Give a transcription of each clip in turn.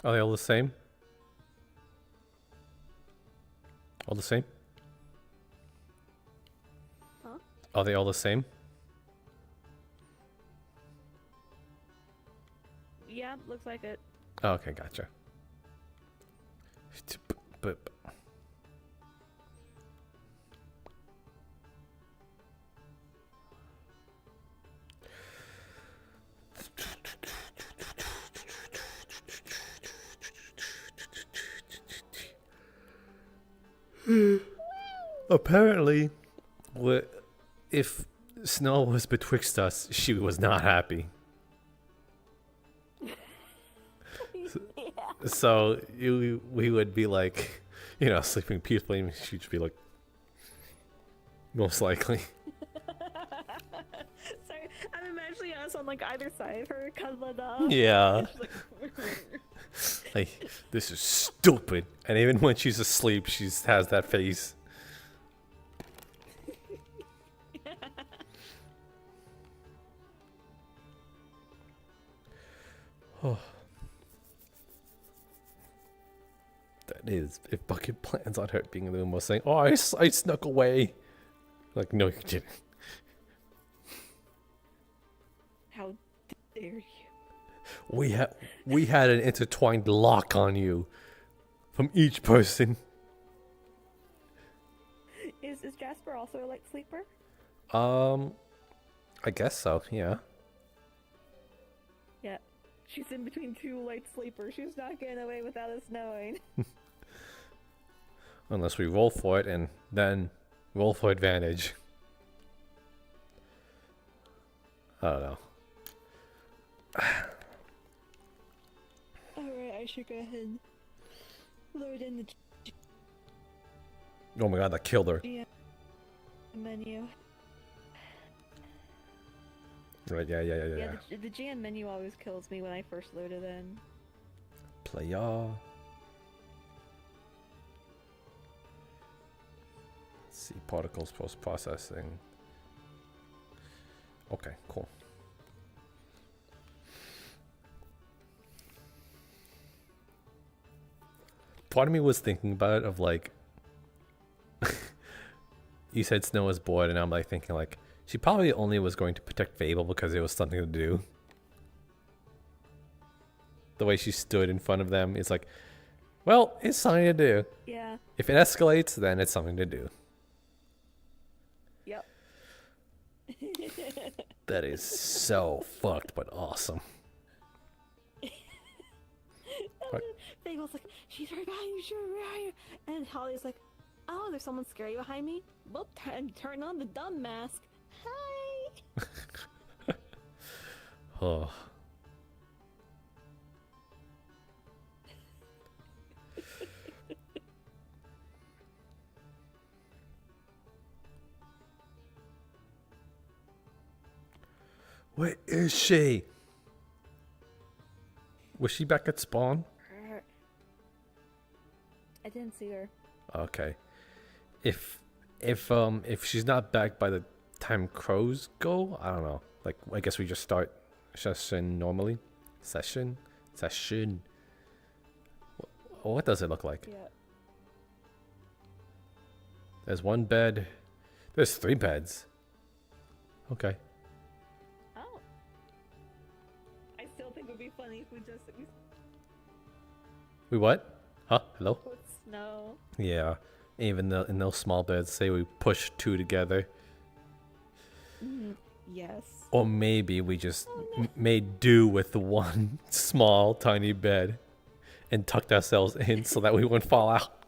Are they all the same? All the same? Huh? Are they all the same? Yeah, looks like it. Oh, okay, gotcha. Apparently, if Snow was betwixt us, she was not happy. Yeah. So we would be like, sleeping peacefully. She'd just be like, most likely. Sorry, I'm imagining us on like either side of her, cuddled up. Yeah. And she's like, Like, this is stupid. And even when she's asleep, she has that face. Oh. That is, if Bucket plans on her being the most saying, oh, I snuck away. Like, no, you didn't. how dare you? We had an intertwined lock on you from each person. Is Jasper also a light sleeper? I guess so, yeah. Yeah. She's in between two light sleepers. She's not getting away without us knowing. Unless we roll for it and then roll for advantage. I don't know. Alright, I should go ahead and load in the Oh my god, that killed her. GM menu. Right, yeah. Yeah, the GM menu always kills me when I first load it in. Player. Let's see, particles post-processing. Okay, cool. Part of me was thinking about it of like, you said Snow was bored, and I'm like thinking like, she probably only was going to protect Fable because it was something to do. The way she stood in front of them is like, well, it's something to do. Yeah. If it escalates, then it's something to do. Yep. That is so fucked, but awesome. Fable's like, she's right behind you, she's right behind you. And Holly's like, oh, there's someone scary behind me? Well, turn on the dumb mask. Hi! Oh. Where is she? Was she back at spawn? I didn't see her. Okay. If she's not back by the time crows go, I don't know. Like, I guess we just start session normally. Session. What does it look like? Yeah. There's one bed. There's 3 beds. Okay. Oh. I still think it would be funny if we We what? Huh? Hello? put snow. Yeah. Even in those small beds, say we push 2 together. Yes. Or maybe we just made do with the one small, tiny bed and tucked ourselves in so that we wouldn't fall out.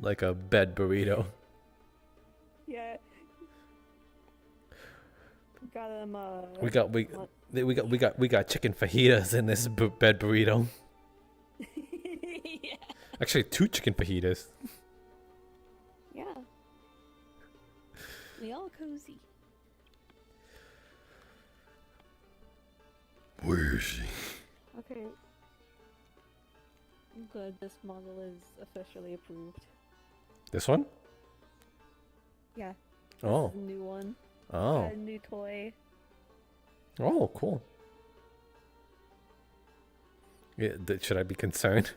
Like a bed burrito. Yeah. Got him. We got chicken fajitas in this bed burrito. Yeah. Actually, 2 chicken fajitas. Yeah. We all cozy. Where is she? Okay. Good. This model is officially approved. This one? Yeah. Oh. This is a new one. Oh. Got a new toy. Oh, cool. Yeah, should I be concerned?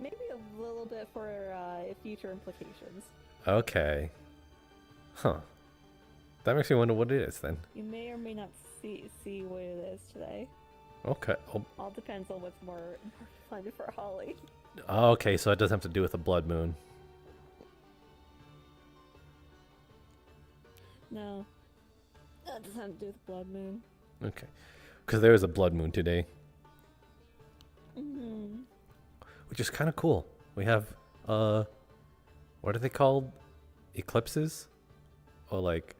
Maybe a little bit for future implications. Okay. Huh. That makes me wonder what it is then. You may or may not see what it is today. Okay. Oh, All depends on what's more fun for Holly. okay, so it doesn't have to do with a blood moon. No. That doesn't have to do with blood moon. Okay. Because there is a blood moon today. Mm-hmm. Which is kind of cool. We have, what are they called? Eclipses? Or like,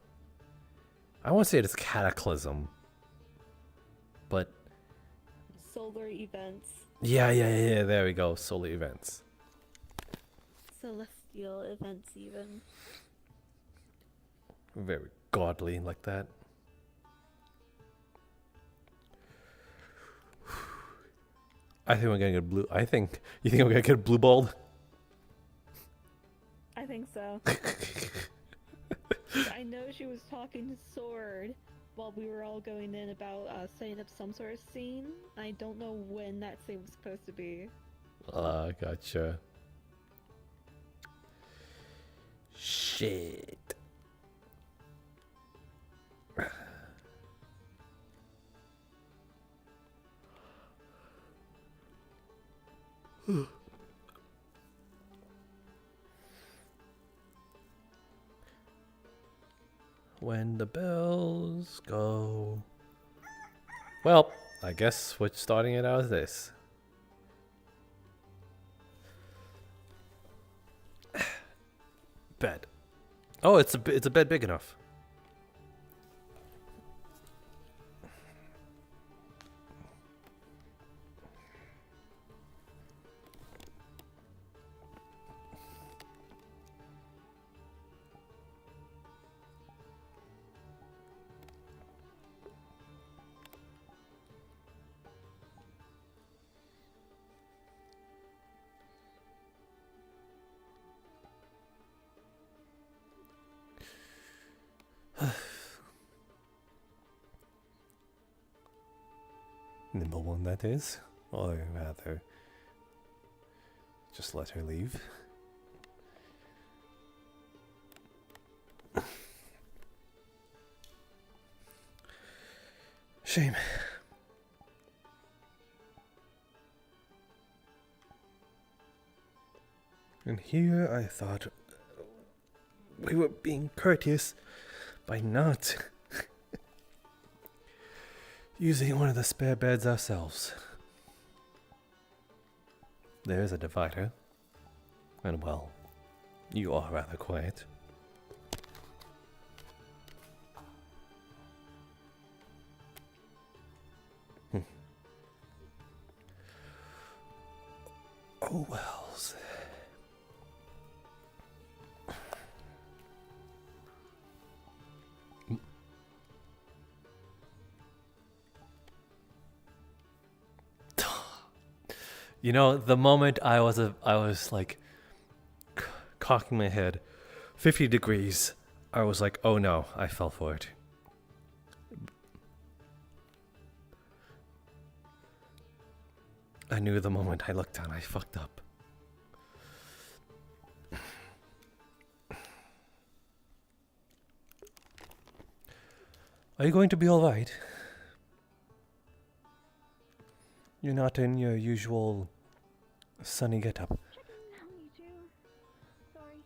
I won't say it's cataclysm. But, Solar events. yeah, there we go. Solar events. Celestial events even. Very godly like that. I think we're gonna get blue. You think we're gonna get blue balled? I think so. I know she was talking to Sword while we were all going in about setting up some sort of scene. I don't know when that scene was supposed to be. Gotcha. Shit. When the bells go. Well, I guess we're starting it out as this. Bed. Oh, it's a bed big enough. Nimble one, that is. Or rather, just let her leave. Shame. And here I thought we were being courteous by not using one of the spare beds ourselves. There's a divider. And well, you are rather quiet. Oh wells. You know, the moment I was like cocking my head 50 degrees, I was like, oh no, I fell for it. I knew the moment I looked down, I fucked up. Are you going to be alright? You're not in your usual sunny get-up. How you do? Sorry,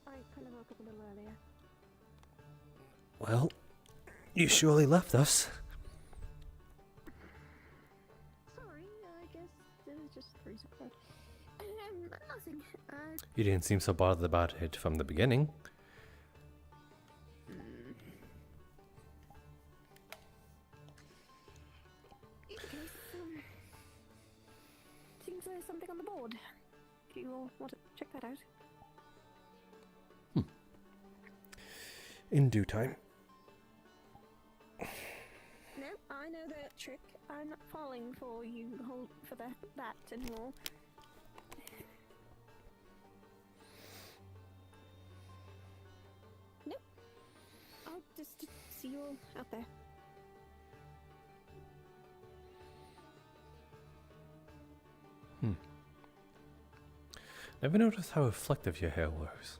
I kind of woke up a little earlier. Well, you surely left us. Sorry, I guess it was just freezing cold. Nothing. You didn't seem so bothered about it from the beginning. Seems there's something on the board. Do you all want to check that out? In due time. No, I know the trick. I'm not falling for you for that anymore. Nope. I'll just see you all out there. Never noticed how reflective your hair was.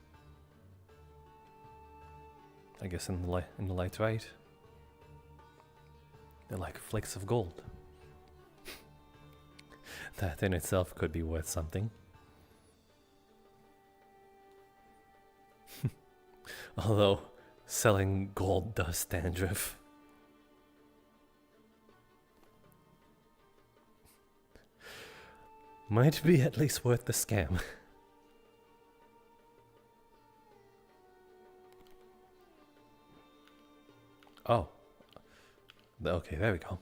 I guess in the light, right? They're like flakes of gold. That in itself could be worth something. Although selling gold does dandruff. Might be at least worth the scam. Oh. Okay, there we go.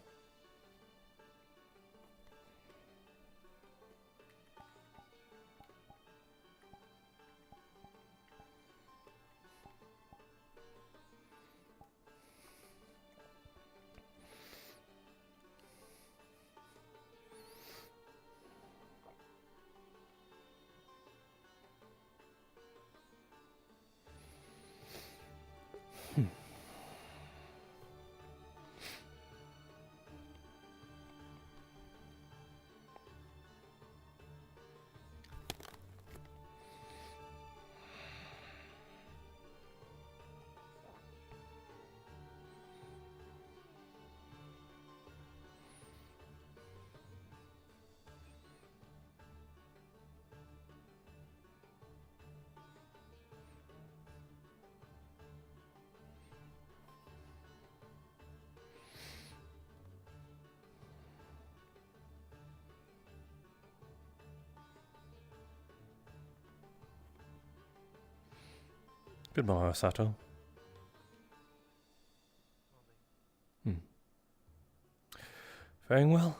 Good morning, Sato. Faring well?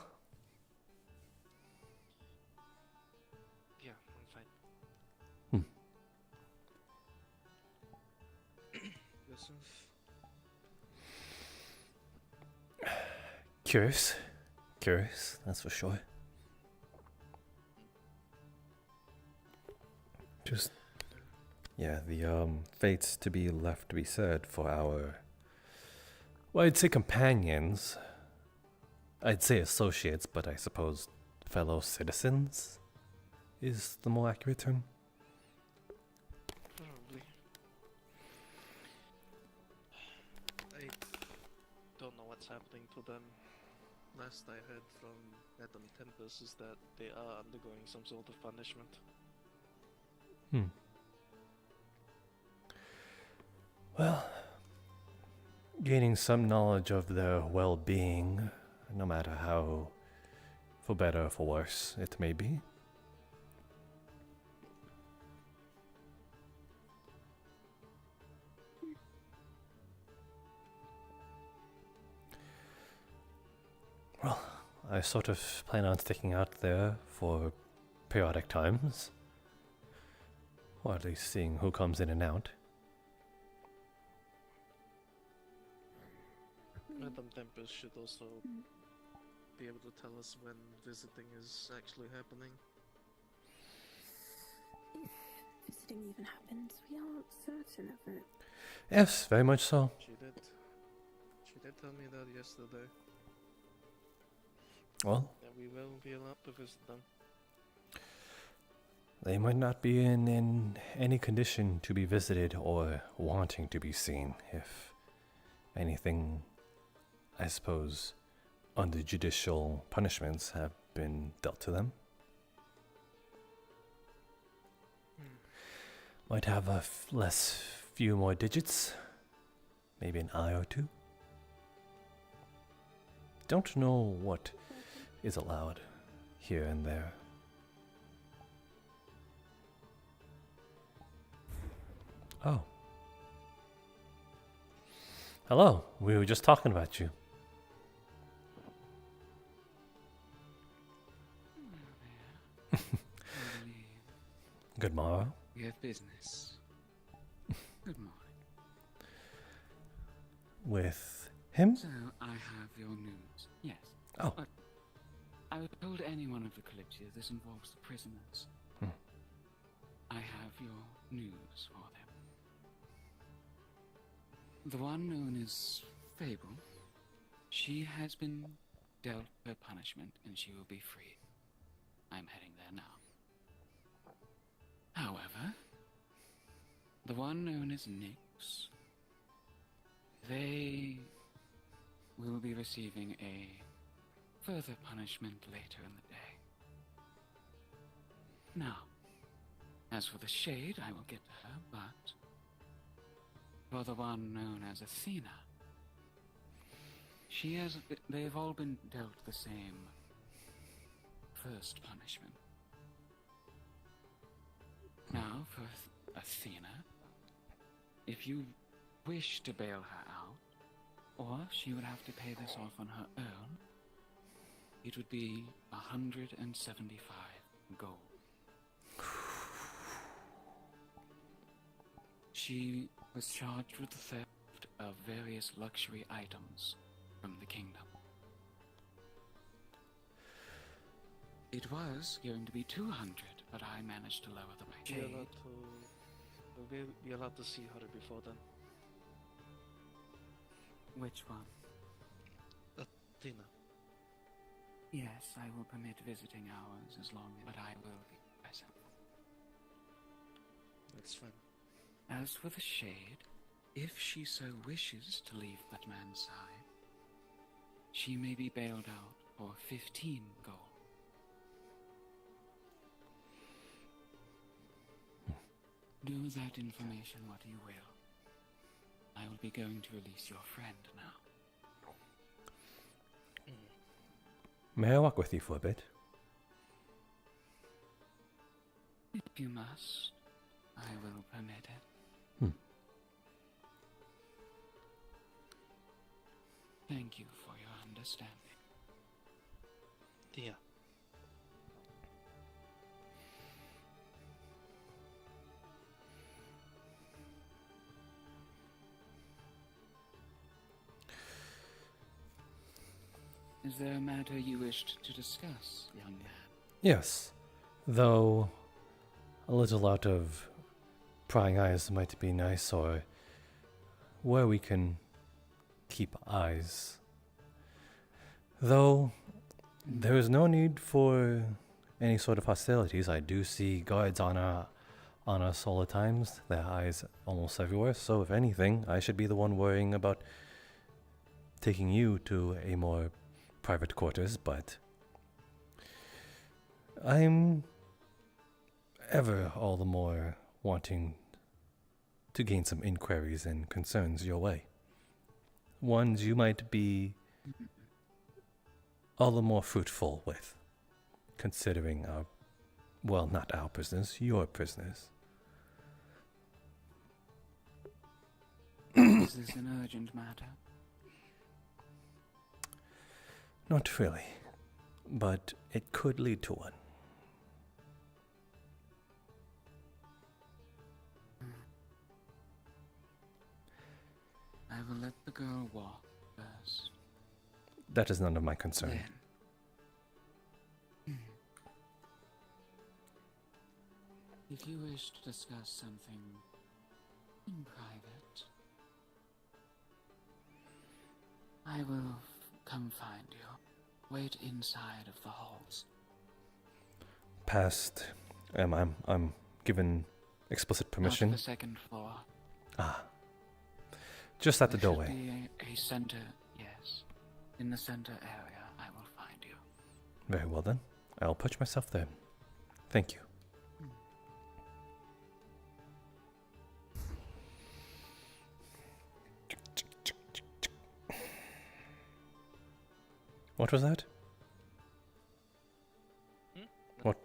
Yeah, I'm fine. Yourself? Curious. Curious, that's for sure. Just, yeah, the fates to be left to be said for our, well, I'd say companions. I'd say associates, but I suppose fellow citizens is the more accurate term. Probably. I don't know what's happening to them. Last I heard from Madam Tempest is that they are undergoing some sort of punishment. Well, gaining some knowledge of their well-being, no matter how, for better or for worse, it may be. Well, I sort of plan on sticking out there for periodic times. Or at least seeing who comes in and out. Madam Tempest should also be able to tell us when visiting is actually happening. If visiting even happens, we aren't certain of it. Yes, very much so. She did tell me that yesterday. Well, That we will be allowed to visit them. they might not be in any condition to be visited or wanting to be seen, if anything, I suppose, under judicial punishments have been dealt to them. Might have a few more digits, maybe an eye or two. Don't know what is allowed here and there. Oh. Hello, we were just talking about you. Good morrow. We have business. Good morning. With him? So, I have your news. Yes. Oh. I was told any one of the Kalypsia, this involves the prisoners. I have your news for them. The one known as Fable, she has been dealt her punishment and she will be free. I'm heading there now. the one known as Nyx, they will be receiving a further punishment later in the day. Now, as for the Shade, I will get to her, but for the one known as Athena, they've all been dealt the same first punishment. Now, for Athena, if you wish to bail her out, or she would have to pay this off on her own, it would be 175 gold. She was charged with the theft of various luxury items from the kingdom. It was going to be 200, but I managed to lower the price. Will we be allowed to see her before then? Which one? Athena. Yes, I will permit visiting hours as long as I will be present. That's fine. As for the Shade, if she so wishes to leave that man's side, she may be bailed out for 15 gold. Do with that information what you will. I will be going to release your friend now. May I walk with you for a bit? If you must, I will permit it. Thank you for your understanding. Yeah. Is there a matter you wished to discuss, young man? Yes, though a little out of prying eyes might be nice, or where we can keep eyes. Though there is no need for any sort of hostilities. I do see guards on us all the times, their eyes almost everywhere, so if anything, I should be the one worrying about taking you to a more private quarters, but I'm ever all the more wanting to gain some inquiries and concerns your way. Ones you might be all the more fruitful with, considering our, well, not our prisoners, your prisoners. Is this an urgent matter? Not really, but it could lead to one. I will let the girl walk first. That is none of my concern. Then, if you wish to discuss something in private, I will come find you. Wait inside of the halls. Past, I'm given explicit permission. Not the second floor. Ah, just at the There should doorway. be a center, yes. In the center area, I will find you. Very well then, I'll perch myself there. Thank you. What was that? What?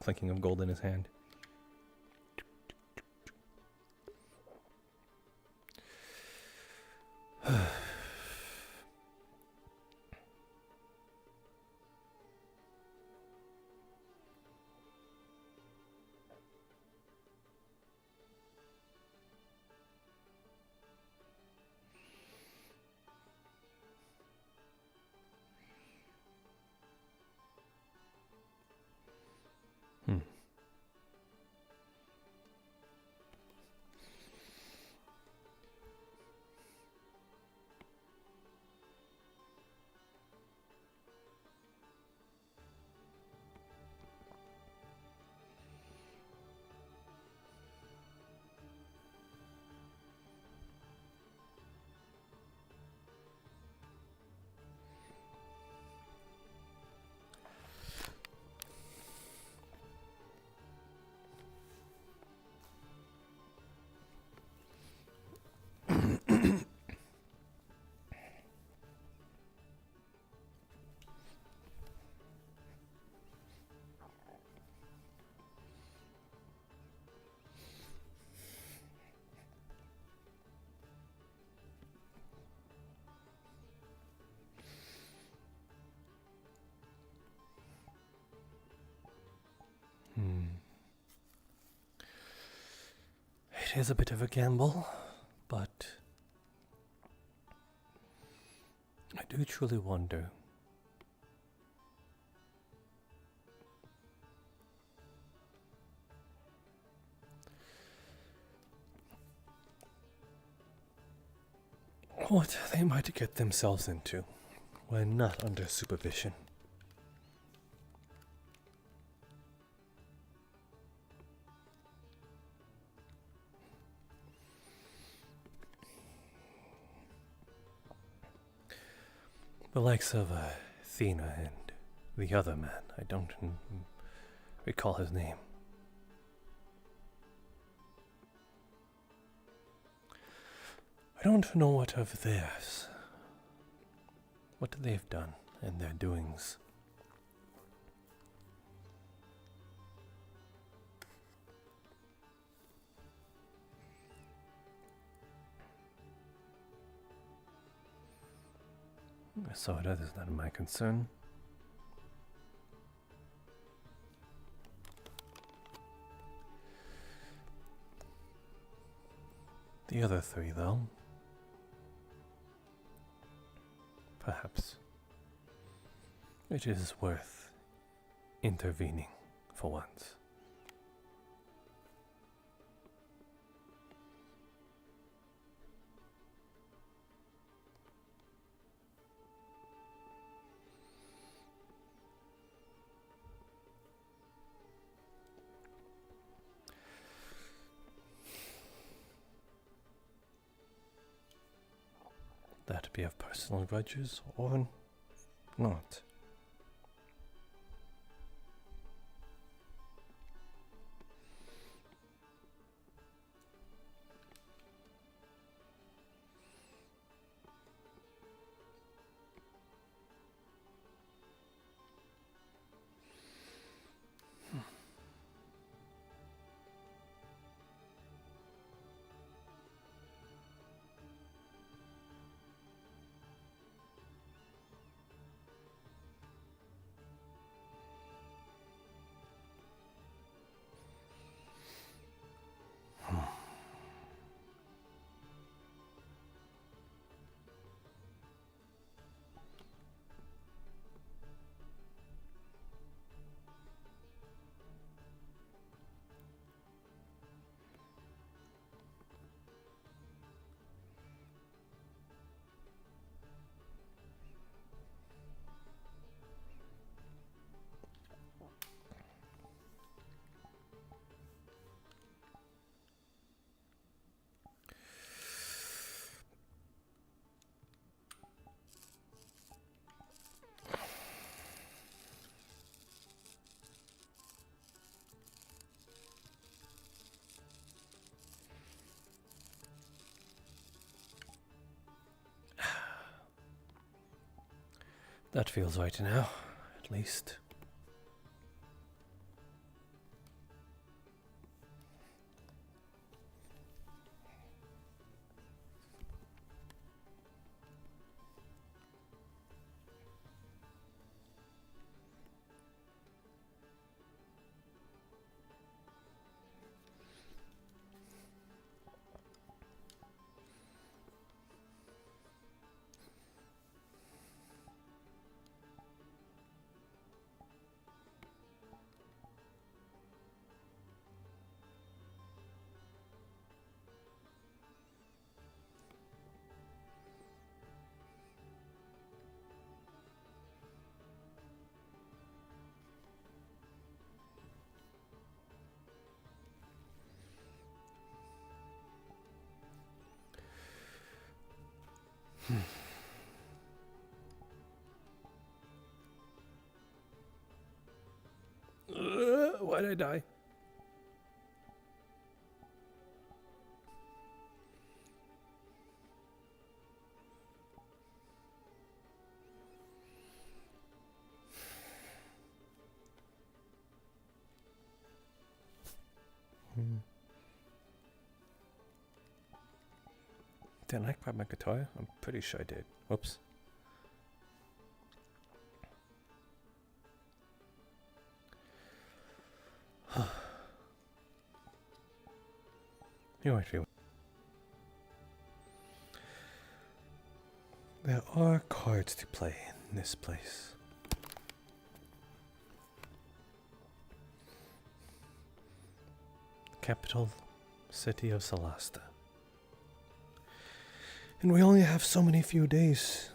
Clinking of gold in his hand. It is a bit of a gamble, but I do truly wonder what they might get themselves into when not under supervision. The likes of Athena and the other man, I don't recall his name. I don't know what of theirs, what they've done and their doings. So that is not my concern. The other three, though, perhaps it is worth intervening for once. That be of personal grudges or not. That feels right now, at least. Why'd I die? Didn't I grab my guitar? I'm pretty sure I did. Whoops. You might be. There are cards to play in this place. Capital city of Solasta. And we only have so many few days.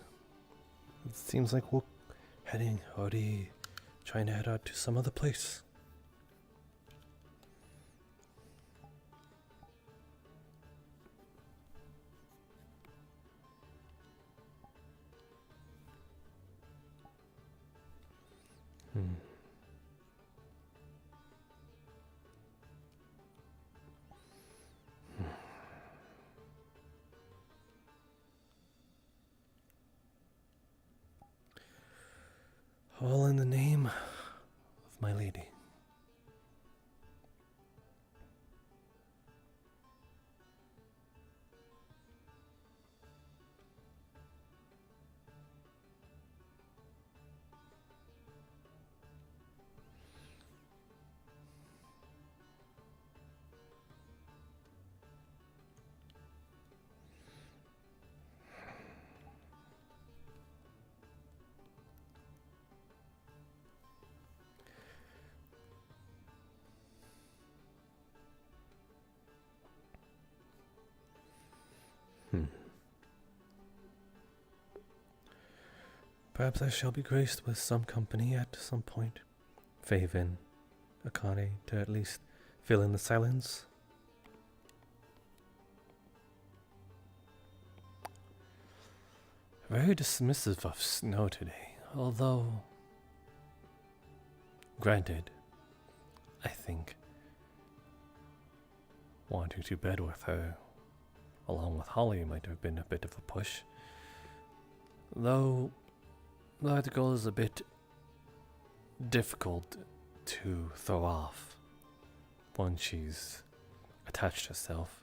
It seems like we're already trying to head out to some other place. All in the name of my lady. Perhaps I shall be graced with some company at some point. Faven, Akane, to at least fill in the silence. Very dismissive of snow today, although, granted, I think wanting to bed with her, along with Holly, might have been a bit of a push. Though that girl is a bit difficult to throw off once she's attached herself.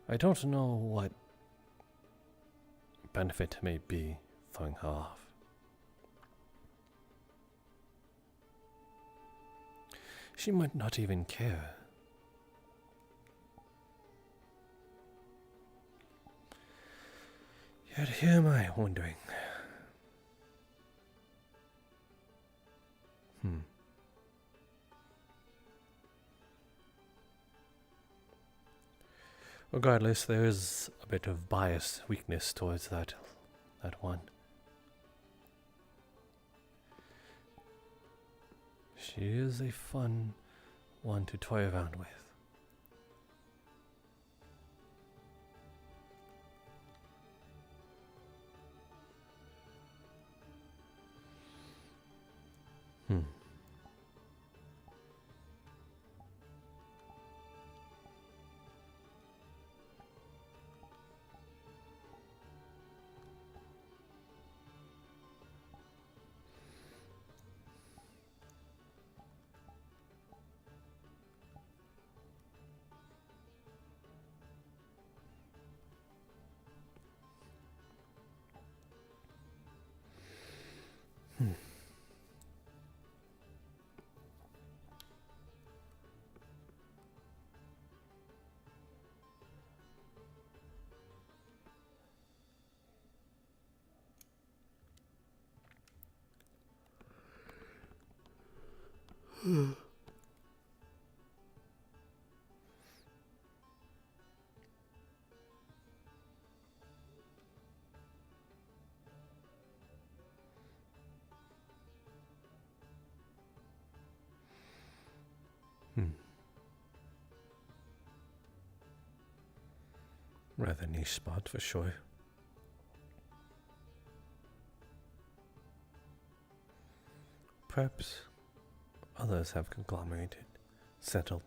I don't know what benefit may be throwing her off. She might not even care. Yet here am I wondering. Regardless, there is a bit of bias, weakness towards that one. She is a fun one to toy around with. Rather niche spot for sure. Perhaps others have conglomerated, settled.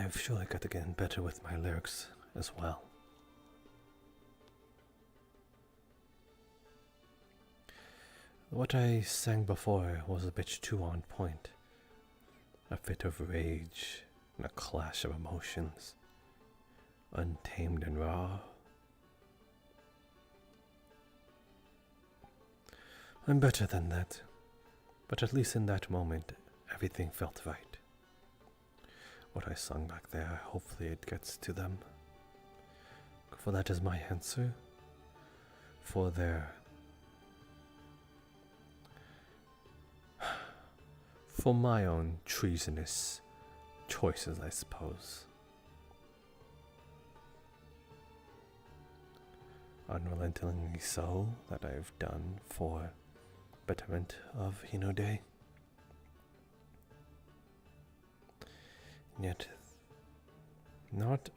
I've surely got to get better with my lyrics as well. What I sang before was a bit too on point. A fit of rage and a clash of emotions, untamed and raw. I'm better than that, but at least in that moment, everything felt right. What I sung back there, hopefully it gets to them. For that is my answer. For their... for my own treasonous choices, I suppose. Unrelentingly so, that I've done for betterment of Hinode. Yet, not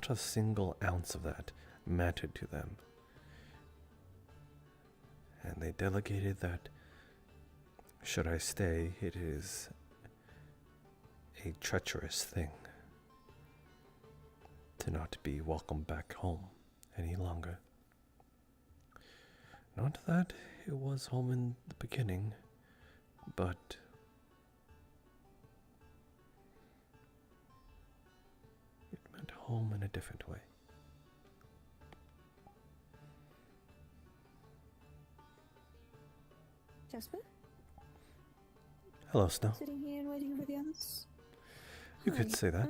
a single ounce of that mattered to them. And they delegated that, should I stay, it is a treacherous thing to not be welcomed back home any longer. Not that it was home in the beginning, but it meant home in a different way. Jasper? Hello, Snow. Sitting here and waiting for the others? You could Hi, say that.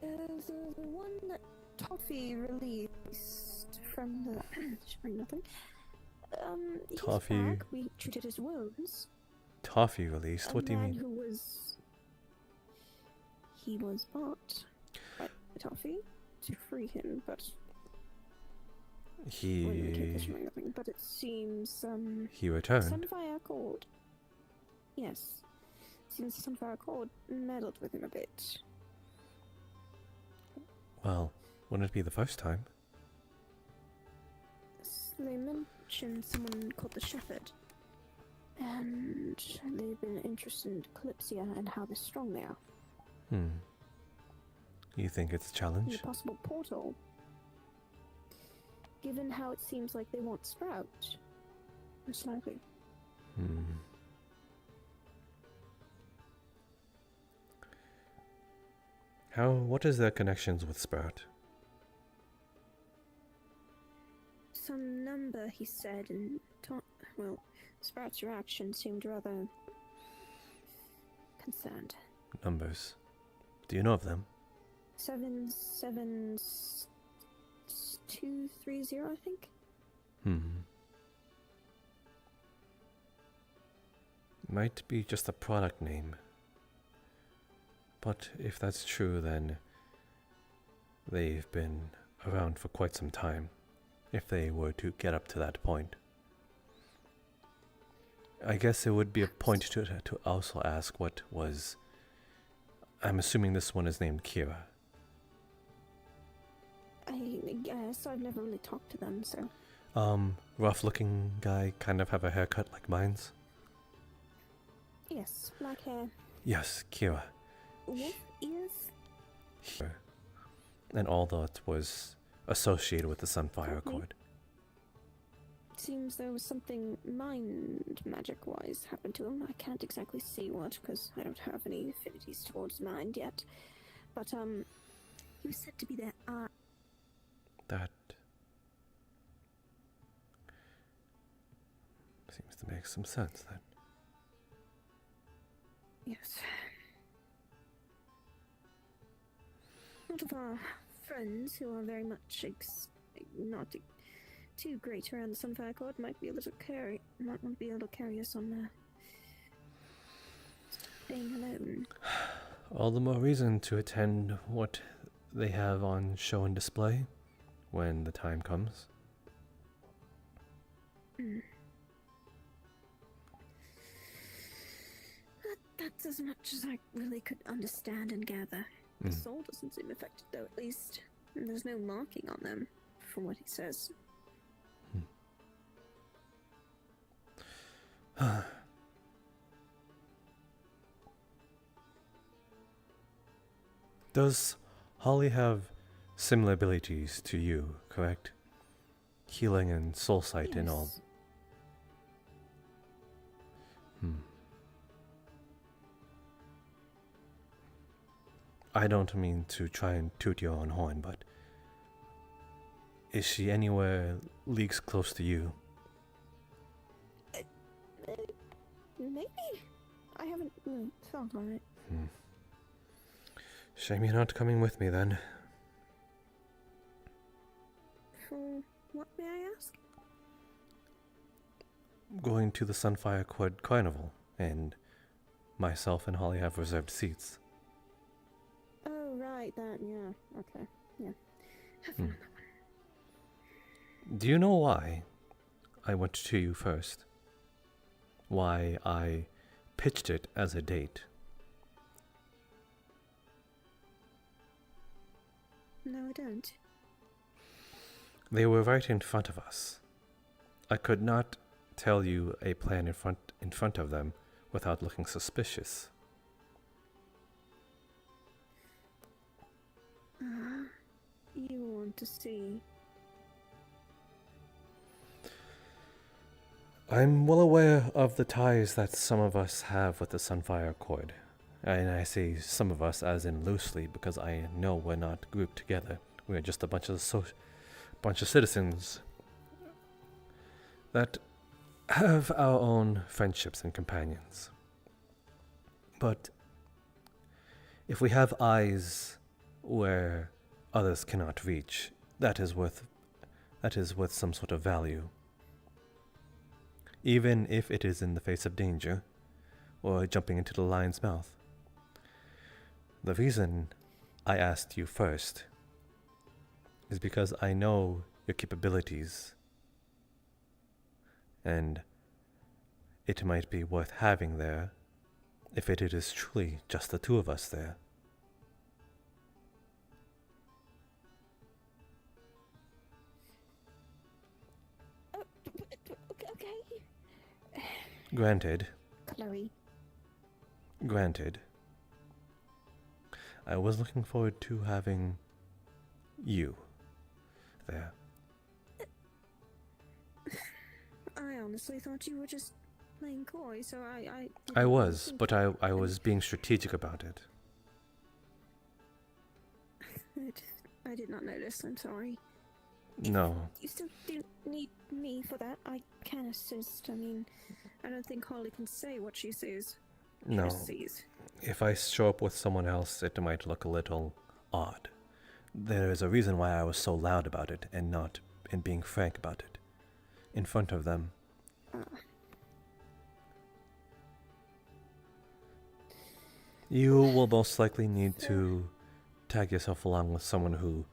The one that Toffee released from the... showing nothing. His Toffee. bag, we treated as wounds. Toffee released? What do you mean? Who was... He was bought by Toffee to free him, but... But it seems, He returned. Sunfire Accord. Yes. Seems Sunfire Accord meddled with him a bit. Well, wouldn't it be the first time? They mentioned someone called the Shepherd. And they've been interested in Kalypsia and how strong they are. You think it's a And challenge? a possible portal. Given how it seems like they want Sprout. Most likely. What is their connections with Sprout? Some number, he said, and Sprout's reaction seemed rather concerned. Numbers. Do you know of them? 77230, I think. Might be just a product name. But if that's true, then they've been around for quite some time, if they were to get up to that point. I guess it would be a point to also ask what was... I'm assuming this one is named Kira. I guess I've never really talked to them, so... Rough-looking guy, kind of have a haircut like mine's? Yes, black hair. Yes, Kira. Wolf ears? Here. And all that was associated with the Sunfire Okay. Accord. Seems there was something mind magic-wise happened to him. I can't exactly see what, because I don't have any affinities towards mind yet. But, he was said to be their eye. That seems to make some sense then. Yes. One of our friends who are very much not too great around the Sunfire Accord might be able to carry us on staying alone. All the more reason to attend what they have on show and display when the time comes. That's as much as I really could understand and gather. The soul doesn't seem affected, though, at least. And there's no marking on them, from what he says. Does Holly have similar abilities to you, correct? Healing and soul sight and all. Yes. I don't mean to try and toot your own horn, but is she anywhere leagues close to you? Maybe? I haven't thought on it. Shame you're not coming with me then. What may I ask? Going to the Sunfire Quad Carnival, and myself and Holly have reserved seats. Oh, right, that, yeah. Okay, yeah. Have fun on that one. Do you know why I went to you first? Why I pitched it as a date? No, I don't. They were right in front of us. I could not tell you a plan in front of them without looking suspicious. You want to see? I'm well aware of the ties that some of us have with the Sunfire Accord. And I say some of us as in loosely because I know we're not grouped together. We're just a bunch of citizens that have our own friendships and companions. But if we have eyes where others cannot reach, that is worth some sort of value. Even if it is in the face of danger, or jumping into the lion's mouth. The reason I asked you first is because I know your capabilities, and it might be worth having there if it is truly just the two of us there. Okay. Granted, Chloe. I was looking forward to having you there. I honestly thought you were just playing coy, so I I was, but I was being strategic about it. I did not notice, I'm sorry. No, You still do need me for that. I can assist. I mean, I don't think Holly can say what she sees. no. Just sees. If I show up with someone else, it might look a little odd. There is a reason why I was so loud about it and being frank about it in front of them. You will most likely need to tag yourself along with someone who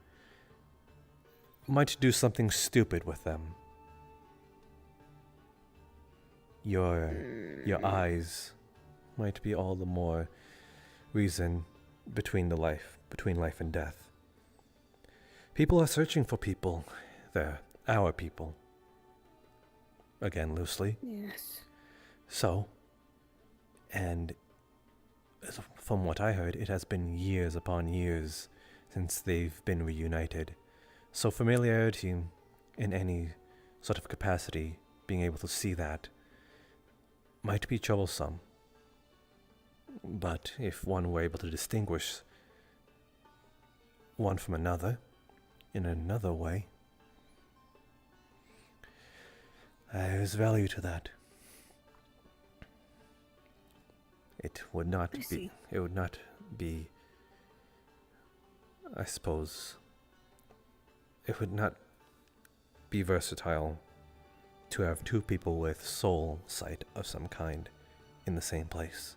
might do something stupid with them. Your eyes might be all the more reason between life and death. People are searching for people. They're our people. Again, loosely. Yes. So, and from what I heard, it has been years upon years since they've been reunited. So familiarity in any sort of capacity, being able to see that, might be troublesome. But if one were able to distinguish one from another, in another way, there's value to that. It would not be, I suppose, it would not be versatile to have two people with soul sight of some kind in the same place,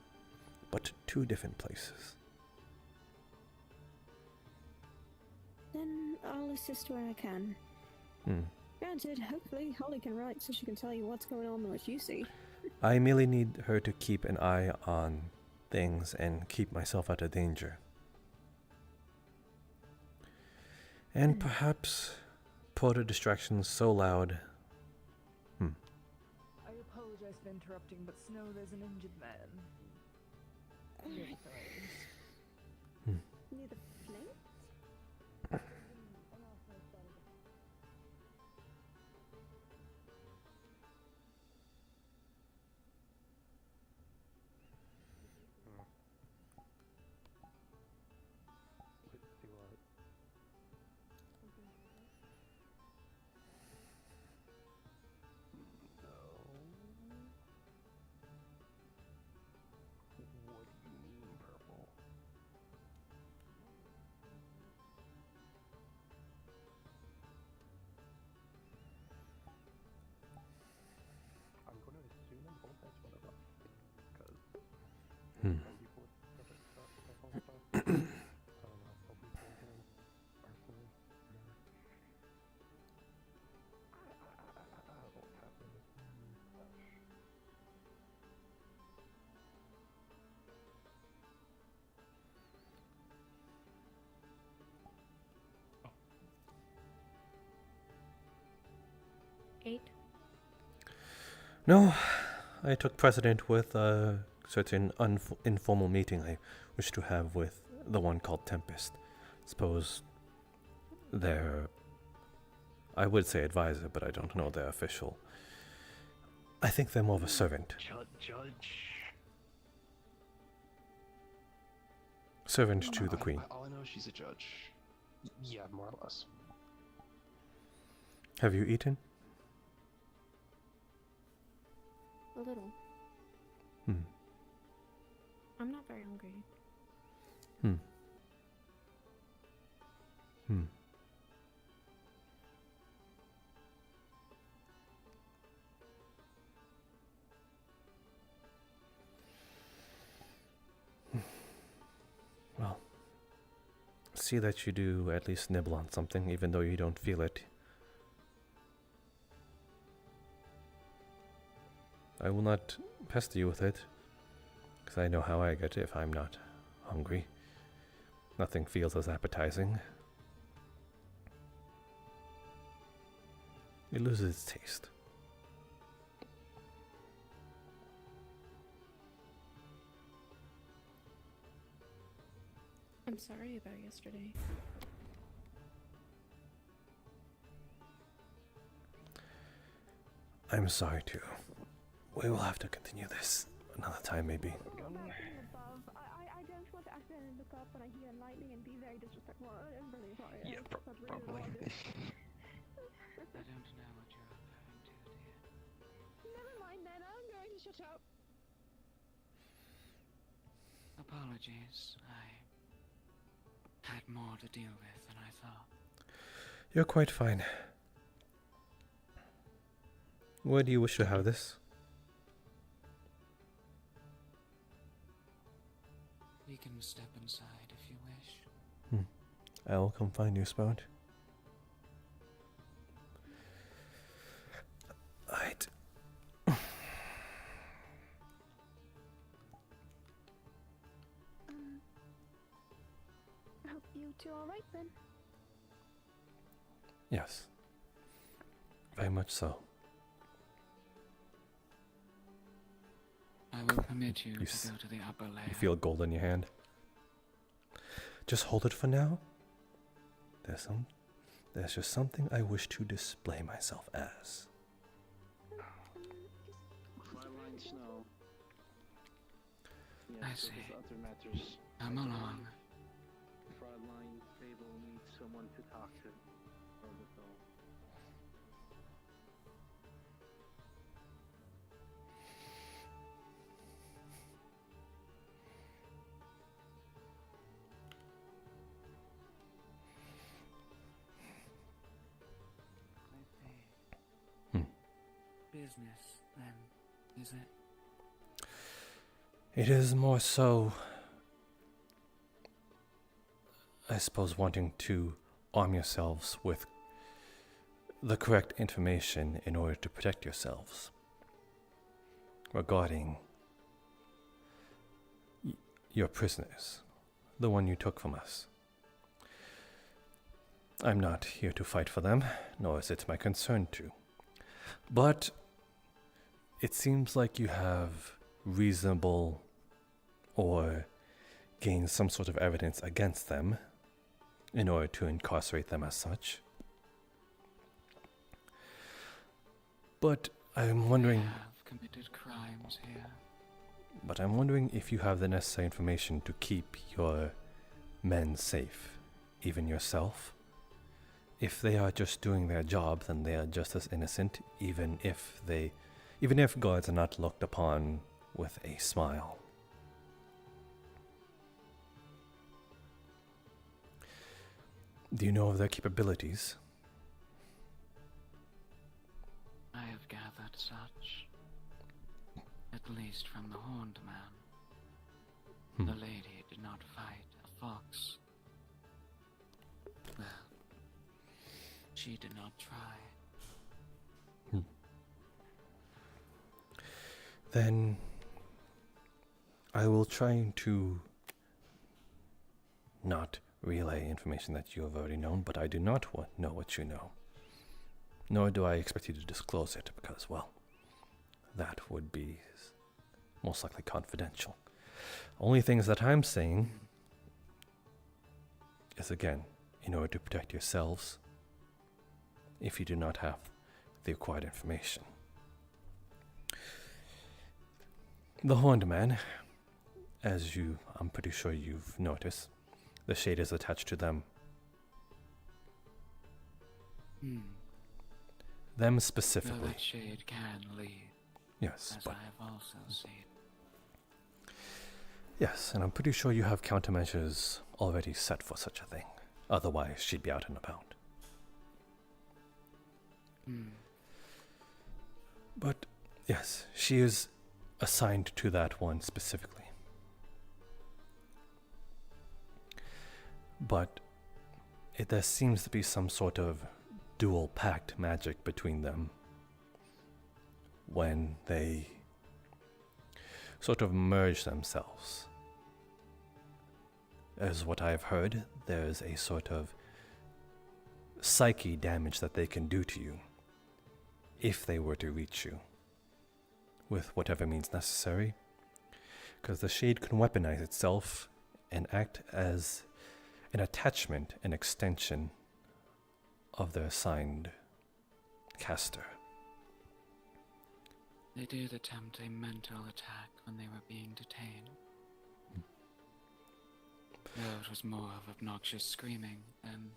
but two different places. Then I'll assist where I can. Granted, hopefully Holly can write so she can tell you what's going on and what you see. I merely need her to keep an eye on things and keep myself out of danger. And perhaps put a distraction so loud. I apologize for interrupting, but Snow, there's an injured man. Alright. Near 8? No, I took precedent with a certain informal meeting I wish to have with the one called Tempest. Suppose their, I would say advisor, but I don't know their official. I think they're more of a servant. Judge. Servant to the queen. All I know is she's a judge. Yeah, more or less. Have you eaten? A little. Hmm. I'm not very hungry. Hmm. Hmm. Well, see that you do at least nibble on something, even though you don't feel it. I will not pester you with it, because I know how I get if I'm not hungry. Nothing feels as appetizing. It loses its taste. I'm sorry about yesterday. I'm sorry too. We will have to continue this another time, maybe. I don't want to accidentally look up when I hear lightning and be very disrespectful. I'm really sorry. Yeah, That's really probably. wrong. I don't know what you're referring to, dear. Never mind then, I'm going to shut up. Apologies. I had more to deal with than I thought. You're quite fine. Where do you wish to have this? We can step inside if you wish. I will come find you, Spout. Right. I hope you two are right then. Yes. Very much so. I will permit you You to go to the upper layer. You feel gold in your hand. Just hold it for now. There's just something I wish to display myself as. Frontline Snow. I Yes, see. there's other matters. Come along. Frontline table needs someone to talk to. On the phone. I see. Hmm. Business, then, is it? It is more so, I suppose, wanting to arm yourselves with the correct information in order to protect yourselves regarding your prisoners, the one you took from us. I'm not here to fight for them, nor is it my concern to. But it seems like you have reasonable or gain some sort of evidence against them in order to incarcerate them as such. But I'm wondering, We have committed crimes here. if you have the necessary information to keep your men safe, even yourself. If they are just doing their job, then they are just as innocent, even if guards are not looked upon with a smile. Do you know of their capabilities? I have gathered such. At least from the Horned Man. Hmm. The lady did not fight a fox. Well, she did not try. Then I will try to not relay information that you have already known, but I do not know what you know. Nor do I expect you to disclose it, because, well, that would be most likely confidential. Only things that I'm saying is, again, in order to protect yourselves, if you do not have the acquired information. The Horned Man, as I'm pretty sure you've noticed, the shade is attached to them. Them Though specifically. that shade can lead, Yes, as but I have also seen. yes, and I'm pretty sure you have countermeasures already set for such a thing. Otherwise, she'd be out and about. But yes, she is assigned to that one specifically. But there seems to be some sort of dual pact magic between them when they sort of merge themselves. As what I've heard, there's a sort of psyche damage that they can do to you if they were to reach you with whatever means necessary, because the shade can weaponize itself and act as an attachment, an extension of their assigned caster. They did attempt a mental attack when they were being detained. Though it was more of obnoxious screaming than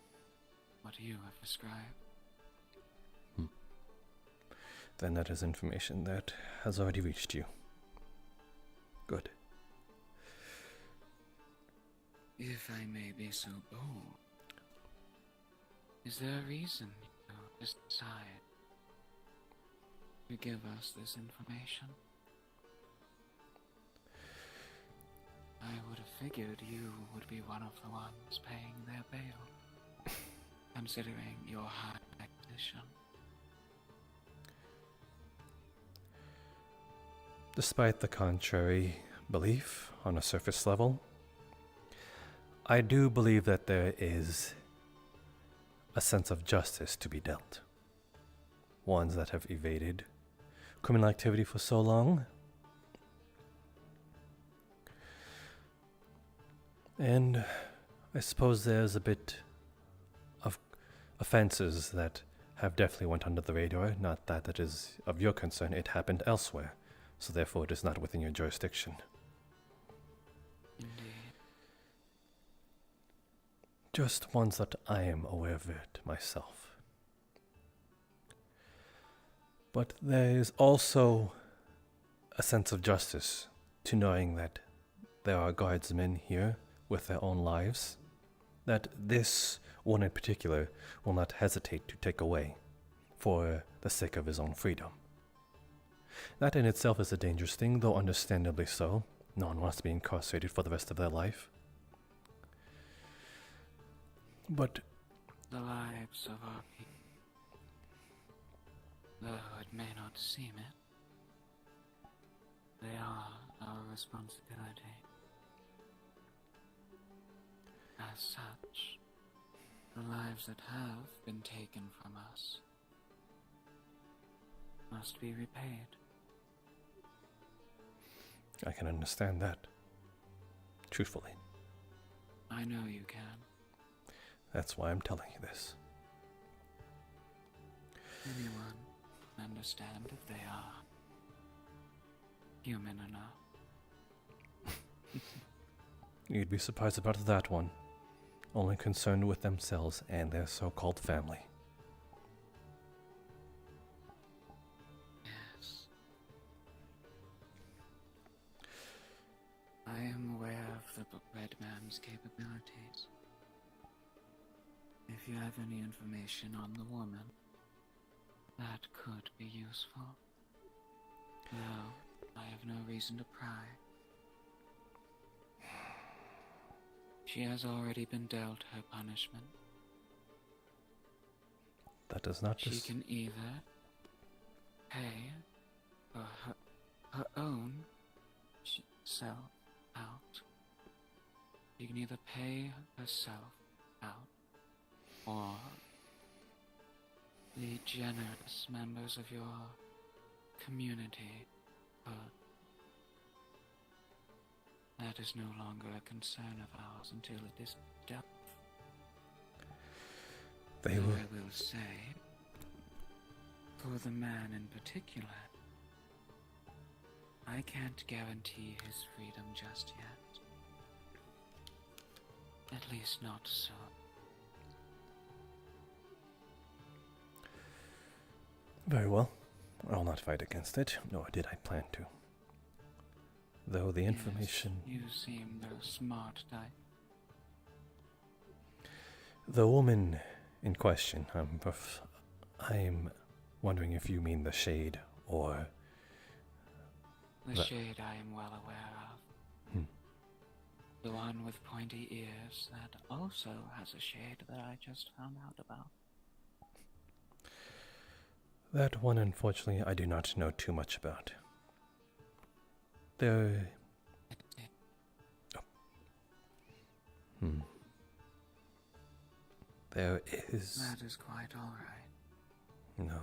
what you have described. Then that is information that has already reached you. Good. If I may be so bold, is there a reason you decide to give us this information? I would have figured you would be one of the ones paying their bail, considering your high position. Despite the contrary belief on a surface level, I do believe that there is a sense of justice to be dealt. Ones that have evaded criminal activity for so long. And I suppose there's a bit of offenses that have definitely went under the radar. Not that it is of your concern, it happened elsewhere. So therefore it is not within your jurisdiction. Indeed. Just ones that I am aware of it myself. But there is also a sense of justice to knowing that there are guardsmen here with their own lives, that this one in particular will not hesitate to take away for the sake of his own freedom. That in itself is a dangerous thing, though understandably so. No one wants to be incarcerated for the rest of their life. But The lives of our people, though it may not seem it, they are our responsibility. As such, the lives that have been taken from us must be repaid. I can understand that. Truthfully. I know you can. That's why I'm telling you this. Anyone can understand if they are human enough. You'd be surprised about that one. Only concerned with themselves and their so-called family. Yes. I am aware of the Red Man's capabilities. If you have any information on the woman, that could be useful. Though I have no reason to pry. She has already been dealt her punishment. That does not She can either pay for her own self out. She can either pay herself out or the generous members of your community, but that is no longer a concern of ours until it is dealt. They Though were. I will say, for the man in particular, I can't guarantee his freedom just yet. At least not so. Very well. I'll not fight against it, nor did I plan to. Though the information. Yes, you seem the smart type. The woman in question, I'm wondering if you mean the Shade or. The shade I am well aware of. The one with pointy ears that also has a shade that I just found out about. That one, unfortunately, I do not know too much about. There. There is. That is quite alright. No,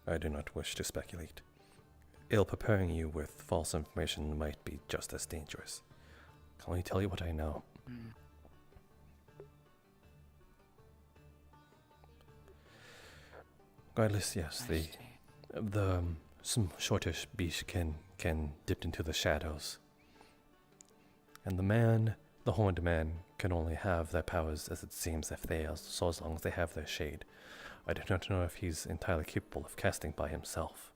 I do not wish to speculate. Ill preparing you with false information might be just as dangerous. Can only tell you what I know. Regardless, yes, the some shortish beast can dip into the shadows, and the horned man, can only have their powers as it seems if they are, so as long as they have their shade. I do not know if he's entirely capable of casting by himself.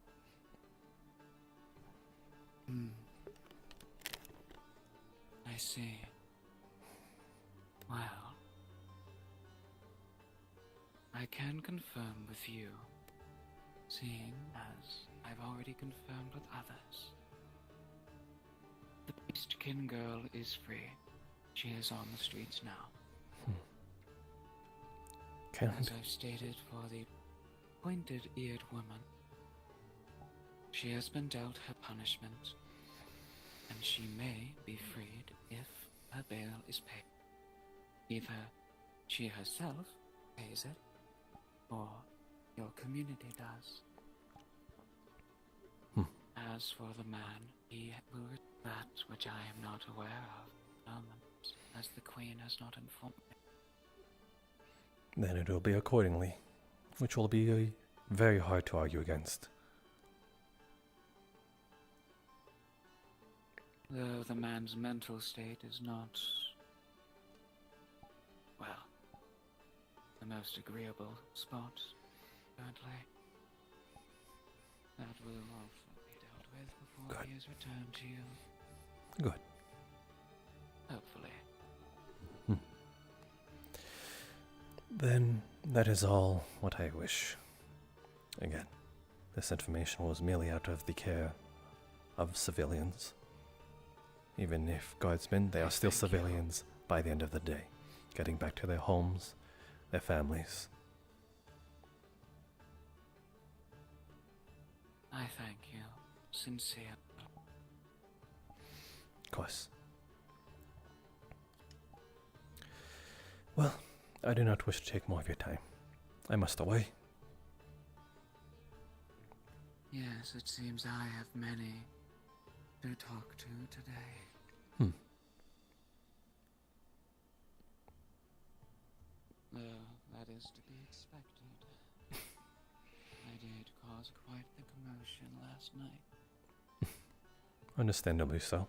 I see. Well, I can confirm with you, seeing as I've already confirmed with others. The Beastkin girl is free. She is on the streets now. As I've stated for the pointed-eared woman, she has been dealt her punishment, and she may be freed if her bail is paid. Either she herself pays it, or your community does. As for the man, he will that which I am not aware of at the moment, as the Queen has not informed me. Then it will be accordingly, which will be very hard to argue against. Though the man's mental state is not, well, the most agreeable spot, currently. That will also be dealt with before Good. he is returned to you. Good. Hopefully. Then that is all what I wish. Again, this information was merely out of the care of civilians. Even if guardsmen, they are still Thank you. civilians by the end of the day, getting back to their homes, their families. I thank you, sincerely. Of course. Well, I do not wish to take more of your time. I must away. Yes, it seems I have many to talk to today. That is to be expected. I did cause quite the commotion last night. Understandably so.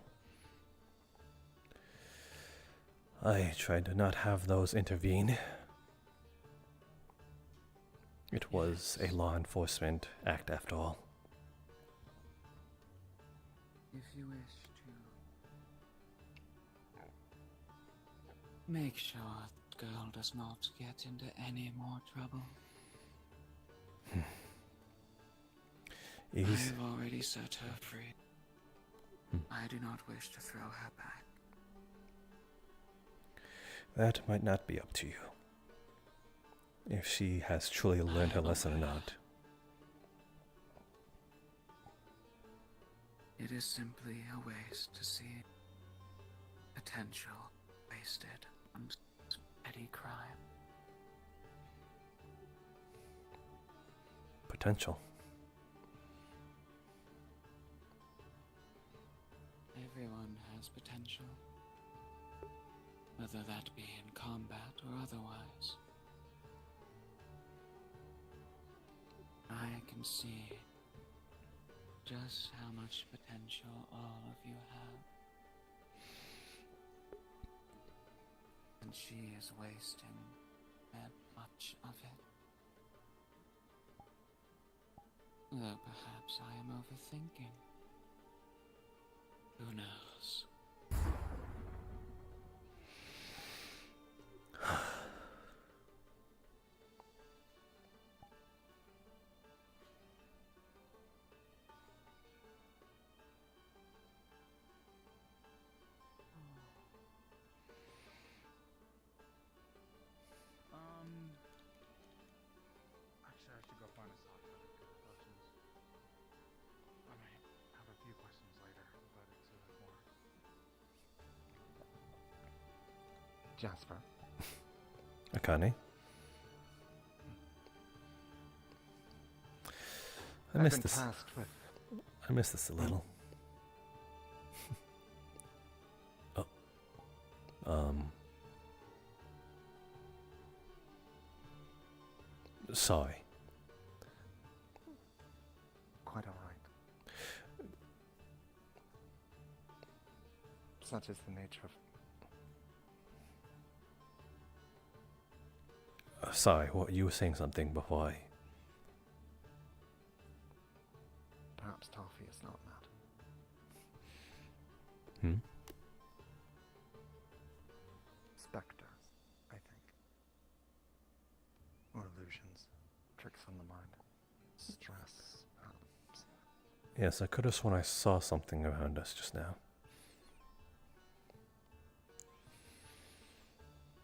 I tried to not have those intervene. It was a law enforcement act after all. If you wish to make sure that girl does not get into any more trouble. Easy. I've already set her free. I do not wish to throw her back. That might not be up to you. If she has truly learned her lesson or not. It is simply a waste to see potential wasted on petty crime. potential. Everyone has potential, whether that be in combat or otherwise. I can see just how much potential all of you have. And she is wasting that much of it. Though perhaps I am overthinking. Who knows? Actually, I should go find a sock for the questions. I might have a few questions later, but it's more. Jasper. Akane. I I've missed been this. tasked with I missed this a little. Oh. Sorry. quite alright. Such is the nature of Sorry, what you were saying something before I. perhaps Toffee is not mad. Hmm? Spectres, I think. Or illusions. Tricks on the mind. Stress. Yes, I could have sworn I saw something around us just now.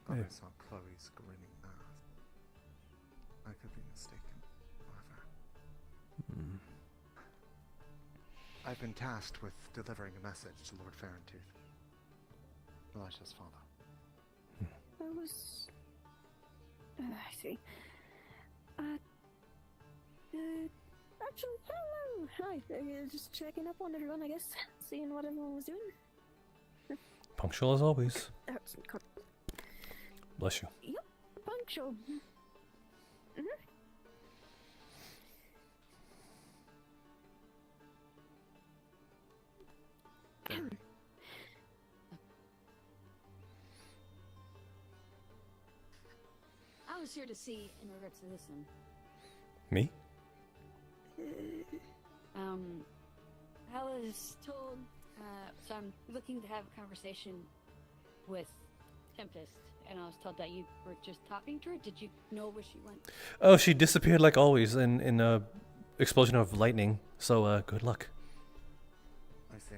Thought Yeah. I saw Chloe's grinning mouth. I could be mistaken, however. Hmm. I've been tasked with delivering a message to Lord Farentooth, Elisha's father. I was. I see. Actually, hello! Hi, just checking up on everyone, I guess. Seeing what everyone was doing. Punctual as always. Oh, it's Bless you. punctual. Very. I was here to see in regards to this one. Me? I was told, so I'm looking to have a conversation with Tempest, and I was told that you were just talking to her. Did you know where she went? Oh, she disappeared like always in a explosion of lightning. So good luck. I see.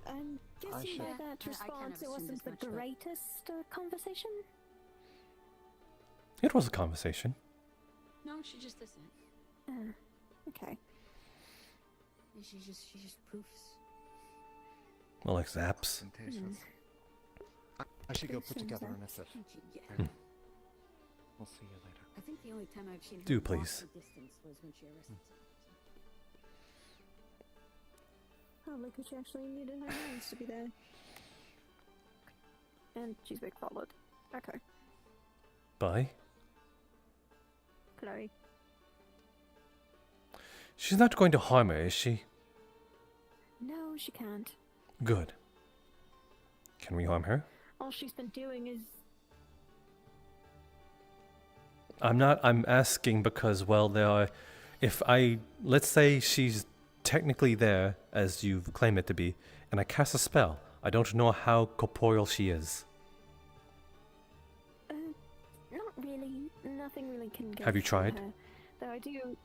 I'm guessing by Yeah, that I kind response of it wasn't assumed the as much, but- greatest conversation. It was a conversation. No, she just listened. Okay. And she just poofs. Well, like zaps. Ostentatious. I should go put together a missive. Yeah. We'll see you later. I think the only time I've seen her Do walk please. the distance was when she arrested someone. Probably because she actually needed her hands to be there. And she's being followed. Okay. Bye. Chloe. She's not going to harm her, is she? No, she can't. Good. Can we harm her? All she's been doing is. I'm asking because, well, there are. Let's say she's technically there, as you claim it to be, and I cast a spell. I don't know how corporeal she is. Not really. Nothing really can get. Have you through tried? her. Though I do.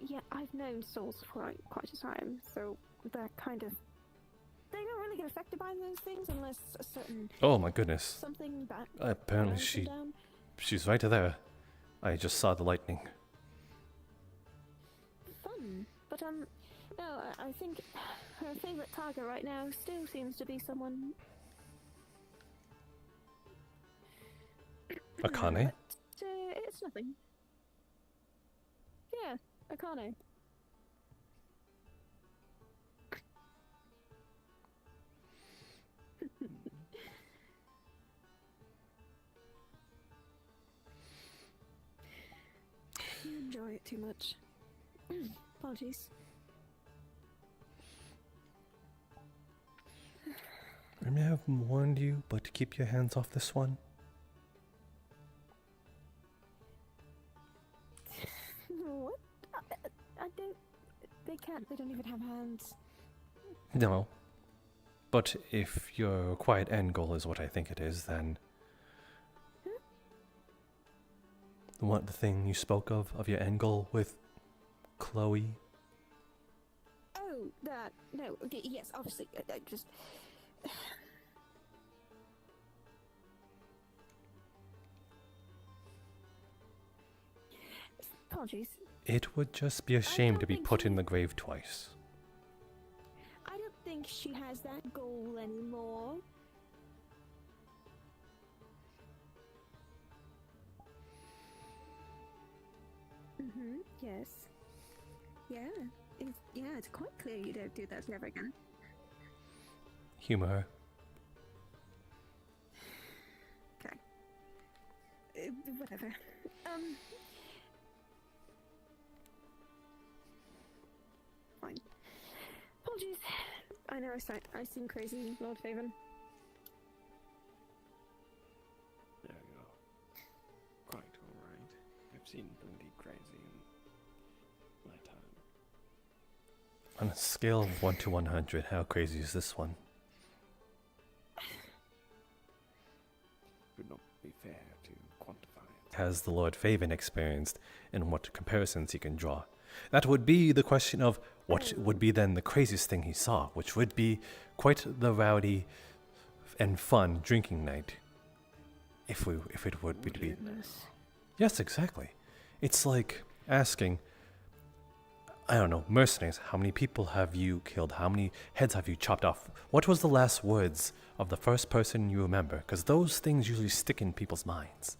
Yeah, I've known souls for quite a time, so they're kind of. They don't really get affected by those things unless a certain Oh my goodness. something bad. Apparently burns them down. she's right there. I just saw the lightning. Fun, but no, I think her favorite target right now still seems to be someone. Akane? But, it's nothing. Yeah, Akane. You enjoy it too much. Apologies. I may have warned you, but keep your hands off this one. What? I don't. They can't. They don't even have hands. No. But if your quiet end goal is what I think it is, then... What, the thing you spoke of your end goal with Chloe? Oh, that. No. Okay, yes, obviously. I just. Apologies. It would just be a shame don't to be think put she- in the grave twice. I don't think she has that goal anymore. Yes. Yeah. It's quite clear you don't do that ever again. Humor her. Okay. Whatever. Fine. Apologies. I know I seem crazy, Lord Faven. Yeah, you're quite alright. I've seen plenty crazy in my time. On a scale of 1 to 100, how crazy is this one? Would not be fair to quantify it. Has the Lord Faven experienced, and what comparisons he can draw? That would be the question of what would be then the craziest thing he saw, which would be quite the rowdy and fun drinking night. If it would be to be. Goodness. Yes, exactly. It's like asking, I don't know, mercenaries, how many people have you killed? How many heads have you chopped off? What was the last words of the first person you remember? Because those things usually stick in people's minds.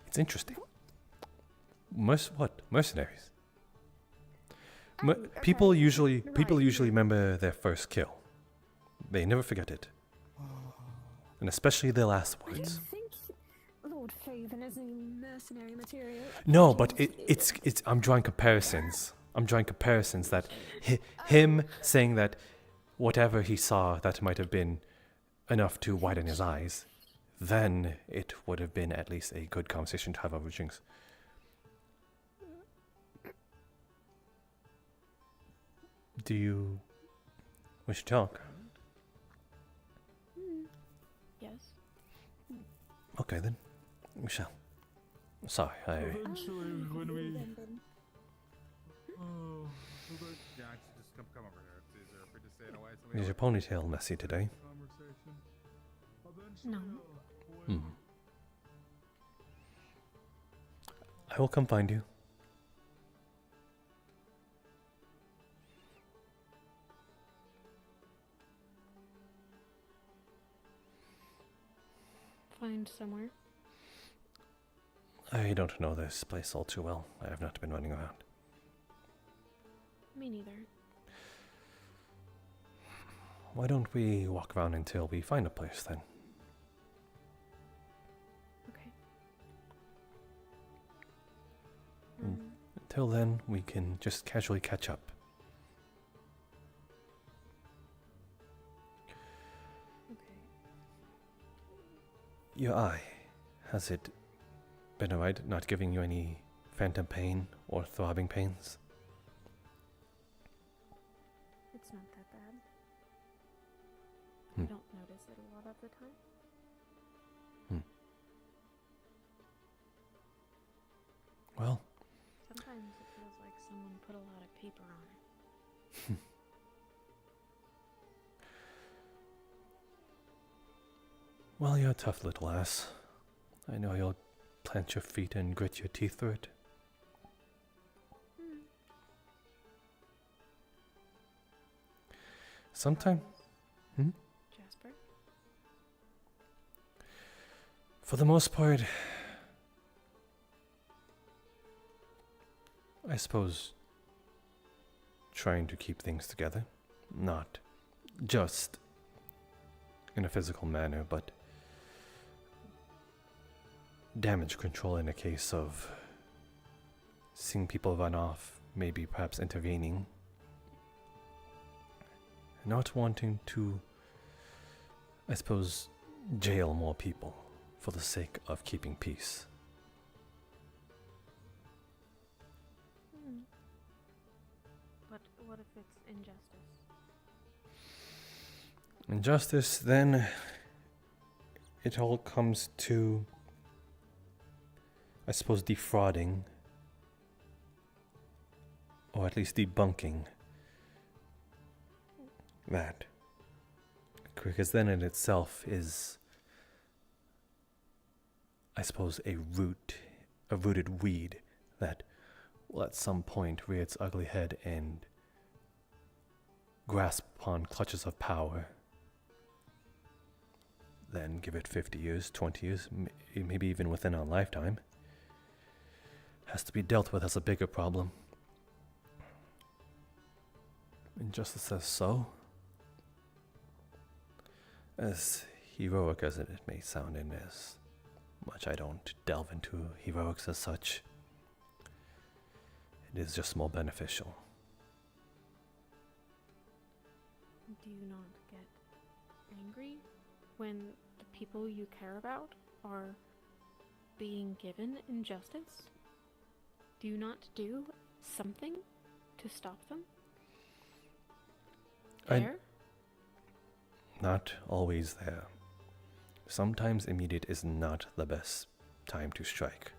It's interesting. What? Mercenaries. People usually remember their first kill. They never forget it. And especially their last I don't words. think Lord Faven is any mercenary material. No, but it's I'm drawing comparisons. I'm drawing comparisons that him saying that whatever he saw that might have been enough to widen his eyes, then it would have been at least a good conversation to have over drinks. Do you wish to talk? Yes. Okay then, we shall. Sorry, Eventually, when we. Oh, yeah, just come over here. It's easier if we just stay away. So we is your don't ponytail messy today? conversation. No. Eventually, Hmm. I will come find you. Find somewhere. I don't know this place all too well. I have not been running around. Me neither. Why don't we walk around until we find a place then? Okay. Mm. Until then, we can just casually catch up. Okay. Your eye, has it been alright, not giving you any phantom pain or throbbing pains? It's not that bad. Hmm. I don't notice it a lot of the time. Well, Sometimes it feels like someone put a lot of paper on it. well, you're a tough little ass. I know you'll plant your feet and grit your teeth through it. Sometime, Jasper? for the most part, I suppose, trying to keep things together. Not just in a physical manner, but damage control in a case of seeing people run off, maybe perhaps intervening. Not wanting to, I suppose, jail more people for the sake of keeping peace. But what if it's injustice? Injustice, then it all comes to, I suppose, defrauding, or at least debunking that. Because then in itself is, I suppose, a rooted weed that will at some point rear its ugly head and grasp upon clutches of power. Then give it 50 years, 20 years, maybe even within our lifetime. Has to be dealt with as a bigger problem. Injustice says so. As heroic as it may sound, and as much I don't delve into heroics as such, it is just more beneficial. Do you not get angry when the people you care about are being given injustice? Do you not do something to stop them? There? Not always there. Sometimes immediate is not the best time to strike.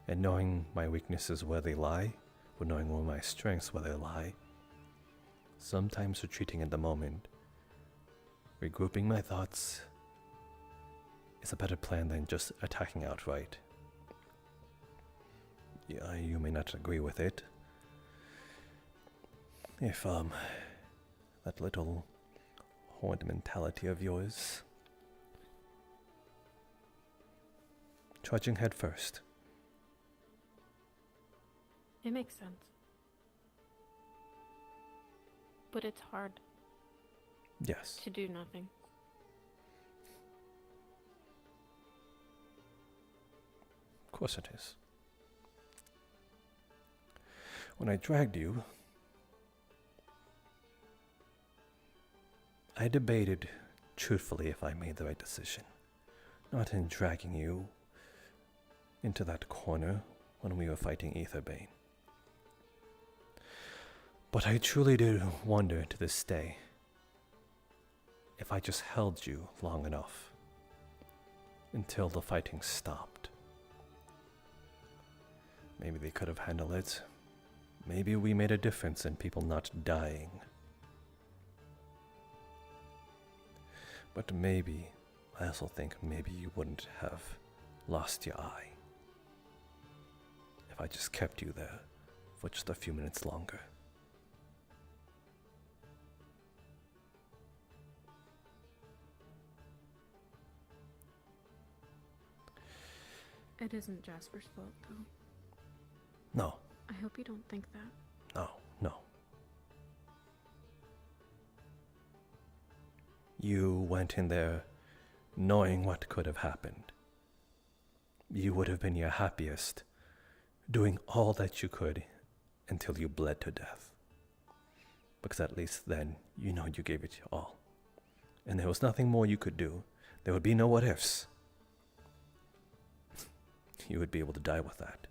And knowing my weaknesses where they lie, or knowing where my strengths where they lie, sometimes retreating at the moment, regrouping my thoughts, is a better plan than just attacking outright. Yeah, you may not agree with it. If, that little horned mentality of yours, charging head first. It makes sense. But it's hard Yes. to do nothing. Of course it is. When I dragged you, I debated truthfully if I made the right decision. Not in dragging you into that corner when we were fighting Aetherbane. But I truly did wonder to this day if I just held you long enough until the fighting stopped. Maybe they could have handled it. Maybe we made a difference in people not dying. But maybe, I also think maybe you wouldn't have lost your eye if I just kept you there for just a few minutes longer. It isn't Jasper's fault, though. No, I hope you don't think that. no. You went in there knowing what could have happened. You would have been your happiest, doing all that you could until you bled to death. Because at least then you know you gave it your all. And there was nothing more you could do. There would be no what ifs. You would be able to die with that.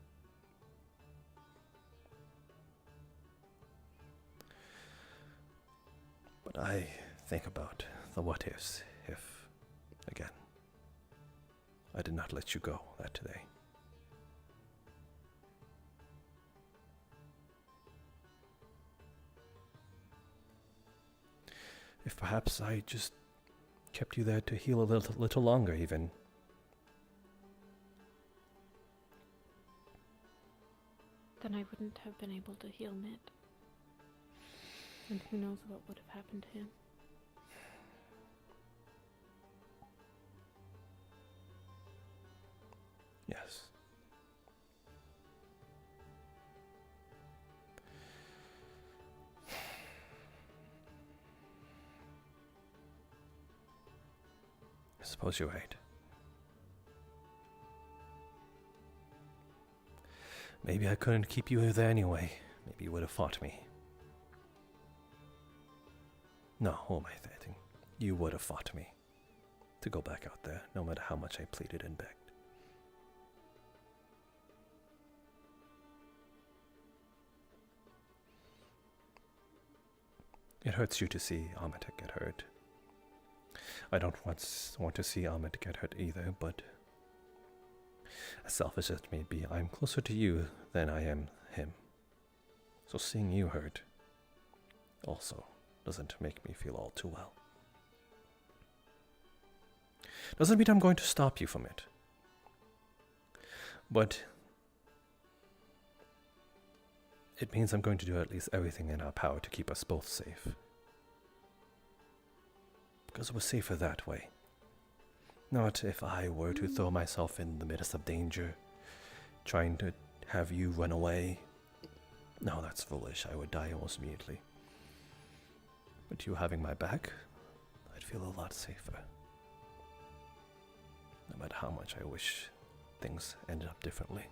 But I think about the what ifs if, again, I did not let you go that day. If perhaps I just kept you there to heal a little longer even. Then I wouldn't have been able to heal Ned. And who knows what would have happened to him. Yes. I suppose you're right. Maybe I couldn't keep you there anyway. Maybe you would have fought me. No, who am I thinking? You would have fought me to go back out there, no matter how much I pleaded and begged. It hurts you to see Ahmed get hurt. I don't want to see Ahmed get hurt either, but as selfish as it may be, I'm closer to you than I am him. So seeing you hurt also doesn't make me feel all too well. Doesn't mean I'm going to stop you from it. But it means I'm going to do at least everything in our power to keep us both safe. Because we're safer that way. Not if I were to throw myself in the midst of danger, trying to have you run away. No, that's foolish. I would die almost immediately. But you having my back, I'd feel a lot safer. No matter how much I wish things ended up differently.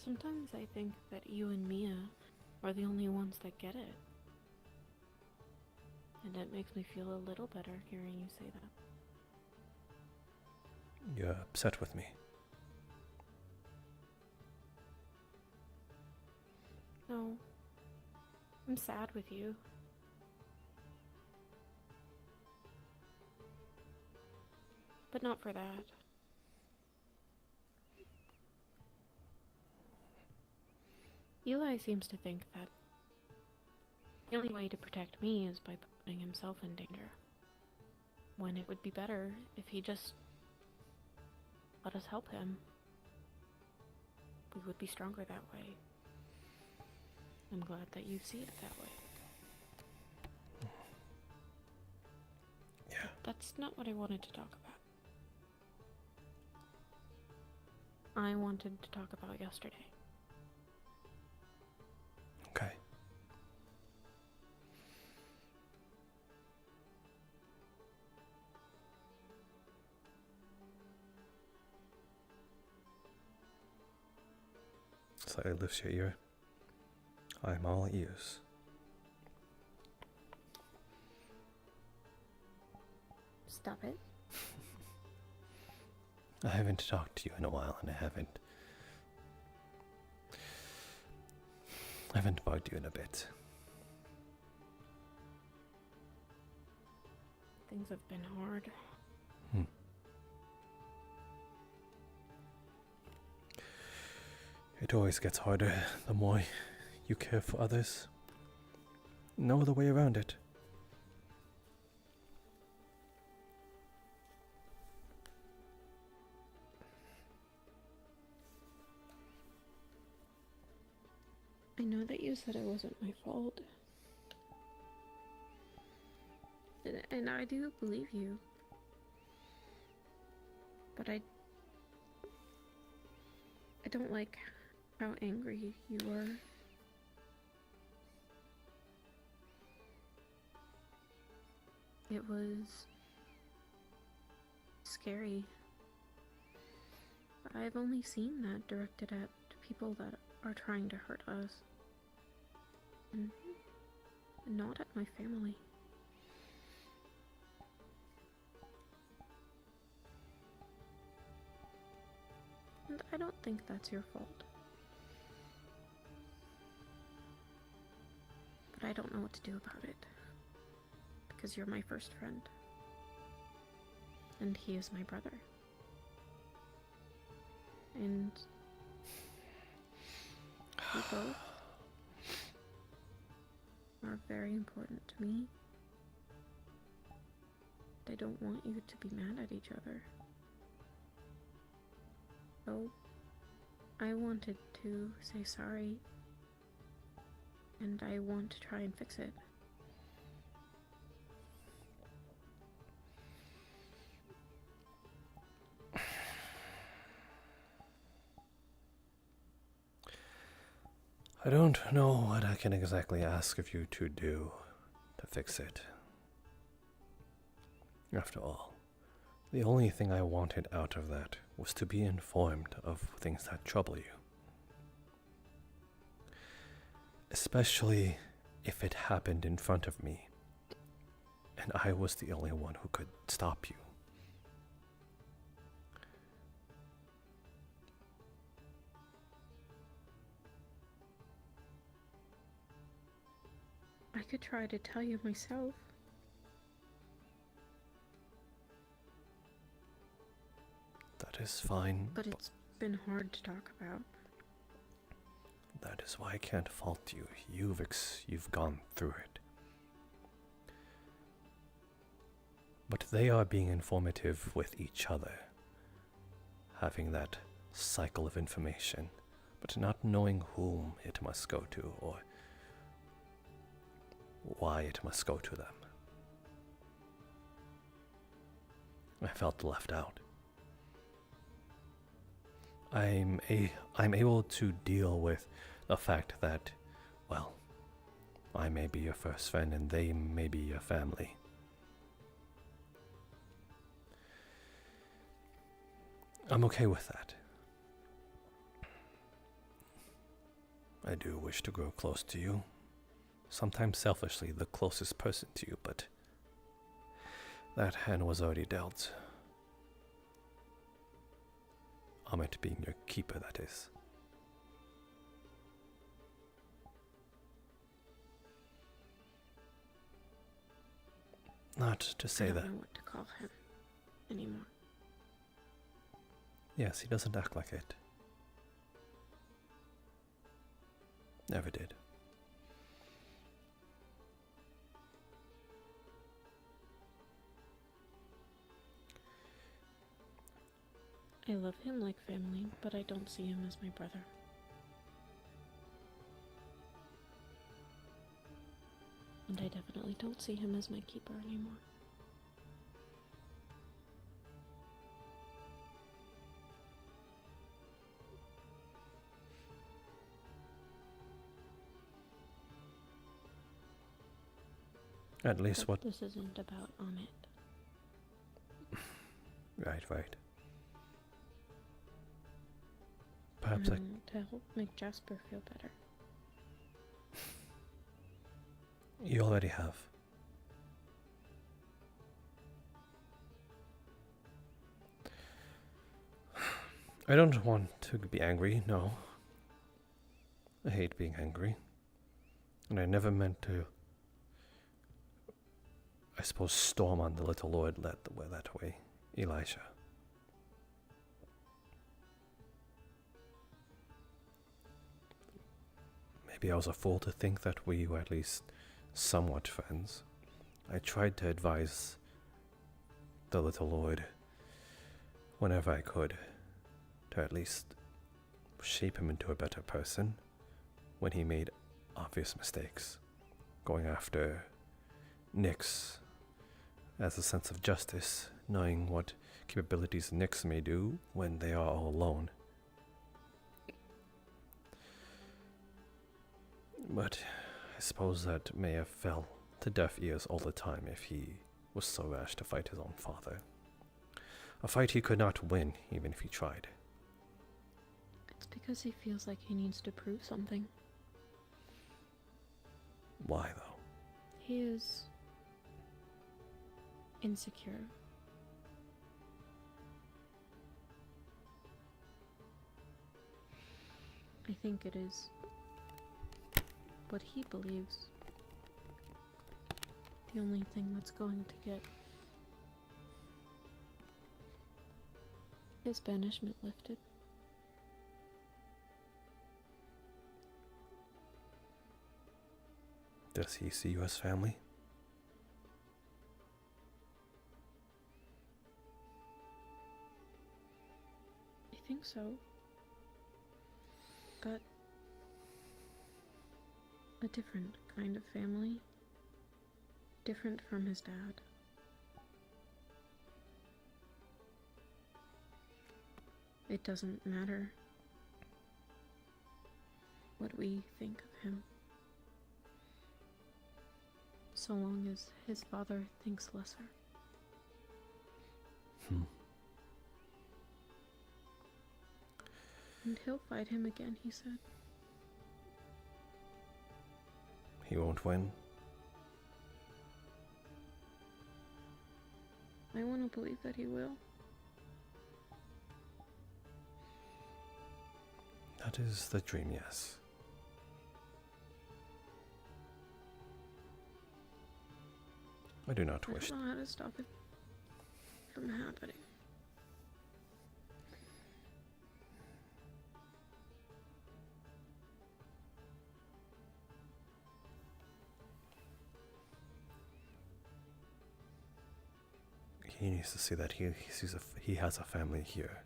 Sometimes I think that you and Mia are the only ones that get it. And it makes me feel a little better hearing you say that. You're upset with me. No. I'm sad with you. But not for that. Eli seems to think that the only way to protect me is by putting himself in danger. When it would be better if he just let us help him. We would be stronger that way. I'm glad that you see it that way. Yeah. That's not what I wanted to talk about. I wanted to talk about yesterday. Okay. Slightly lifts your ear. I'm all ears. Stop it. I haven't talked to you in a while, and I haven't bugged you in a bit. Things have been hard. It always gets harder the more you care for others. No other way around it. I know that you said it wasn't my fault. And I do believe you. But I don't like how angry you were. It was scary. But I've only seen that directed at people that are trying to hurt us. And not at my family. And I don't think that's your fault. But I don't know what to do about it. Because you're my first friend. And he is my brother. And we both are very important to me. I don't want you to be mad at each other. So, I wanted to say sorry. And I want to try and fix it. I don't know what I can exactly ask of you to do to fix it. After all, the only thing I wanted out of that was to be informed of things that trouble you. Especially if it happened in front of me, and I was the only one who could stop you. I could try to tell you myself. That is fine, But it's been hard to talk about. that is why I can't fault you. You've gone through it. But they are being informative with each other, having that cycle of information, but not knowing whom it must go to or why it must go to them. I felt left out. I'm able to deal with the fact that, well, I may be your first friend and they may be your family. I'm okay with that. I do wish to grow close to you. Sometimes selfishly the closest person to you, but that hand was already dealt. Amit being your keeper, that is. Not to say I that. don't know what to call him anymore. Yes, he doesn't act like it. Never did. I love him like family, but I don't see him as my brother. And I definitely don't see him as my keeper anymore. At least But what... this isn't about Amit. Right. Perhaps I... To help make Jasper feel better. You already have. I don't want to be angry, no. I hate being angry. And I never meant to, I suppose, storm on the little Lord that way, Elijah. Maybe I was a fool to think that we were at least somewhat friends. I tried to advise the little Lord whenever I could, to at least shape him into a better person when he made obvious mistakes, going after Nyx as a sense of justice, knowing what capabilities Nyx may do when they are all alone. But I suppose that may have fell to deaf ears all the time if he was so rash to fight his own father. A fight he could not win, even if he tried. It's because he feels like he needs to prove something. Why, though? He is insecure. I think it is what he believes the only thing that's going to get his banishment lifted. Does he see you as family? I think so. But a different kind of family. Different from his dad. It doesn't matter what we think of him. so long as his father thinks lesser. And he'll fight him again, he said. He won't win. I want to believe that he will. That is the dream, yes. I do not I wish. don't know how to stop it from happening. He needs to see that he has a family here.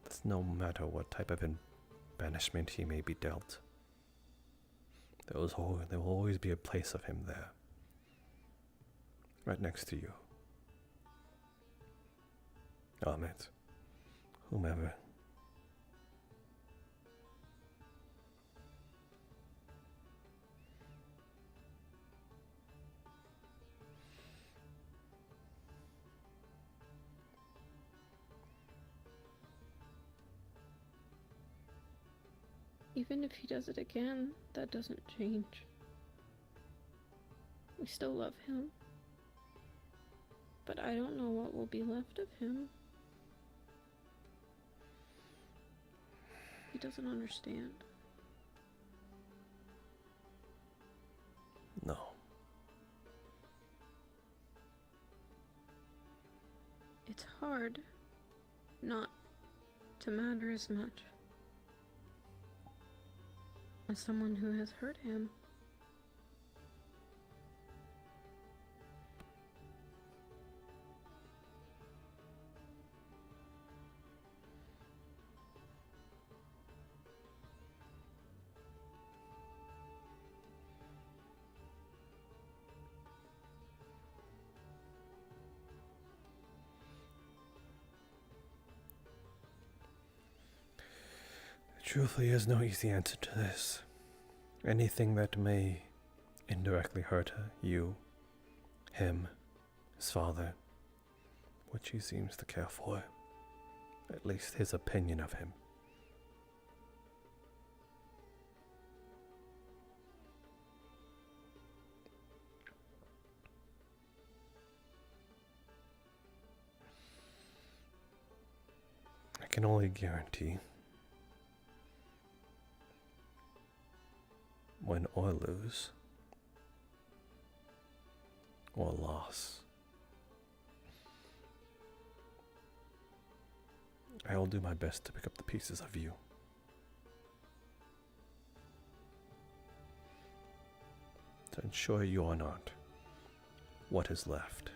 That's no matter what type of banishment he may be dealt. There will always be a place of him there. Right next to you. Ahmet. Whomever. Even if he does it again, that doesn't change. We still love him. But I don't know what will be left of him. He doesn't understand. No. It's hard not to matter as much as someone who has hurt him. Truthfully, there's no easy answer to this. Anything that may indirectly hurt you, him, his father, which he seems to care for, at least his opinion of him. I can only guarantee win or lose, or loss, I will do my best to pick up the pieces of you. To ensure you are not what is left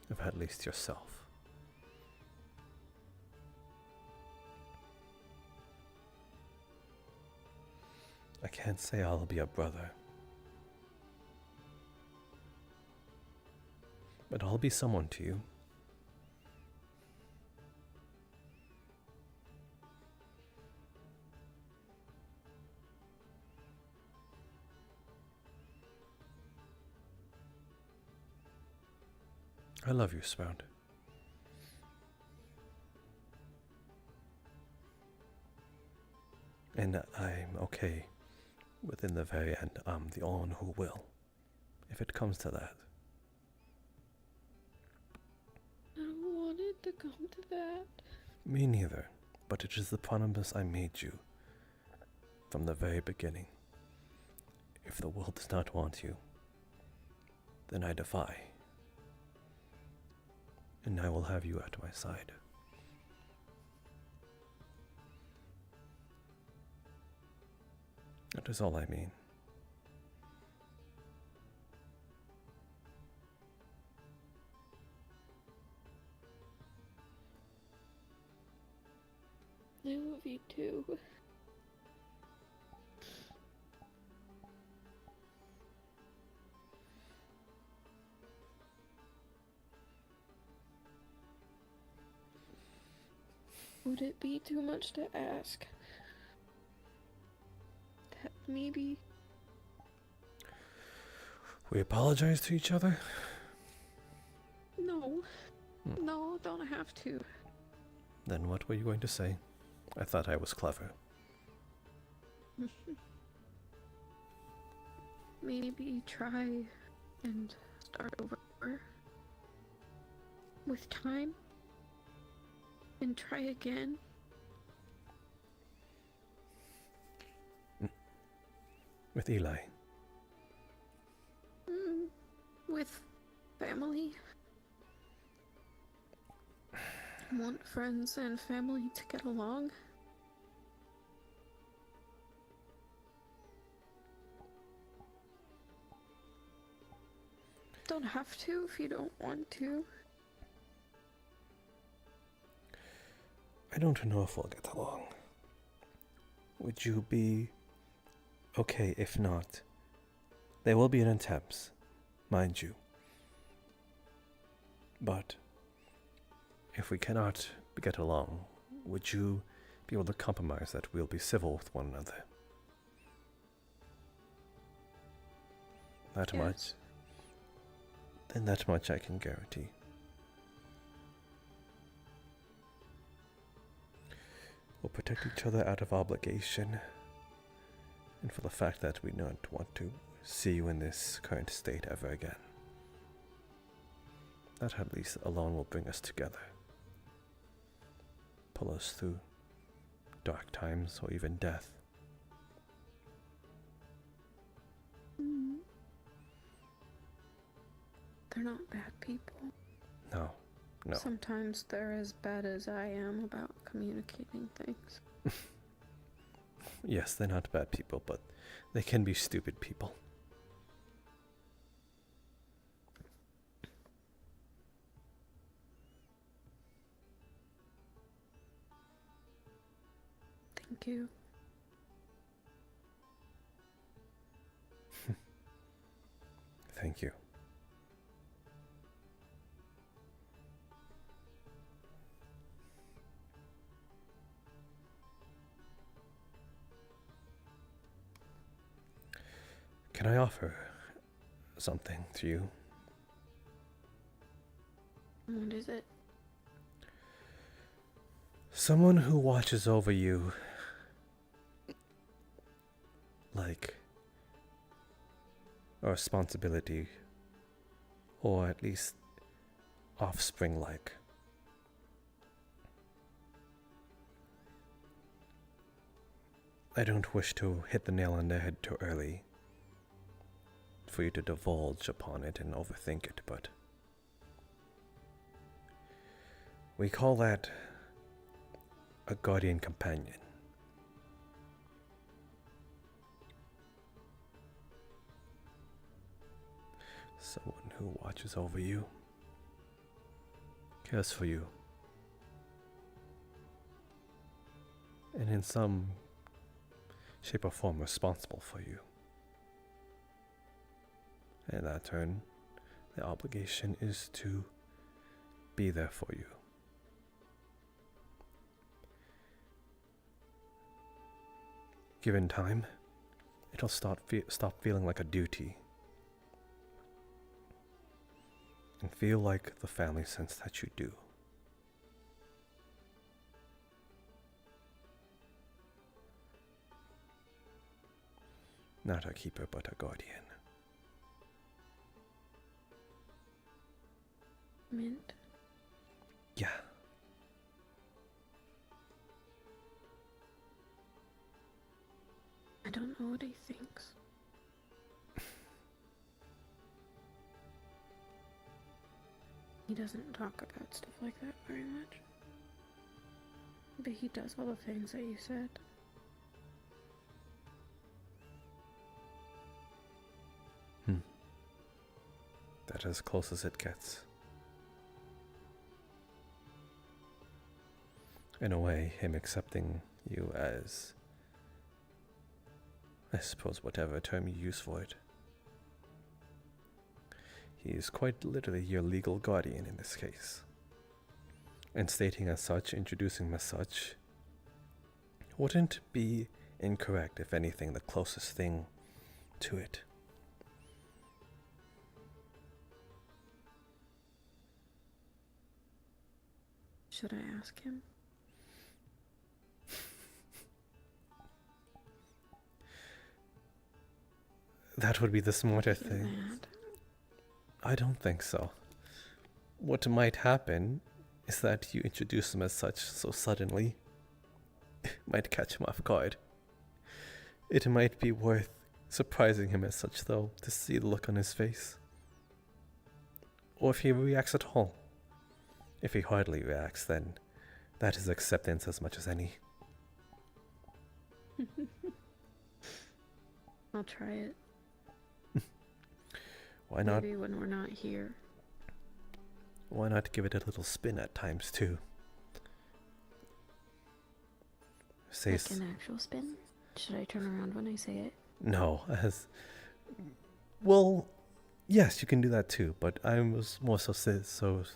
of at least yourself. I can't say I'll be a brother, but I'll be someone to you. I love you, Sprout. And I'm okay with in the very end, I'm the only one who will, if it comes to that. I don't want it to come to that. Me neither, but it is the promise I made you from the very beginning. If the world does not want you, then I defy. And I will have you at my side. That is all I mean. I love you too. Would it be too much to ask that maybe. We apologize to each other? No. No, don't have to. Then what were you going to say? I thought I was clever. Maybe try and start over with time and try again. With Eli. With family. Want friends and family to get along. Don't have to if you don't want to. I don't know if we'll get along. Would you be okay if not? There will be an attempt, mind you. But if we cannot get along, would you be able to compromise that we'll be civil with one another? That Yes. much? Then that much I can guarantee. We'll protect each other out of obligation, and for the fact that we don't want to see you in this current state ever again. That at least alone will bring us together. Pull us through dark times or even death. They're not bad people. No. Sometimes they're as bad as I am about communicating things. Yes, they're not bad people, but they can be stupid people. Thank you. Thank you. Can I offer something to you? What is it? Someone who watches over you like a responsibility, or at least offspring like. I don't wish to hit the nail on the head too early for you to divulge upon it and overthink it, but we call that a guardian companion. Someone who watches over you, cares for you, and in some shape or form responsible for you. And in that turn, the obligation is to be there for you. Given time, it'll stop feeling like a duty and feel like the family sense that you do. Not a keeper, but a guardian. Mint? Yeah. I don't know what he thinks. He doesn't talk about stuff like that very much. But he does all the things that you said. That's as close as it gets. In a way, him accepting you as, I suppose, whatever term you use for it. He is quite literally your legal guardian in this case. And stating as such, introducing him as such, wouldn't be incorrect. If anything, the closest thing to it. Should I ask him? That would be the smarter Get thing. mad. I don't think so. What might happen is that you introduce him as such so suddenly. It might catch him off guard. It might be worth surprising him as such, though, to see the look on his face. Or if he reacts at all. If he hardly reacts, then that is acceptance as much as any. I'll try it. Why not? Maybe when we're not here. Why not give it a little spin at times too? Say Like an actual spin? Should I turn around when I say it? no, as well. Yes, you can do that too, but I was more so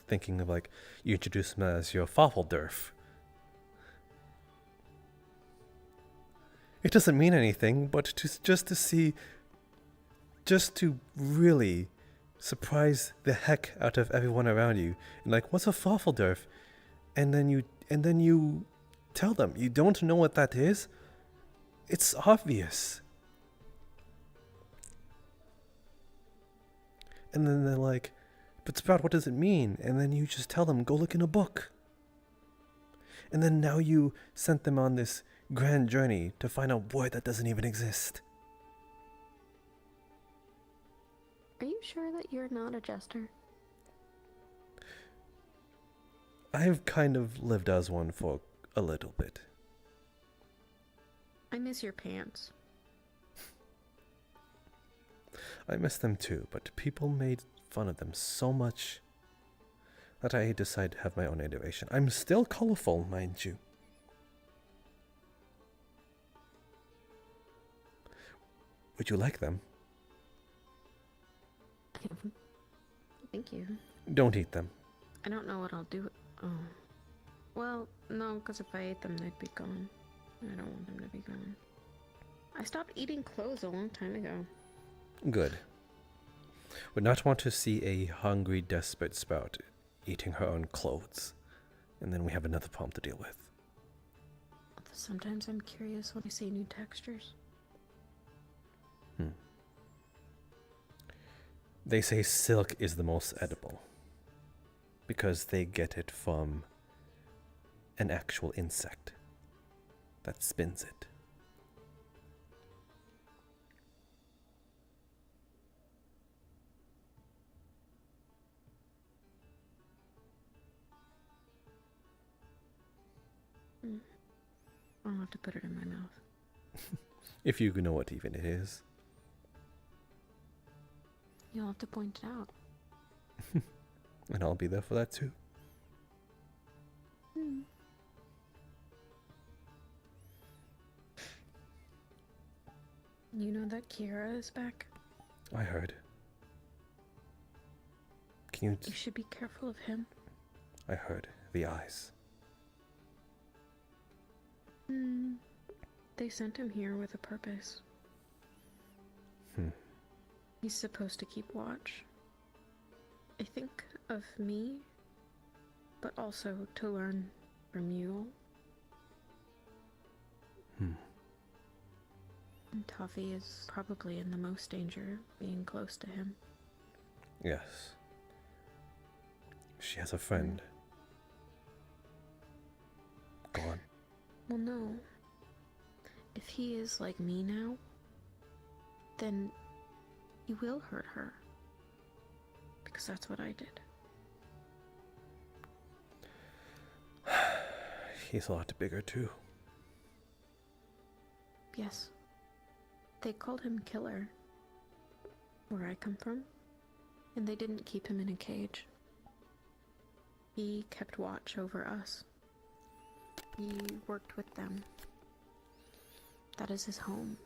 thinking of like you introduce him as your Faffeldurf. It doesn't mean anything, but just to really surprise the heck out of everyone around you, and like, what's a Faffeldurf? And then you tell them you don't know what that is. It's obvious. And then they're like, but Sprout, what does it mean? And then you just tell them, go look in a book. And then now you sent them on this grand journey to find a word that doesn't even exist. Are you sure that you're not a jester? I've kind of lived as one for a little bit. I miss your pants. I miss them too, but people made fun of them so much that I decided to have my own iteration. I'm still colorful, mind you. Would you like them? Thank you. Don't eat them. I don't know what I'll do. Oh. Well, no, because if I ate them, they'd be gone. I don't want them to be gone. I stopped eating clothes a long time ago. Good. Would not want to see a hungry, desperate Sprout eating her own clothes. And then we have another problem to deal with. Sometimes I'm curious when I see new textures. They say silk is the most edible because they get it from an actual insect that spins it. I'll have to put it in my mouth. If you know what even it is. You'll have to point it out. And I'll be there for that too. You know that Kira is back? I heard. Can you... You should be careful of him. I heard. The eyes. They sent him here with a purpose. He's supposed to keep watch. I think of me, but also to learn from you. And Toffee is probably in the most danger being close to him. Yes. She has a friend. Go on. Well, no. If he is like me now, then he will hurt her. Because that's what I did. He's a lot bigger too. Yes. They called him Killer, where I come from, and they didn't keep him in a cage. He kept watch over us. He worked with them. That is his home.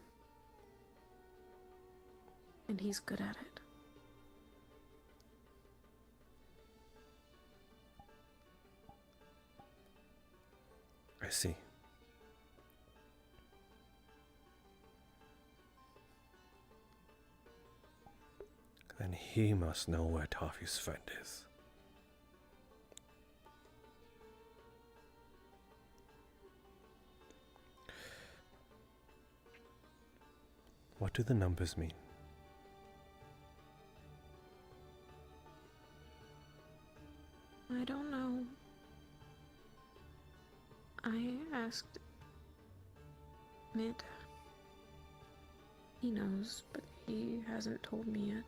And he's good at it. I see. He must know where Toffee's friend is. What do the numbers mean? I don't know. I asked Mid. He knows, but he hasn't told me yet.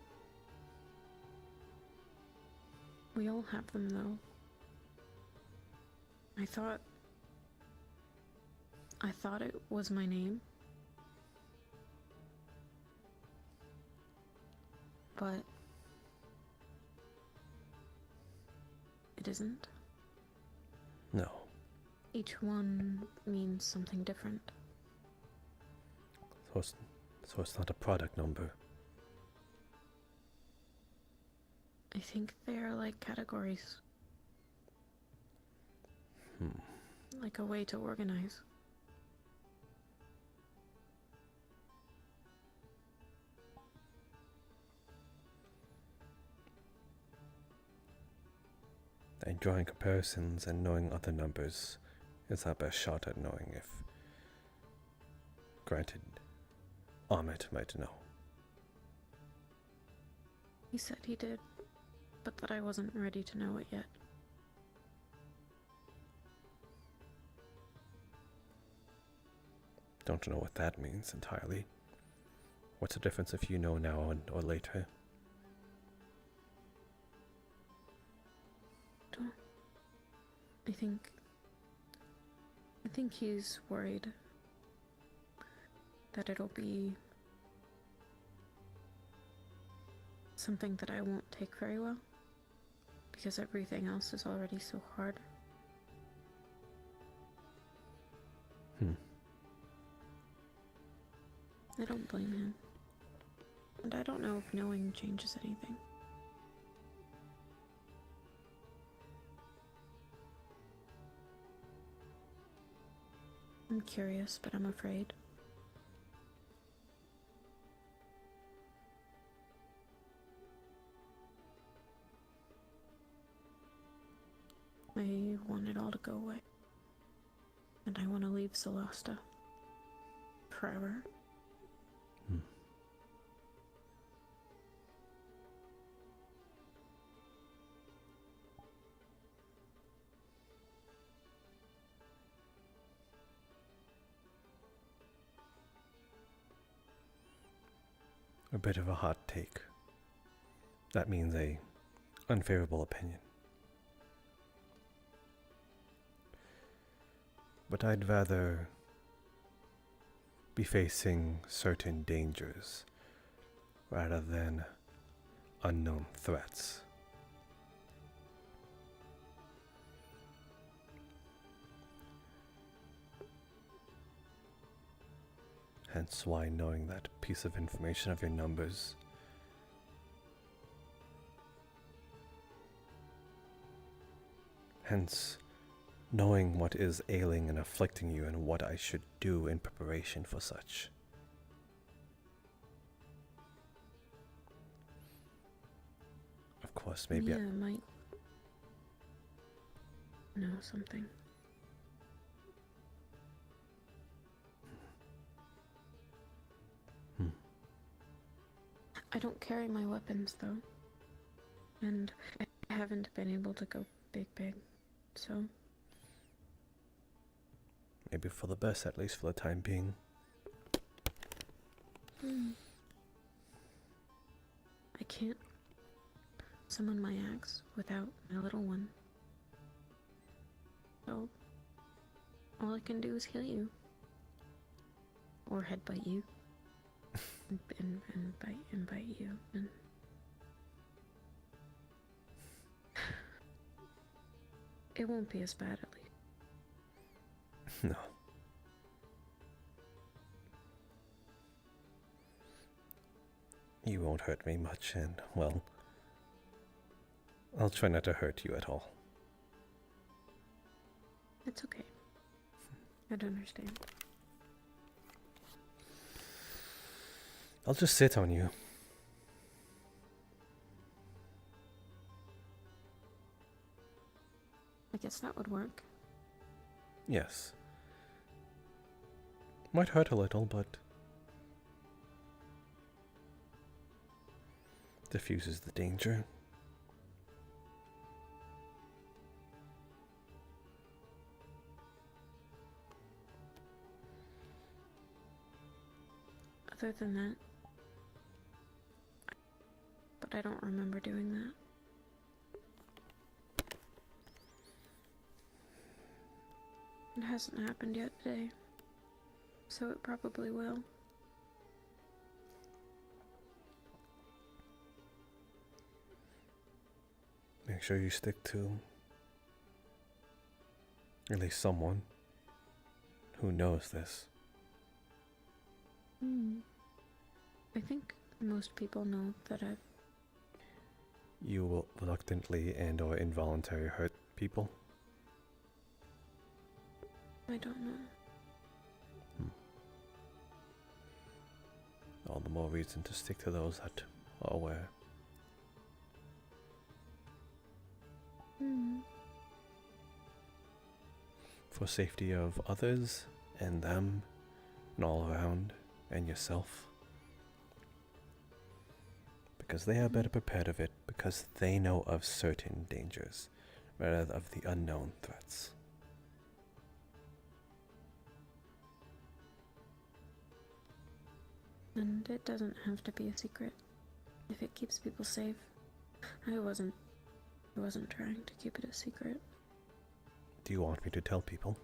We all have them, though. I thought it was my name. But it isn't. No. Each one means something different. So it's not a product number. I think they are like categories. Like a way to organize. And drawing comparisons and knowing other numbers is our best shot at knowing if, granted, Ahmed might know. He said he did, but that I wasn't ready to know it yet. Don't know what that means entirely. What's the difference if you know now or later? I think he's worried that it'll be something that I won't take very well, because everything else is already so hard. I don't blame him. And I don't know if knowing changes anything. I'm curious, but I'm afraid. I want it all to go away. And I want to leave Celesta. Forever. A bit of a hot take. That means a unfavorable opinion. But I'd rather be facing certain dangers rather than unknown threats. Hence why knowing that piece of information of your numbers hence knowing what is ailing and afflicting you and what I should do in preparation for such. Of course, maybe I might know something. I don't carry my weapons, though. And I haven't been able to go big, so... Maybe for the best, at least for the time being. I can't summon my axe without my little one. So, all I can do is heal you. Or headbutt you. and bite you. And it won't be as bad, at least. No. You won't hurt me much, and, well, I'll try not to hurt you at all. It's okay. I don't understand. I'll just sit on you. guess that would work. Yes. Might hurt a little, but diffuses the danger. Other than that, but I don't remember doing that. It hasn't happened yet today, so it probably will. Make sure you stick to at least someone who knows this. I think most people know that I've... You will reluctantly and or involuntarily hurt people. I don't know. All the more reason to stick to those that are aware. For safety of others and them and all around and yourself. Because they are better prepared of it, because they know of certain dangers rather than of the unknown threats. And it doesn't have to be a secret if it keeps people safe. I wasn't trying to keep it a secret. Do you want me to tell people?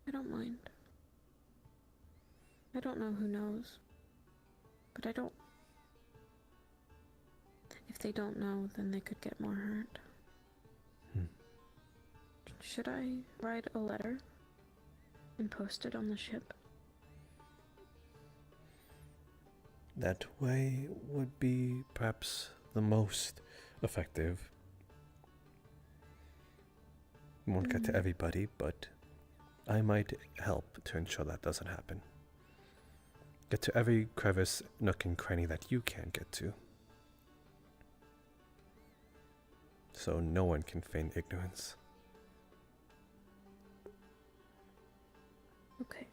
I don't mind. I don't know who knows, but I don't... If they don't know, then they could get more hurt. Should I write a letter and post it on the ship? That way would be perhaps the most effective. It won't get to everybody, but I might help to ensure that doesn't happen. Get to every crevice, nook, and cranny that you can get to. So no one can feign ignorance. Okay.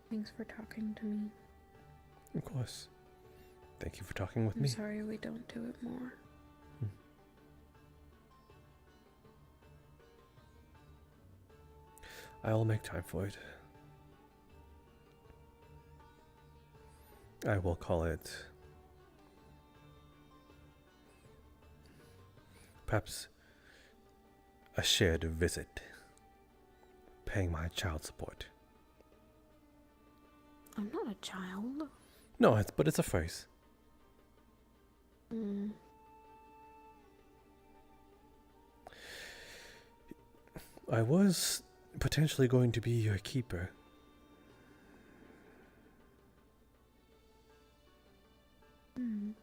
Thanks for talking to me. Of course. Thank you for talking with I'm me. sorry we don't do it more. I'll make time for it. I will call it perhaps a shared visit, paying my child support. I'm not a child. No, but it's a phrase. I was potentially going to be your keeper. I'm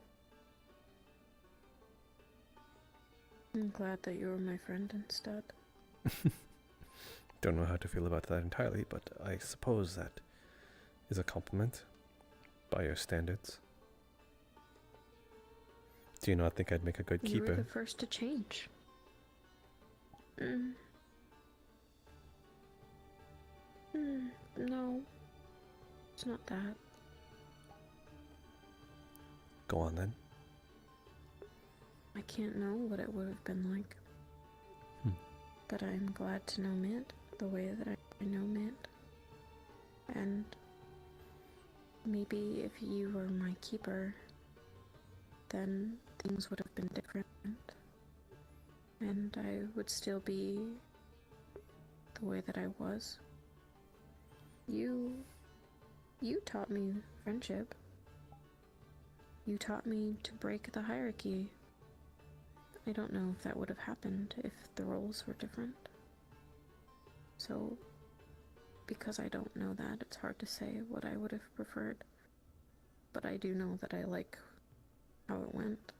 glad that you were my friend instead. Don't know how to feel about that entirely, but I suppose that is a compliment by your standards. Do you not think I'd make a good You keeper? were the first to change. No, it's not that. Go on then. I can't know what it would have been like. But I'm glad to know Mint the way that I know Mint. And maybe if you were my keeper, then things would have been different. And I would still be the way that I was. You taught me friendship. You taught me to break the hierarchy. I don't know if that would have happened if the roles were different. So, because I don't know that, it's hard to say what I would have preferred. But I do know that I like how it went.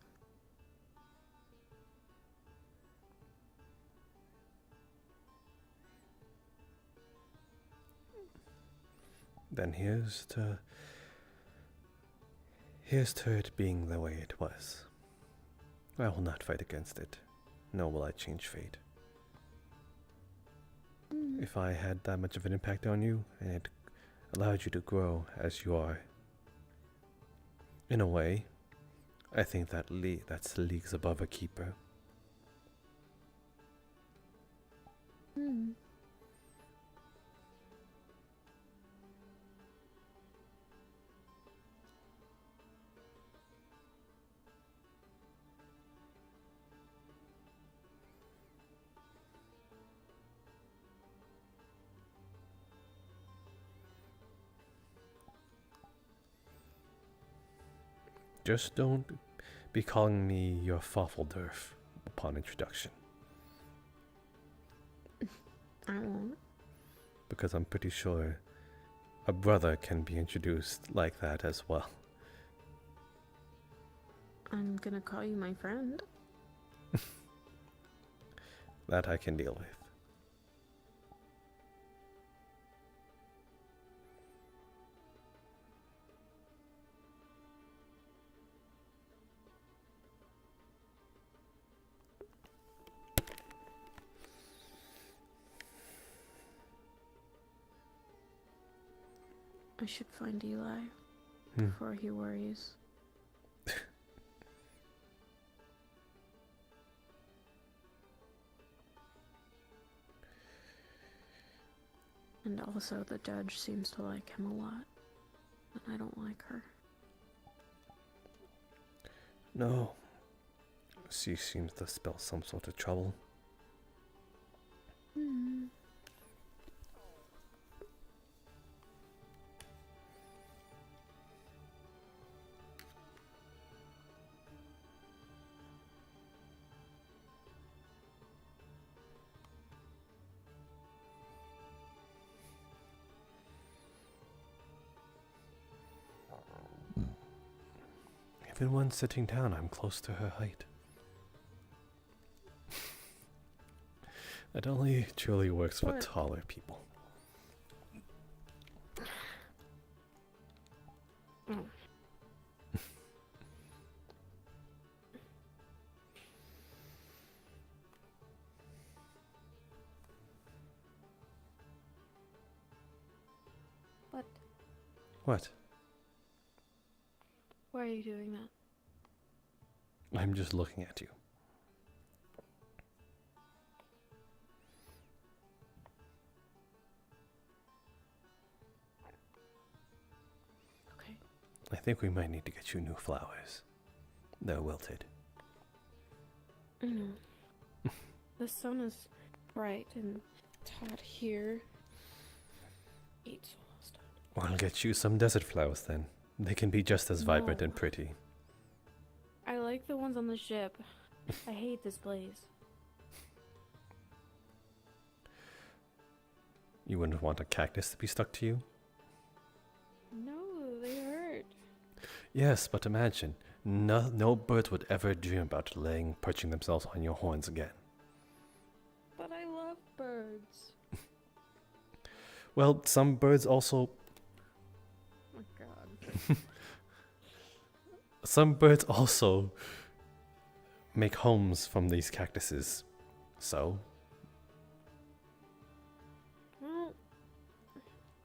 then here's to it being the way it was. I will not fight against it, nor will I change fate. If I had that much of an impact on you, and it allowed you to grow as you are, in a way, I think that's leagues above a keeper. Just don't be calling me your Faffelderf upon introduction. I won't. Because I'm pretty sure a brother can be introduced like that as well. I'm gonna call you my friend. That I can deal with. I should find Eli before he worries. And also, the judge seems to like him a lot, and I don't like her. No. She seems to spell some sort of trouble. Even when sitting down, I'm close to her height. That only truly works for What? taller people. What? What? Why are you doing that? I'm just looking at you. Okay. I think we might need to get you new flowers. They're wilted. I know. The sun is bright and it's hot here. It's almost done. I'll get you some desert flowers then. They can be just as vibrant No. and pretty. I like the ones on the ship. I hate this place. You wouldn't want a cactus to be stuck to you? No, they hurt. Yes, but imagine, no bird would ever dream about perching themselves on your horns again. But I love birds. Well, some birds also... Oh my god. Some birds also make homes from these cactuses. So, Well,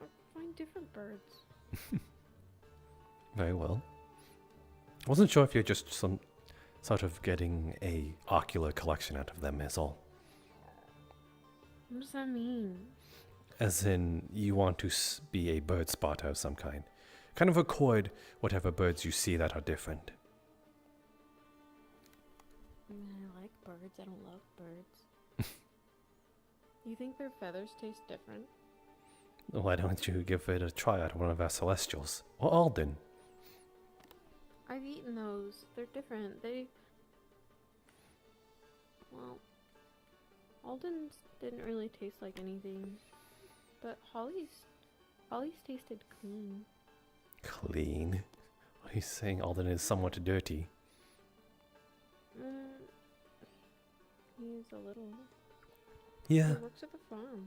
I'll find different birds. very well. Wasn't sure if you're just some sort of getting a ocular collection out of them is all. What does that mean? As in, you want to be a bird spotter of some kind. Kind of record whatever birds you see that are different. I mean, I like birds. I don't love birds. You think their feathers taste different? Why don't you give it a try out of one of our celestials? Or Alden? I've eaten those. They're different. Well, Alden's didn't really taste like anything. But Holly's tasted clean. Clean? What are you saying? Alden is somewhat dirty. He's a little. Yeah. He works at the farm.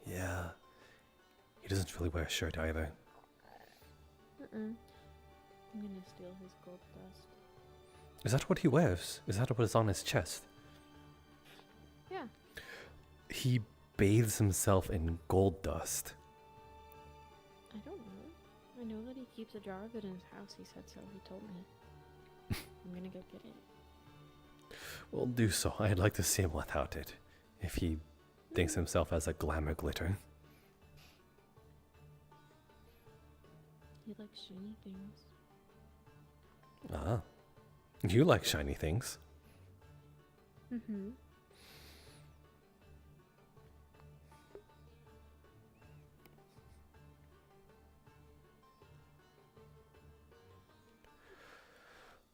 Yeah. He doesn't really wear a shirt either. I'm gonna steal his gold dust. Is that what he wears? Is that what is on his chest? Yeah. He bathes himself in gold dust. I don't know. I know that he keeps a jar of it in his house. He said so. He told me. I'm gonna go get it. Well, do so. I'd like to see him without it. If he thinks himself as a glamour glitter. He likes shiny things. Ah. You like shiny things. Mm-hmm.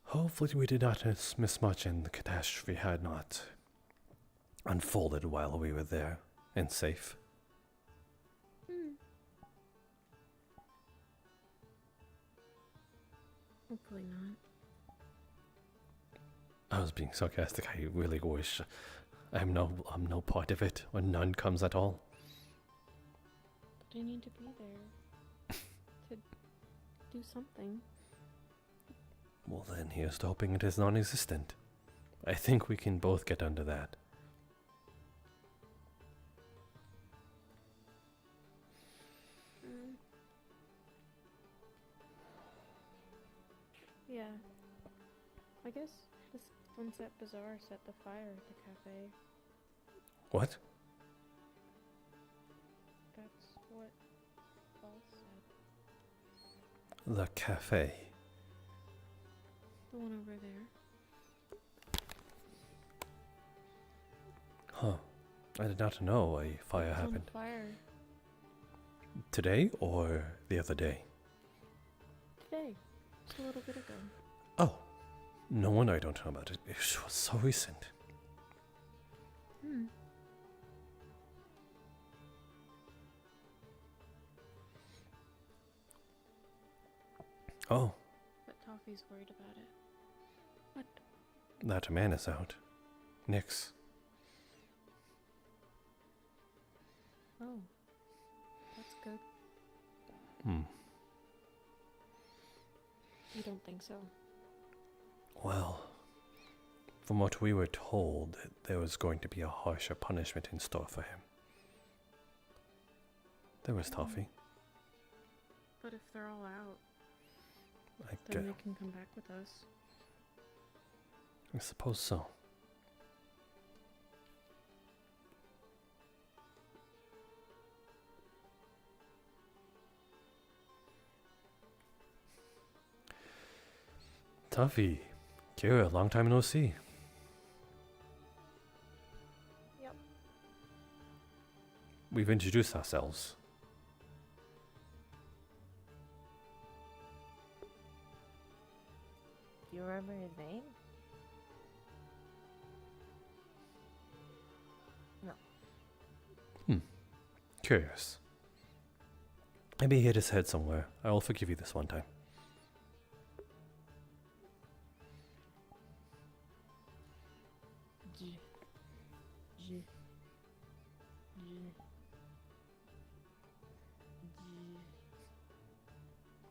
Hopefully we did not miss much and the catastrophe had not unfolded while we were there and safe. Hopefully not. I was being sarcastic. I really wish I'm no part of it when none comes at all. But I need to be there to do something. Well then, here's to hoping it is non-existent. I think we can both get under that. Yeah. I guess this Sunset Bazaar set the fire at the cafe. What? That's what Paul said. The cafe. The one over there. Huh. I did not know a fire It's on happened. fire. Today or the other day? Today. Just a little bit ago. Oh. No wonder I don't know about it. It was so recent. Oh, But Toffee's worried about it. What? that man is out. Nix. Oh. That's good. You don't think so? Well, from what we were told, there was going to be a harsher punishment in store for him. There was Toffee. But if they're all out, I then they can come back with us. suppose so. Toffee, Kira, long time no see. Yep. We've introduced ourselves. Do you remember his name? No. Curious. Maybe he hit his head somewhere. I will forgive you this one time.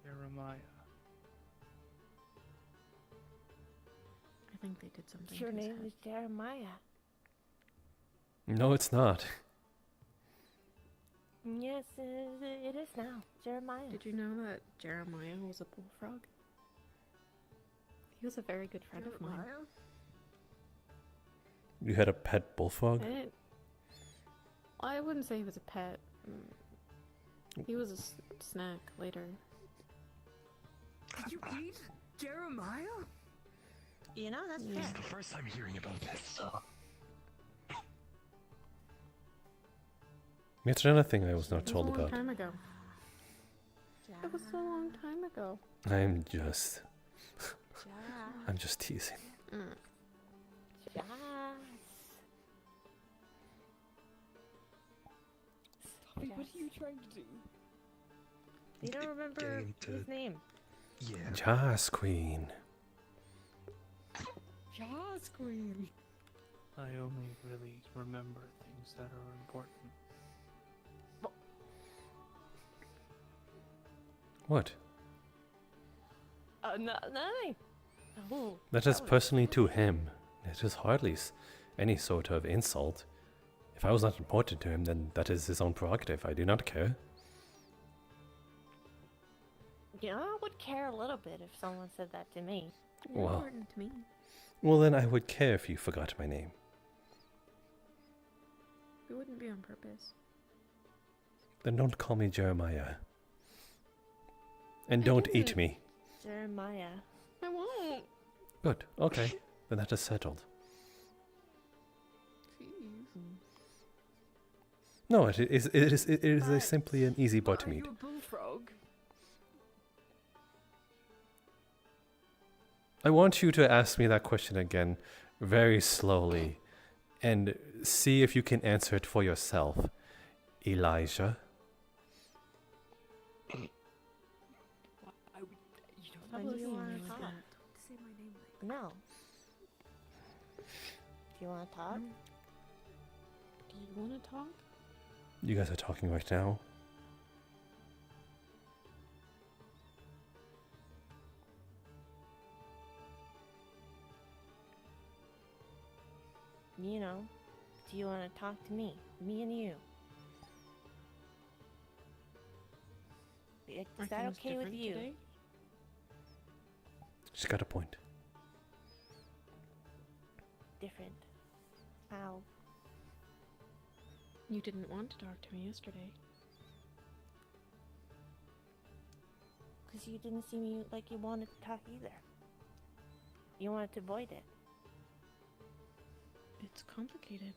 Jeremiah. I think they did something. Your to his name head. is Jeremiah. No, it's not. Yes, it is now. Jeremiah. Did you know that Jeremiah was a bullfrog? He was a very good friend of mine. You had a pet bullfrog? I didn't. I wouldn't say he was a pet. He was a snack later. Did you eat Jeremiah? You know, that's Yeah. fair. The first time hearing about this, so. It's another thing I was not It was told a long about. time ago. It was a long time ago. I'm just Jazz. teasing. Jazz. What are you trying to do? You don't remember Getting into- his name? Yeah. Jas Queen. Jazz Queen. I only really remember things that are important. What? Nothing. Oh, That is personally to him. It is hardly any sort of insult. If I was not important to him, then that is his own prerogative. I do not care. yeah, I would care a little bit if someone said that to me. You're Wow. important to me. Well, then I would care if you forgot my name. It wouldn't be on purpose. Then don't call me Jeremiah. And don't eat didn't. me. Jeremiah. I won't. Good. Okay. Then that is settled. No, it is simply an easy butt Are meat. you a bullfrog? I want you to ask me that question again very slowly and see if you can answer it for yourself. Elijah. When do you want to talk? Say my name like No. Do you want to talk? Do you want to talk? You guys are talking right now. You know, do you want to talk to me? Me and you. Is Are that things okay with different you? today? She's got a point. Different. How? You didn't want to talk to me yesterday. Because you didn't seem like you wanted to talk either. You wanted to avoid it. It's complicated.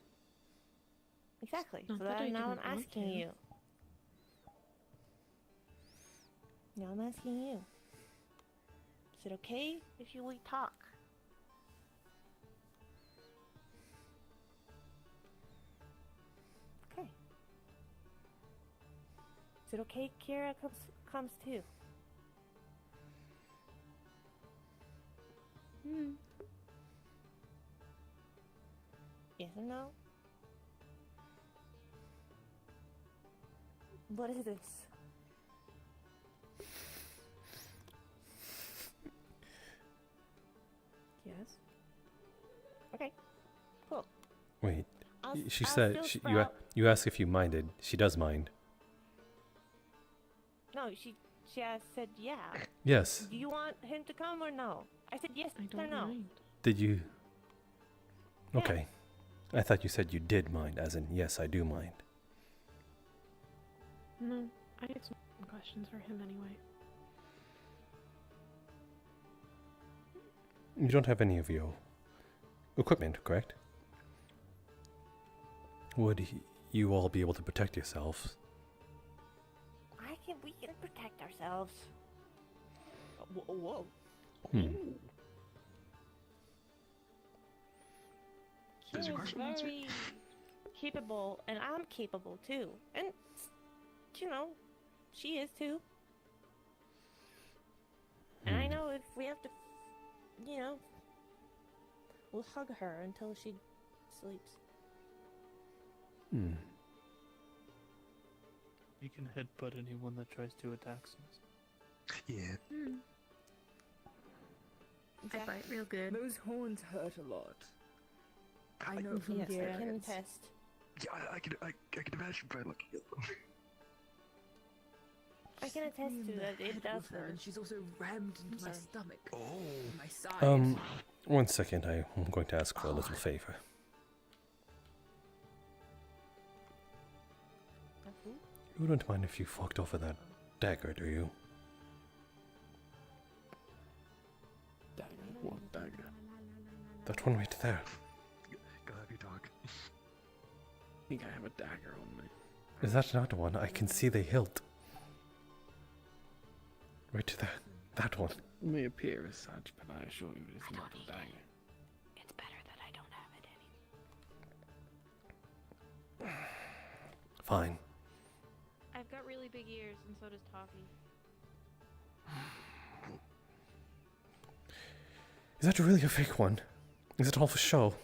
Exactly. Not So that I now I'm didn't want asking to. you. Now I'm asking you. Is it okay if we talk? Okay. Is it okay Kira comes too? Hmm. Yes or no? What is this? Yes. Okay. Cool. Wait. I'll She I'll said still you sprout. you asked if you minded. She does mind. No, she said yeah. Yes. Do you want him to come or no? I said yes I or don't no. mind. Did you? Yeah. Okay. I thought you said you did mind, as in yes, I do mind. No, I had some questions for him anyway. You don't have any of your equipment, correct? Would you all be able to protect yourselves? We can protect ourselves. Whoa. Hmm. There's a Kira's question answered? very capable, and I'm capable too. And, you know, she is too. And I know if we have to, you know, we'll hug her until she sleeps. Hmm. You can headbutt anyone that tries to attack us. Yeah. I bite real good. Those horns hurt a lot. I know from Yes, I can experience. attest. Yeah, I can imagine by looking at them. I can attest Me in to the that it head does with her, hurt. and she's also rammed into my sorry. stomach. Oh. And my side. 1 second. I'm going to ask for a little favor. You don't mind if you fucked over that dagger, do you? Dagger? What dagger? That one right there. Go have your talk. I think I have a dagger on me. Is that not one? I can see the hilt. Right to that one. It may appear as such, but I assure you it is not a dagger. It's better that I don't have it anymore. Fine. I've got really big ears, and so does Toffee. Is that really a fake one? Is it all for show?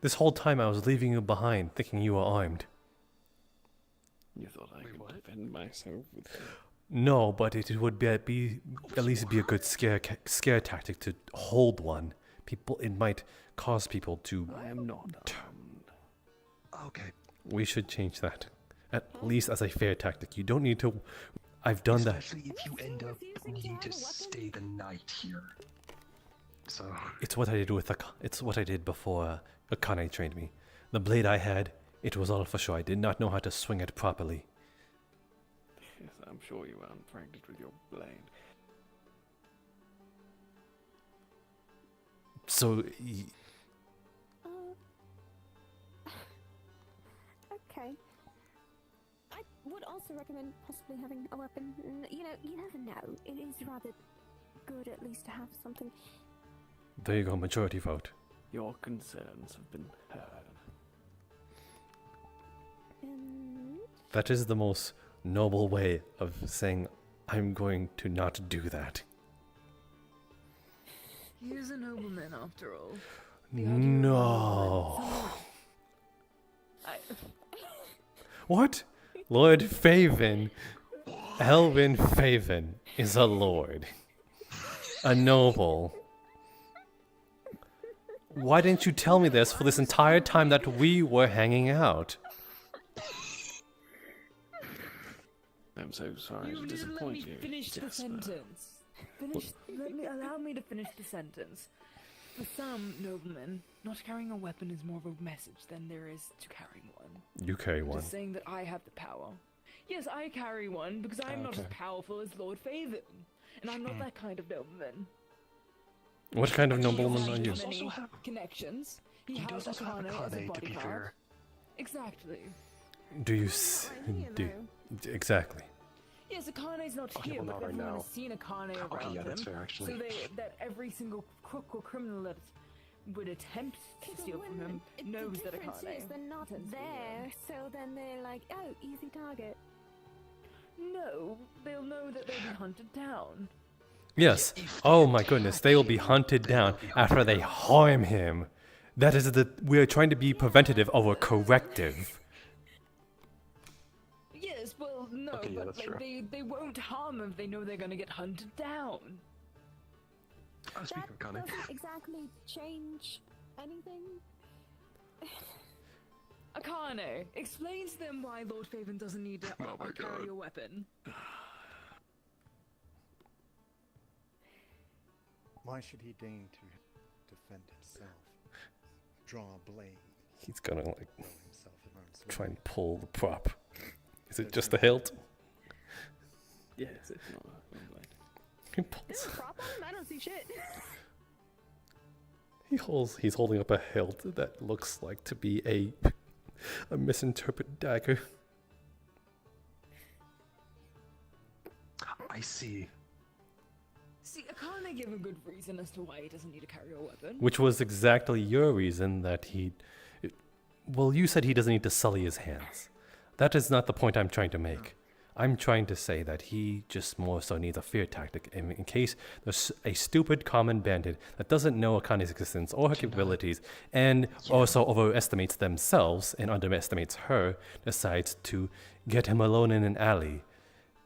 This whole time I was leaving you behind, thinking you were armed. You thought I Wait, could what? defend myself with No, but it would be at least be a good scare tactic to hold one. It might cause people to. I am not. Okay. We should change that, at least as a fair tactic. You don't need to. I've done that. Especially if you end up needing to stay the night here. So. It's what I did it's what I did before Akane trained me. The blade I had, it was all for show. I did not know how to swing it properly. Yes, I'm sure you aren't practiced with your blade. So. Okay. I would also recommend possibly having a weapon. You know, you never know. It is rather good at least to have something. There you go, majority vote. Your concerns have been heard. That is the most noble way of saying, I'm going to not do that. He is a nobleman after all. No. What? Lord Faven. Elvin Faven is a lord. A noble. Why didn't you tell me this for this entire time that we were hanging out? I'm so sorry to disappoint you. Finish the sentence. Allow me to finish the sentence. For some noblemen, not carrying a weapon is more of a message than there is to carrying one. You carry one. Just saying that I have the power. Yes, I carry one because I'm not as powerful as Lord Faven, and I'm not that kind of nobleman. What kind of nobleman are you? Many connections. He has Akane as a bodyguard. Exactly. Do you exactly? Yes, Akane's not here, but everyone has seen Akane around him. That's fair, actually. So that every single crook or criminal that would attempt to steal from him knows that Akane. They're not there, so then they're like, oh, easy target. No, they'll know that they'll be hunted down. Yes. Oh my goodness, they will be hunted down after they harm him. That is we are trying to be preventative over corrective. Yes, well, no, but like, they won't harm him if they know they're gonna get hunted down. That doesn't exactly change anything. Akane, explain to them why Lord Faven doesn't need to carry a weapon. Why should he deign to defend himself? Draw a blade. He's gonna like try and pull the prop. Is it just the hilt? Yes, it's not a blade. He pulls. Is there a prop on him? I don't see shit. He's holding up a hilt that looks like to be a misinterpreted dagger. I see. See, Akane gave a good reason as to why he doesn't need to carry a weapon. Which was exactly your reason that well, you said he doesn't need to sully his hands. That is not the point I'm trying to make. I'm trying to say that he just more so needs a fear tactic in case there's a stupid common bandit that doesn't know Akane's existence or her capabilities and also overestimates themselves and underestimates her, decides to get him alone in an alley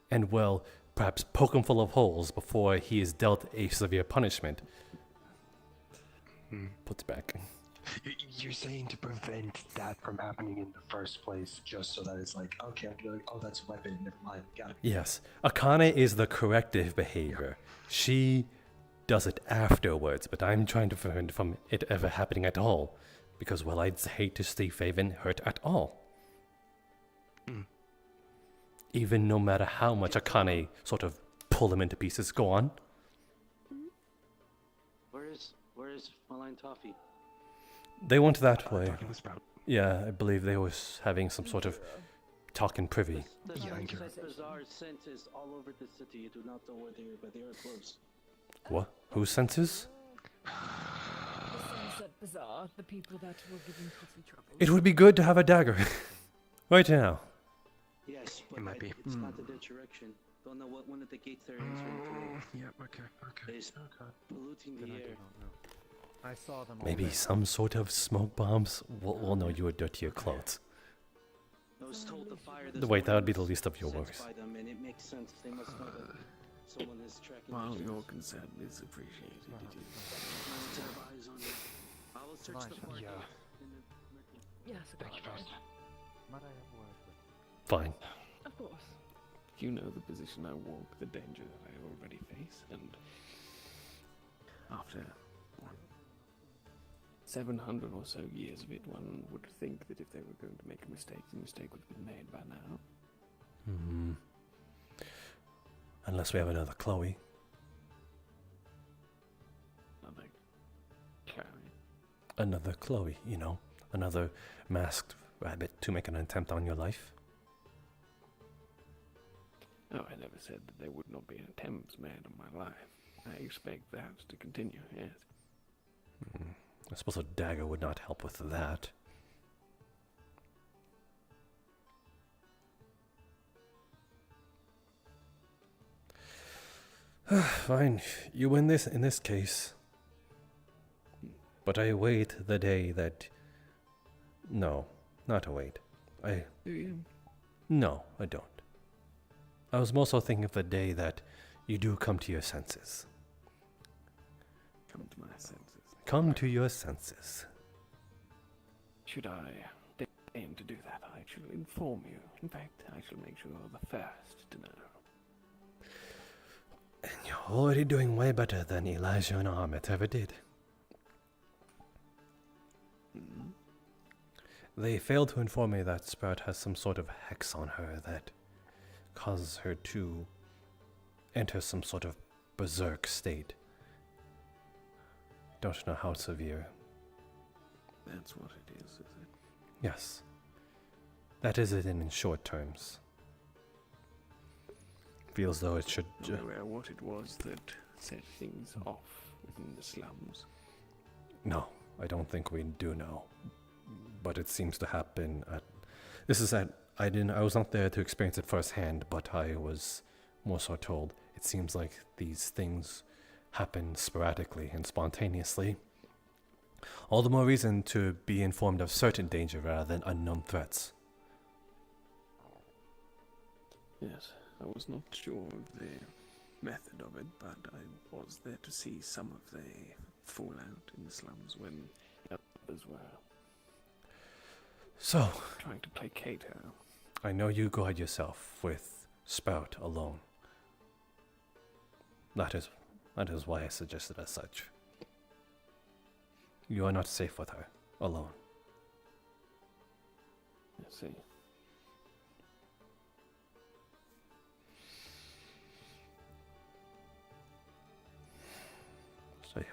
and, well, perhaps poke him full of holes before he is dealt a severe punishment. Puts back. You're saying to prevent that from happening in the first place, just so that it's like, okay, I can be like, oh, that's a weapon, never mind, got it. Yes, Akane is the corrective behavior. She does it afterwards, but I'm trying to prevent from it ever happening at all. Because, well, I'd hate to see Faven hurt at all. Even no matter how much Akane sort of pull him into pieces. Go on. Where is Malign Toffee? They went that way. Yeah, I believe they was having some sort of talking privy. The bizarre senses all over the city. You do not know where they are, but they are close. What? Whose senses? The Sunset Bazaar, the people that were giving Toffee trouble. It would be good to have a dagger. Right now. Yes, but it might be. It's not the direction. Don't know what one of the gates they're entering through. Yeah, okay. Is polluting the air. I saw them. Maybe some sort of smoke bombs. We'll know you were dirtier clothes. I was told the fire this Wait, that would be morning the least of your was worries. sensed by them, and it makes sense. They must know that someone is tracking While their your steps. concern is appreciated, it is. Let's have eyes on you. I will search the park. Yeah. Yes, of Thank you, course. Master. Might I have a word with Fine. Of course. You know the position I walk, the danger that I already face, and after 700 or so years of it, one would think that if they were going to make a mistake, the mistake would have been made by now. Hmm. Unless we have another Chloe. Another Chloe. Another Chloe, you know. Another masked rabbit to make an attempt on your life. Oh, I never said that there would not be attempts made on my life. I expect that to continue, yes. I suppose a dagger would not help with that. Fine, you win this in this case. But I await the day that... No, not await. Do you? No, I don't. I was more so thinking of the day that you do come to your senses. Come to my senses. Come to your senses. Should I aim to do that, I shall inform you. In fact, I shall make sure you're the first to know. And you're already doing way better than Elijah and Ahmet ever did. Hmm? They failed to inform me that Sprout has some sort of hex on her that causes her to enter some sort of berserk state. Don't know how severe. That's what it is it? Yes. That is it in short terms. Feels though it should... Not aware what it was that set things off within the slums. No, I don't think we do know. But it seems to happen at... This is at... I was not there to experience it firsthand, but I was more so told. It seems like these things happen sporadically and spontaneously. All the more reason to be informed of certain danger rather than unknown threats. Yes, I was not sure of the method of it, but I was there to see some of the fallout in the slums when others were So, trying to placate her. I know you guard yourself with Sprout alone. That is why I suggested as such. You are not safe with her, alone. I see. So yeah.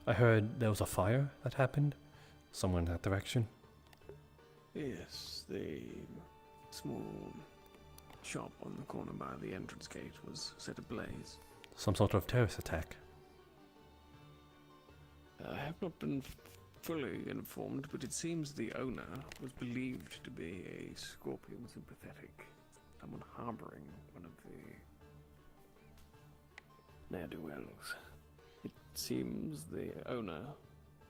I heard there was a fire that happened. Somewhere in that direction. Yes, the small shop on the corner by the entrance gate was set ablaze. Some sort of terrorist attack. I have not been fully informed, but it seems the owner was believed to be a Scorpion sympathetic, someone harboring one of the ne'er-do-wells. It seems the owner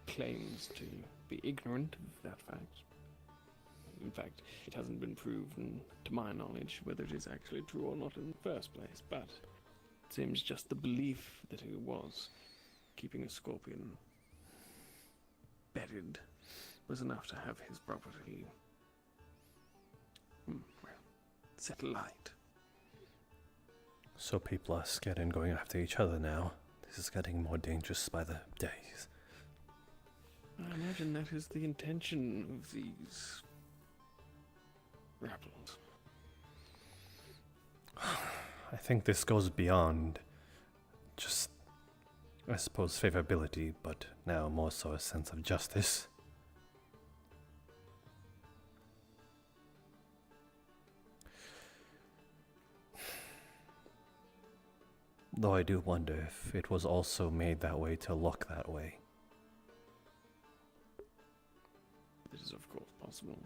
claims to be ignorant of that fact. In fact, it hasn't been proven, to my knowledge, whether it is actually true or not in the first place, but it seems just the belief that he was keeping a Scorpion bedded was enough to have his property set alight. So people are scared and going after each other now. This is getting more dangerous by the days. I imagine that is the intention of these rebels. I think this goes beyond just, I suppose, favorability, but now more so a sense of justice. Though I do wonder if it was also made that way to look that way. This is of course possible.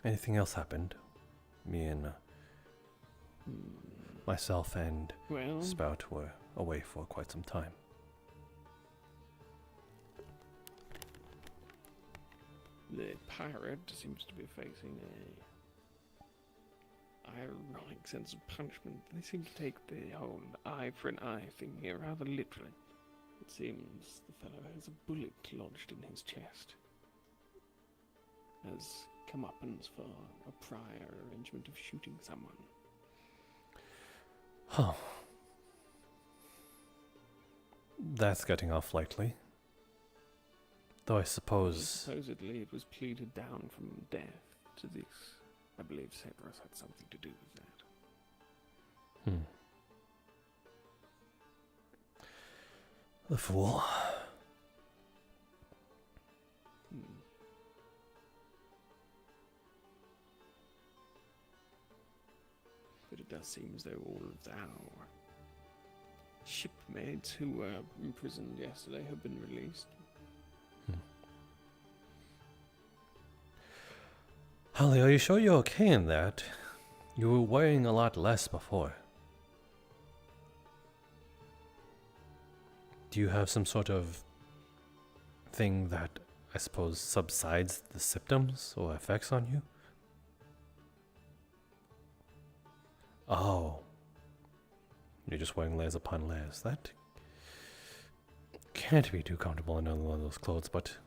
Anything else happened? Me and myself and Well, Spout were away for quite some time. the pirate seems to be facing a ironic sense of punishment. They seem to take the whole eye for an eye thing here rather literally. It seems the fellow has a bullet lodged in his chest. As comeuppance for a prior arrangement of shooting someone. Huh. That's getting off lightly. Though I suppose... Supposedly it was pleaded down from death to this. I believe Cerberus had something to do with that. The fool. But it does seem as though all of our shipmates who were imprisoned yesterday have been released. Holly, are you sure you're okay in that? You were wearing a lot less before. Do you have some sort of thing that, I suppose, subsides the symptoms or effects on you? Oh. You're just wearing layers upon layers. That can't be too comfortable in one of those clothes, but...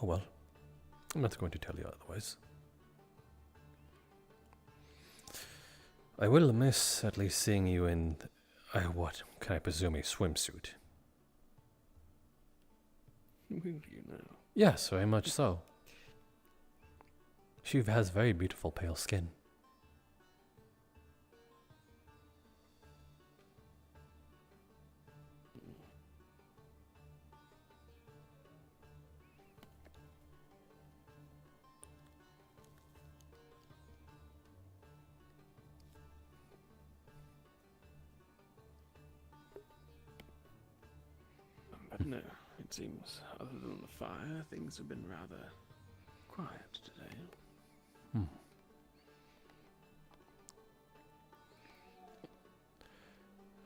Oh well. I'm not going to tell you otherwise. I will miss at least seeing you in... what can I presume, a swimsuit? Will you now? Yes, very much so. She has very beautiful pale skin. But no, it seems, other than the fire, things have been rather quiet today.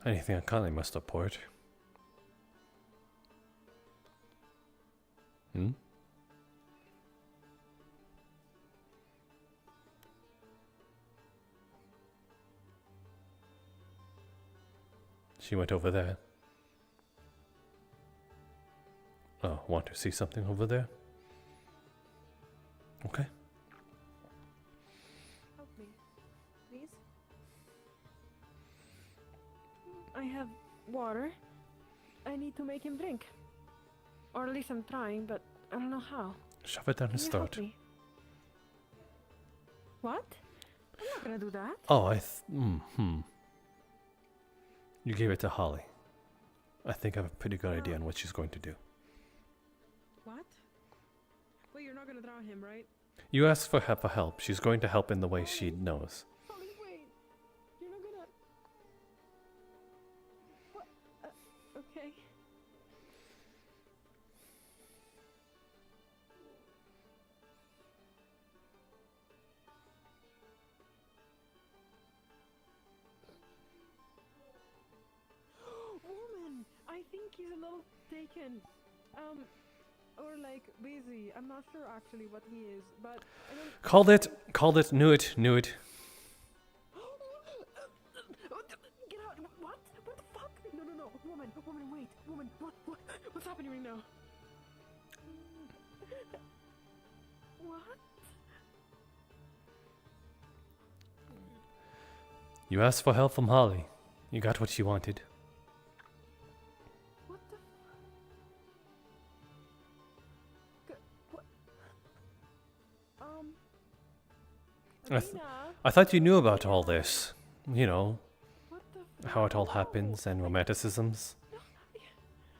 Anything I kindly must report? She went over there. Oh, want to see something over there? Okay. Help me, please. I have water. I need to make him drink. Or at least I'm trying, but I don't know how. Shove it down his Can you help throat. me? What? I'm not gonna do that. Oh, You gave it to Holly. I think I have a pretty good idea on what she's going to do. What? Wait, you're not gonna drown him, right? You asked for help. She's going to help in the way she knows. Holly, wait. You're not gonna... What? Okay. Woman! I think he's a little taken. Or like busy. I'm not sure actually what he is, but I don't... Called it, knew it. Get out! What? What the fuck? No. Woman, wait. Woman, what's happening right now? What? You asked for help from Holly. You got what you wanted. What the... I thought you knew about all this. You know, What the... how it all happens and romanticisms. No,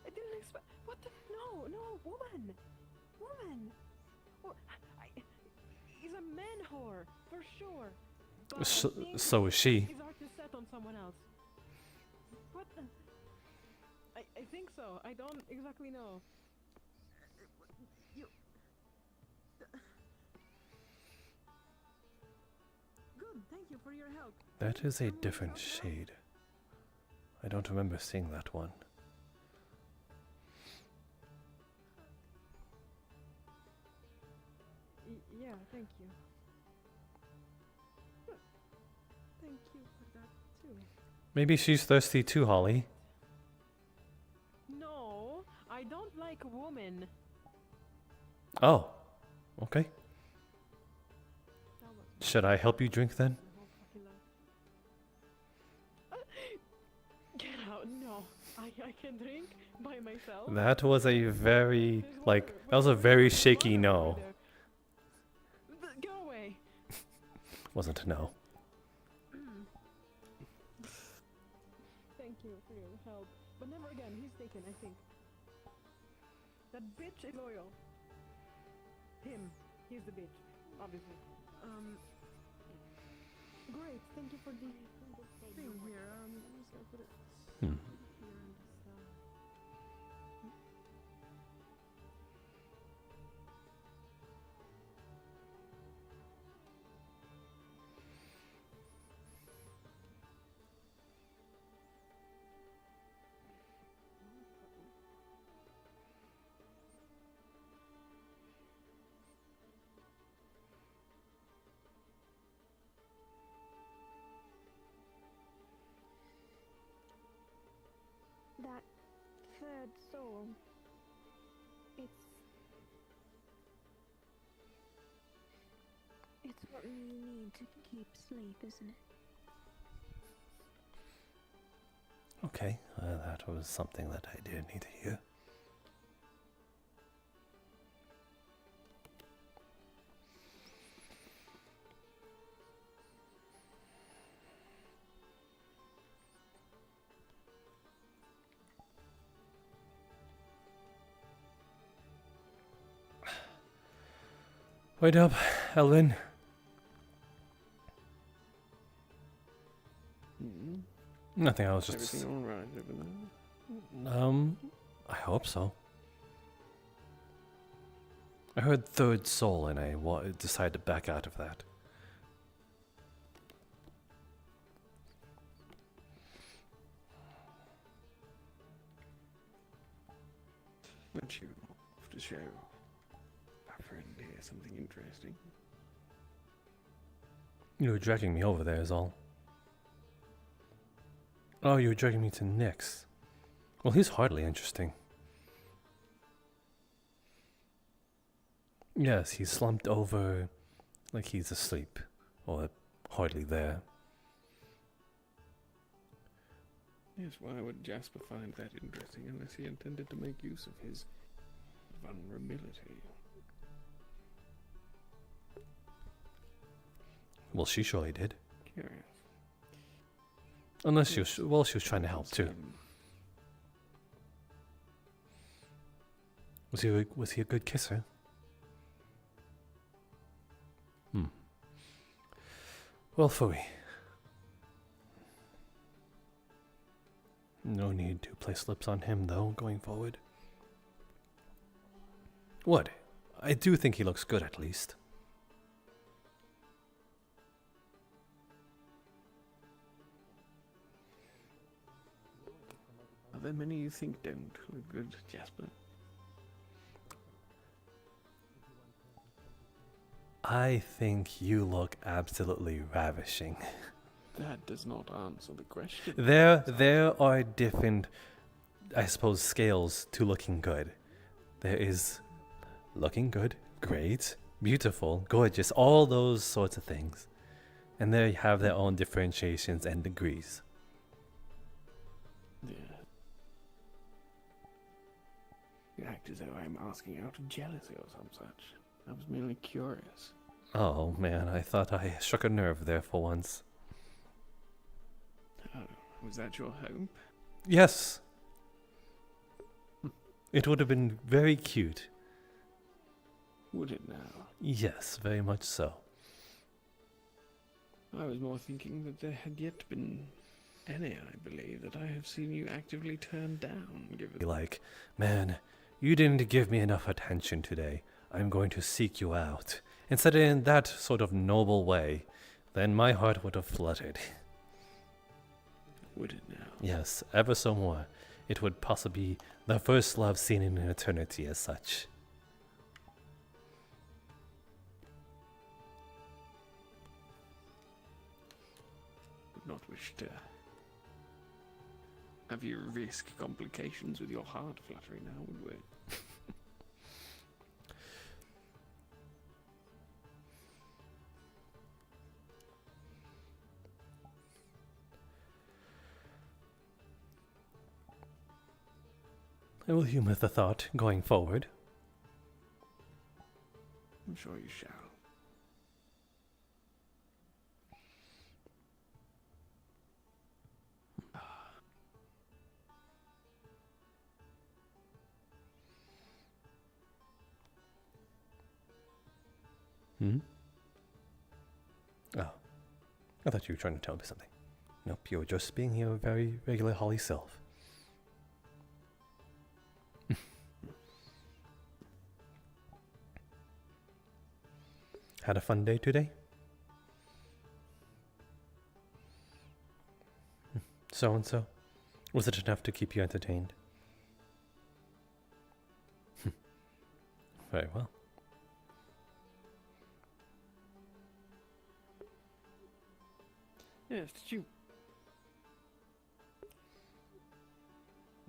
I didn't expect... What the... No, woman! He's a man whore, for sure. But I think So is she. He's hard to set on someone else. What the... I think so. I don't exactly know. Thank you for your help. That is a different shade. I don't remember seeing that one. Yeah, thank you. Thank you for that too. Maybe she's thirsty too, Holly. No, I don't like women. Oh, okay. Should I help you drink then? Get out, no. I can drink by myself. That was a very, that was a very shaky no. Go away. Wasn't a no. Thank you for your help. But never again, he's taken, I think. That bitch is loyal. Him. He's the bitch, obviously. Great, thank you for the thing here. I'm just gonna put it here and That third soul. It's what you need to keep sleep, isn't it? Okay, that was something that I did need to hear. Wait up, Ellen. Nothing, I was just... Everything alright over there? I hope so. I heard third soul and I decided to back out of that. Won't you off to show our friend here something interesting? You were dragging me over there is all. Oh, you were dragging me to Nyx. Well, he's hardly interesting. Yes, he's slumped over like he's asleep, or hardly there. Yes, why would Jasper find that interesting unless he intended to make use of his vulnerability? Well, she surely did. Curious. Unless she was, she was trying to help too. Was he a good kisser? Well, Fui. No need to place lips on him, though, going forward. What? I do think he looks good, at least. Are there many you think don't look good, Jasper? I think you look absolutely ravishing. That does not answer the question. There are different, I suppose, scales to looking good. There is looking good, great, beautiful, gorgeous, all those sorts of things. And they have their own differentiations and degrees. Yeah. You act as though I'm asking out of jealousy or some such. I was merely curious. Oh man, I thought I struck a nerve there for once. Oh, was that your hope? Yes. It would have been very cute. Would it now? Yes, very much so. I was more thinking that there had yet been any, I believe, that I have seen you actively turn down, given... Like, man, you didn't give me enough attention today. I'm going to seek you out. And said it in that sort of noble way. then my heart would have fluttered. Would it now? Yes, ever so more. It would possibly be the first love seen in eternity as such. Would not wish to have you risk complications with your heart fluttering now, would we? I will humor the thought going forward. I'm sure you shall. Hmm? Oh. I thought you were trying to tell me something. Nope, you were just being your very regular Holly self. Had a fun day today? So-and-so? Was it enough to keep you entertained? Very well. Yes, did you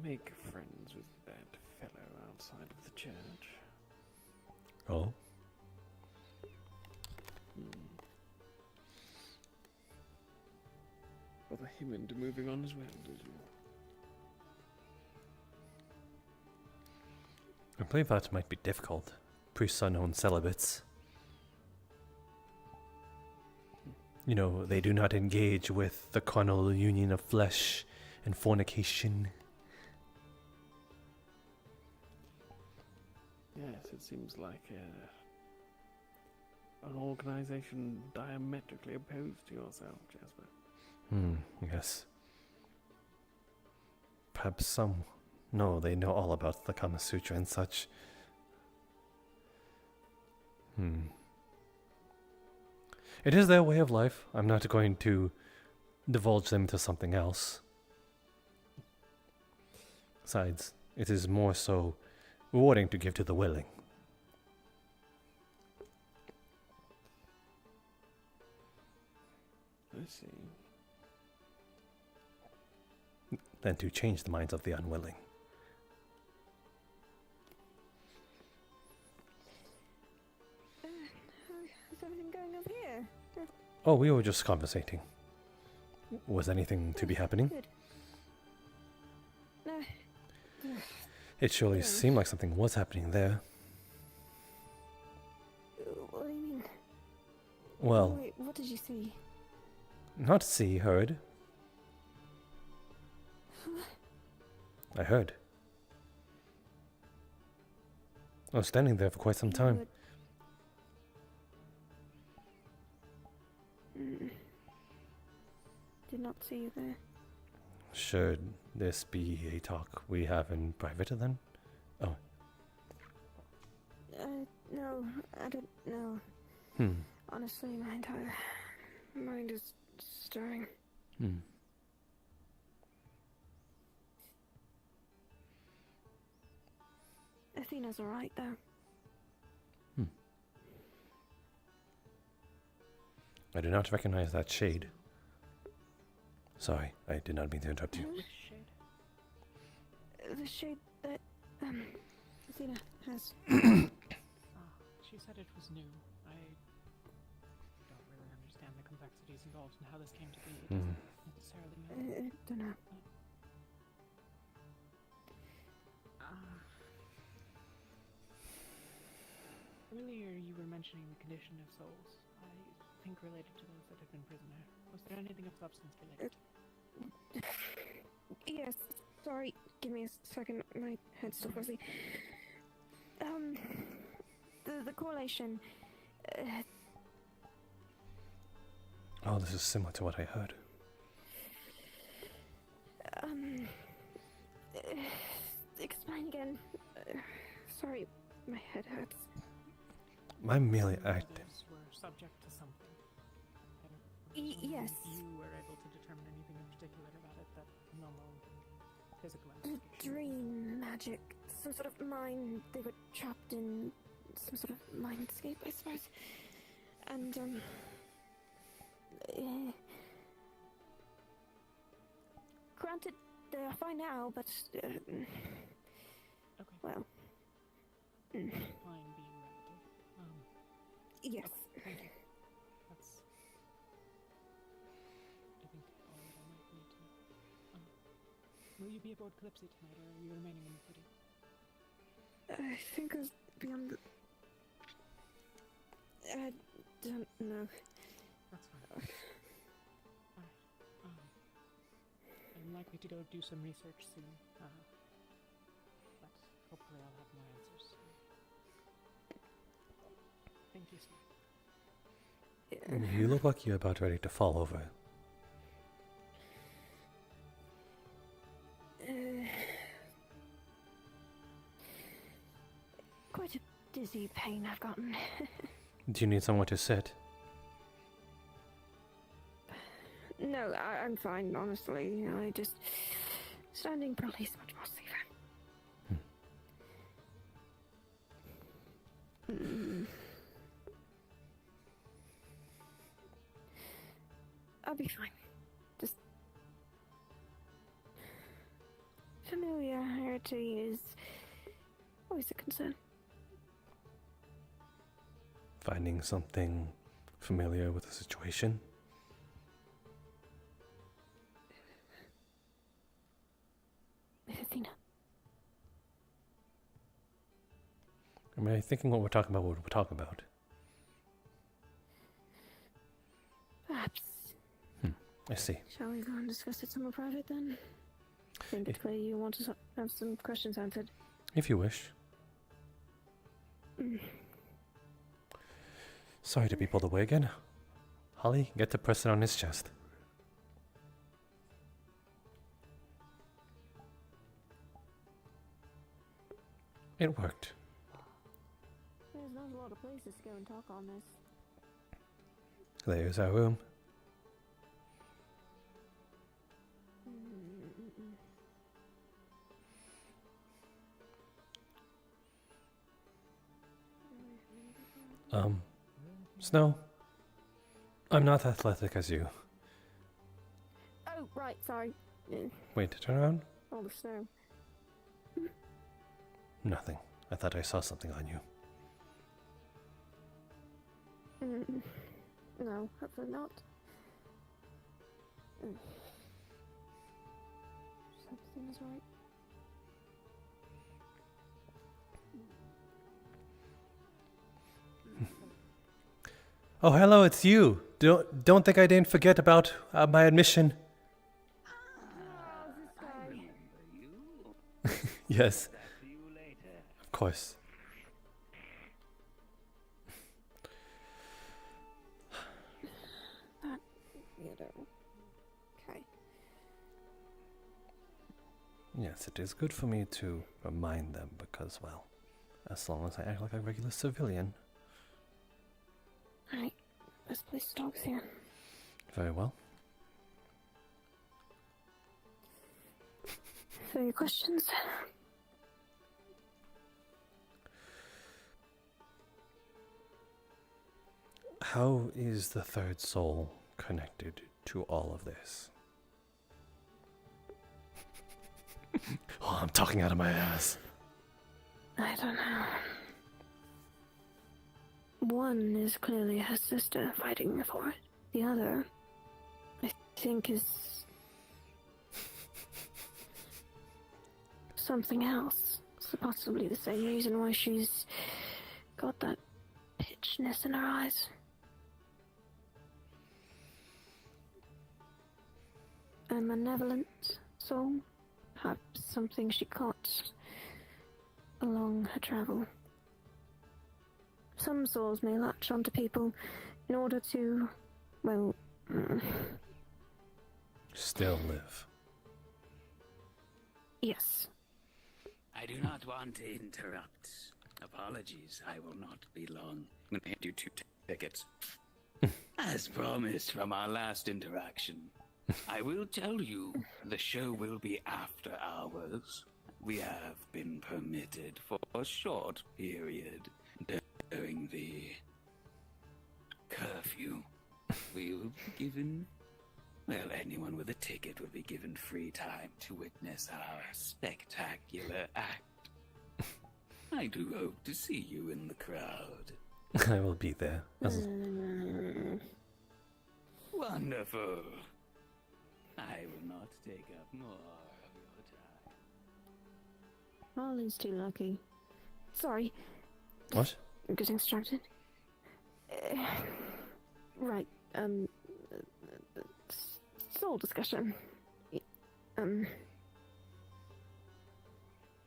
make friends with that fellow outside of the church? Oh? Bother him into moving on as well, did you? I believe that might be difficult. Priests are known celibates. You know, they do not engage with the carnal union of flesh and fornication. Yes, it seems like an organization diametrically opposed to yourself, Jasper. Yes. Perhaps some. No, they know all about the Kama Sutra and such. It is their way of life. I'm not going to divulge them to something else. Besides, it is more so rewarding to give to the willing. I see. Than to change the minds of the unwilling. How's everything going over here? Oh, we were just conversating. Was anything to be happening? Good. No. It surely seemed like something was happening there. What do you mean? Well, Wait, what did you see? not see, heard. I heard. I was standing there for quite some time. Did not see you there. Should this be a talk we have in private then? Oh. No, I don't know. Honestly, my entire mind is stirring. Athena's alright, though. I do not recognize that shade. Sorry, I did not mean to interrupt you. Which shade? The shade that, Athena has. She said it was new. I don't really understand the complexities involved in how this came to be. It doesn't necessarily mean. I don't know. Earlier you were mentioning the condition of souls. I think related to those that have been prisoner. Was there anything of substance related? Yes, sorry, give me a second, my head's still fuzzy. The correlation... Oh, this is similar to what I heard. Explain again. Sorry, my head hurts. I'm merely acting. Others were subject to something. Yes. You were able to determine anything in particular about it that normal physical The investigation? dream magic, some sort of mind. They were trapped in some sort of mindscape, I suppose. And granted, they are fine now, but Okay. well, Fine being relative. yes. Okay, thank you. That's, I think, all that I might need to know. Will you be aboard Kalypsia tonight, or are you remaining in the city? I think I'll be on the... I don't know. That's fine. Alright. I'm likely to go do some research soon. But hopefully I'll have more answers soon. Thank you, sir. You look like you're about ready to fall over. Quite a dizzy pain I've gotten. Do you need somewhere to sit? No, I'm fine, honestly. I just... Standing probably is much more safer. I'll be fine. Just... Familiarity is always a concern. Finding something familiar with the situation? Athena. Am I thinking what we're talking about, what we're talking about? Perhaps. I see. Shall we go and discuss it somewhere private then? I think it's clear you want to have some questions answered. If you wish. Sorry to be pulled away again. Holly, get the person on his chest. It worked. There's not a lot of places to go and talk on this. There's our room. Snow. I'm not athletic as you. Oh, right, sorry. Wait, turn around? All the snow. Nothing. I thought I saw something on you. No, hopefully not. Something is right. Oh, hello, it's you. Don't think I didn't forget about my admission. Yes. Of course. Okay. Yes, it is good for me to remind them because, well, as long as I act like a regular civilian. Alright, let's place the dogs here. Very well. So your questions? How is the third soul connected to all of this? Oh, I'm talking out of my ass. I don't know. One is clearly her sister fighting for it. The other, I think, is something else. So possibly the same reason why she's got that pitchness in her eyes. A malevolent soul, perhaps something she caught along her travel. Some souls may latch onto people in order to, well, Still live. Yes. I do not want to interrupt. Apologies, I will not be long. I'm going to hand you 2 tickets. As promised from our last interaction, I will tell you the show will be after hours. We have been permitted for a short period during the curfew. We will be given, well, anyone with a ticket will be given free time to witness our spectacular act. I do hope to see you in the crowd. I will be there. Wonderful. I will not take up more of your time. Harley's too lucky. Sorry. What? I'm getting distracted. Right, soul discussion.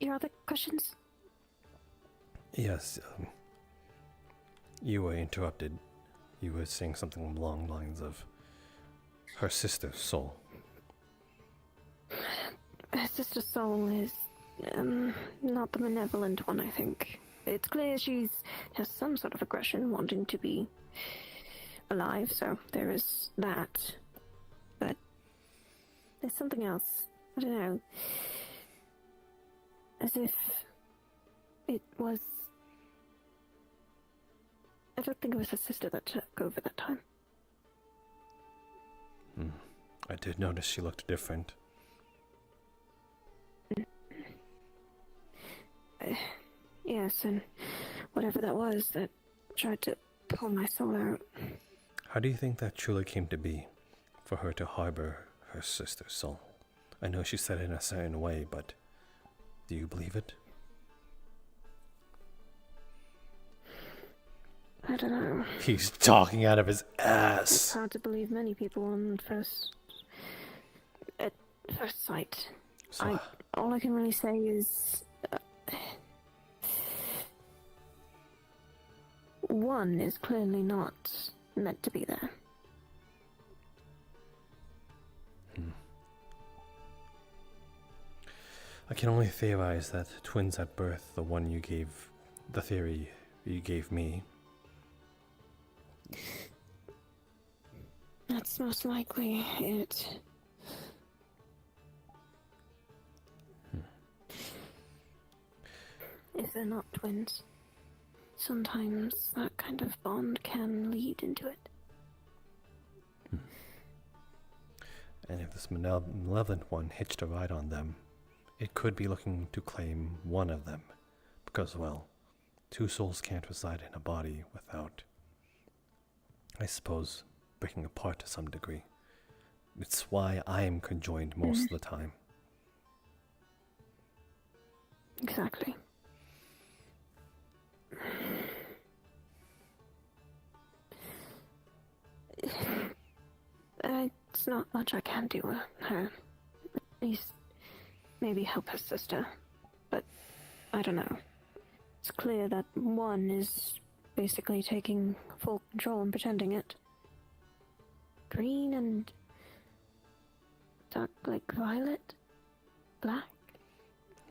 Your other questions? Yes, you were interrupted. You were saying something along the lines of her sister's soul. Her sister's soul is, not the malevolent one, I think. It's clear she has some sort of aggression, wanting to be alive, so there is that. But there's something else. I don't know. As if it was... I don't think it was her sister that took over that time. I did notice she looked different. Yes, and whatever that was that tried to pull my soul out. How do you think that truly came to be, for her to harbor her sister's soul? I know she said it in a certain way, but do you believe it? I don't know. He's talking out of his ass. It's hard to believe many people at first sight. So, All I can really say is... one is clearly not meant to be there. I can only theorize that twins at birth, the theory you gave me. That's most likely it. If they're not twins, sometimes that kind of bond can lead into it. And if this malevolent one hitched a ride on them, it could be looking to claim one of them. Because, well, two souls can't reside in a body without, I suppose, breaking apart to some degree. It's why I am conjoined most of the time. Exactly. It's not much I can do with her. At least, maybe help her sister. But, I don't know. It's clear that one is basically taking full control and pretending it. Green and dark, like violet? Black?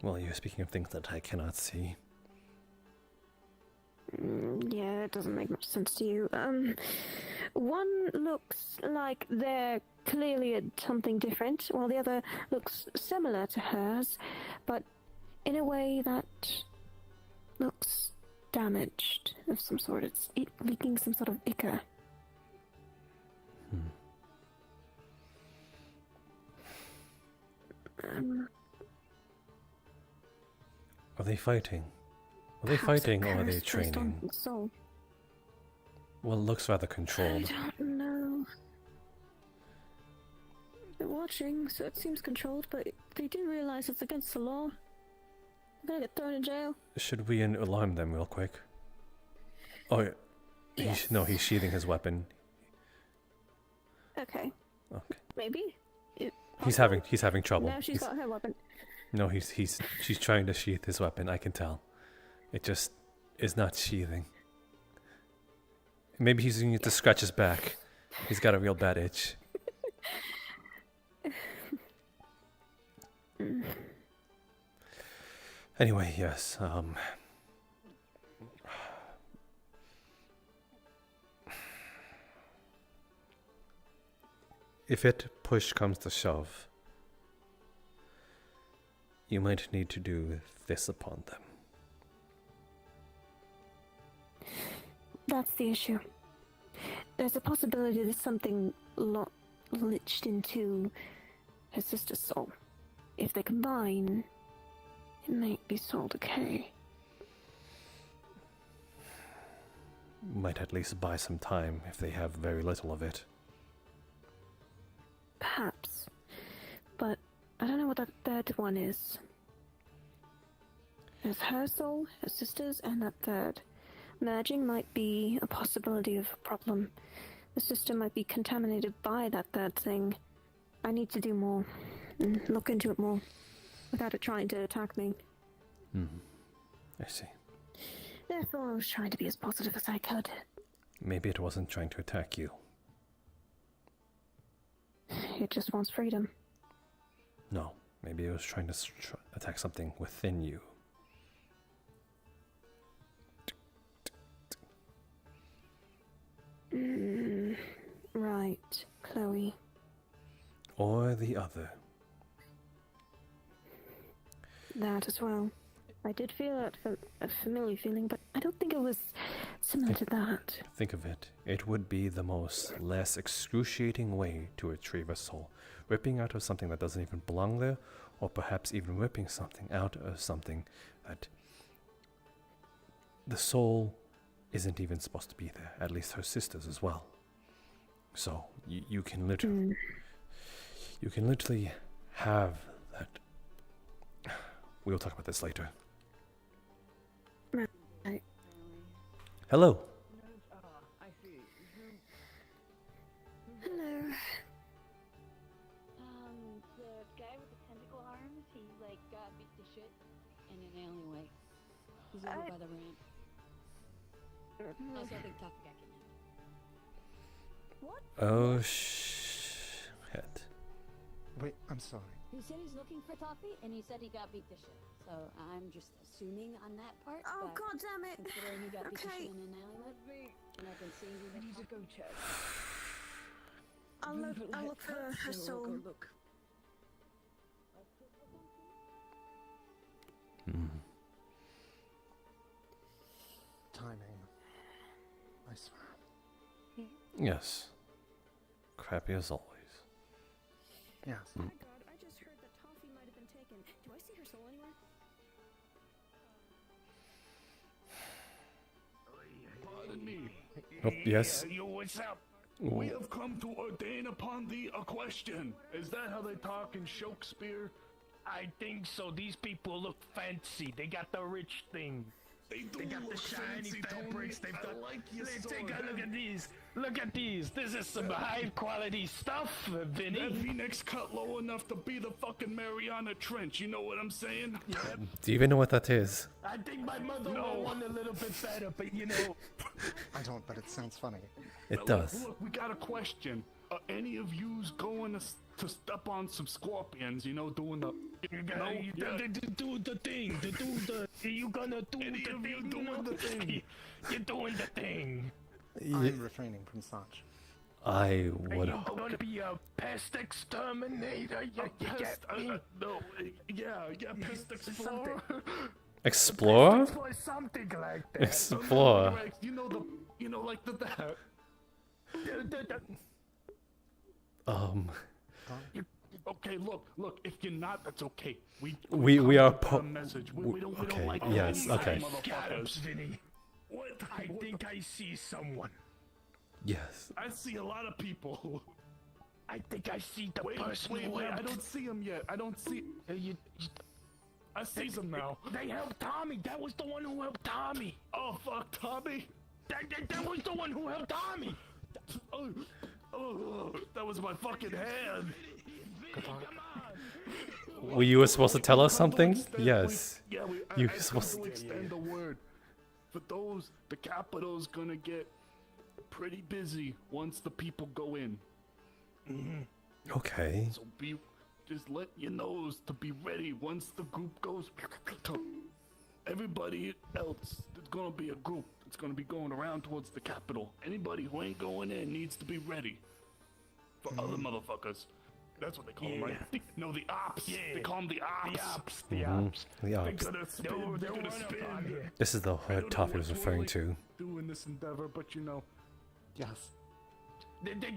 Well, you're speaking of things that I cannot see. Yeah, it doesn't make much sense to you. One looks like they're clearly at something different, while the other looks similar to hers, but in a way that looks damaged of some sort. It's leaking some sort of ichor. Are they fighting? Are they fighting or are they training? Soul. Well, it looks rather controlled. I don't know. They're watching, so it seems controlled, but they do realize it's against the law. They're gonna get thrown in jail. Should we alarm them real quick? Oh, yeah. Yes. He's sheathing his weapon. Okay. Maybe. He's having trouble. Now she's got her weapon. No, she's trying to sheath his weapon. I can tell. It just is not sheathing. Maybe he's using it to scratch his back. He's got a real bad itch. Anyway, yes. if it push comes to shove, you might need to do this upon them. That's the issue. There's a possibility there's something liched into her sister's soul. If they combine, it might be soul decay. Might at least buy some time if they have very little of it. Perhaps. But I don't know what that third one is. There's her soul, her sister's, and that third. Merging might be a possibility of a problem. The sister might be contaminated by that third thing. I need to do more. And look into it more. Without it trying to attack me. I see. Therefore, I was trying to be as positive as I could. Maybe it wasn't trying to attack you. It just wants freedom. No, maybe it was trying to attack something within you. Right, Chloe. Or the other. That as well. I did feel a familiar feeling, but I don't think it was similar to that. Think of it. It would be the less excruciating way to retrieve a soul. Ripping out of something that doesn't even belong there, or perhaps even ripping something out of something that the soul isn't even supposed to be there. At least her sisters as well. So you can literally, you can literally have that. We'll talk about this later. Right. Hello. Hello. The guy with the tentacle arms, he got beat to shit in an alleyway. He's over by the ramp. Also, I think Toffee got kidnapped. What? Oh shit. Wait, I'm sorry. He said he's looking for Toffee, and he said he got beat to shit. So I'm just assuming on that part. Oh, but God damn it. Considering he got beat to Okay. shit in an alleyway, and I've been seeing him. I need to go check. I'll look for her soul. Look. Timing. I swear. Yes. Crappy as always. Yes. Oh my God, I just heard that Toffee might have been taken. Do I see her soul anywhere? Pardon me. Oh, yes. Yo, what's up? Ooh. We have come to ordain upon thee a question. Is that how they talk in Shakespeare? I think so. These people look fancy. They got the rich thing. They got the look shiny fancy, fabrics. Tony. They've got. I like your Take sword. a look at these. Look at these. This is some high quality stuff, Vinny. That V-neck's cut low enough to be the fucking Mariana Trench. You know what I'm saying? Yep. Do you even know what that is? I think my mother will want a little bit better, but you know. I don't, but it sounds funny. It Now, does. Look, we got a question. Are any of yous going to step on some scorpions? You know, doing the. Do the thing. You gonna do Any the of you thing? doing the thing? You're doing the thing. I'm refraining from such. I Are would. you gonna be a pest exterminator? You get me? No, yeah, pest explorer. Explore? Or something like that. Explore. Right, you know, like that. Okay, look. If you're not, that's okay. We are a message. We don't okay, like yes, those okay. motherfuckers. Vinny. What? I think I see someone. Yes. I see a lot of people. I think I see the Wait, person wait, who I helped. don't see him yet. I don't see. I see them now. They helped Tommy. That was the one who helped Tommy. Oh fuck, Tommy. That was the one who helped Tommy. Oh, that was my fucking hand. Were you supposed to tell us something? Yes. Yeah, You I were supposed to extend the word. For those, the capital's gonna get pretty busy once the people go in. Okay. So just let your nose to be ready once the group goes. Everybody else, there's gonna be a group that's gonna be going around towards the capital. Anybody who ain't going in needs to be ready. for other motherfuckers. That's what they call them, right? No, the ops. They call them the ops. The ops. The ops. The They're ops. gonna spin. They're gonna spin. This is the hard topic I was referring to. Doing this endeavor, but you know, yes. They're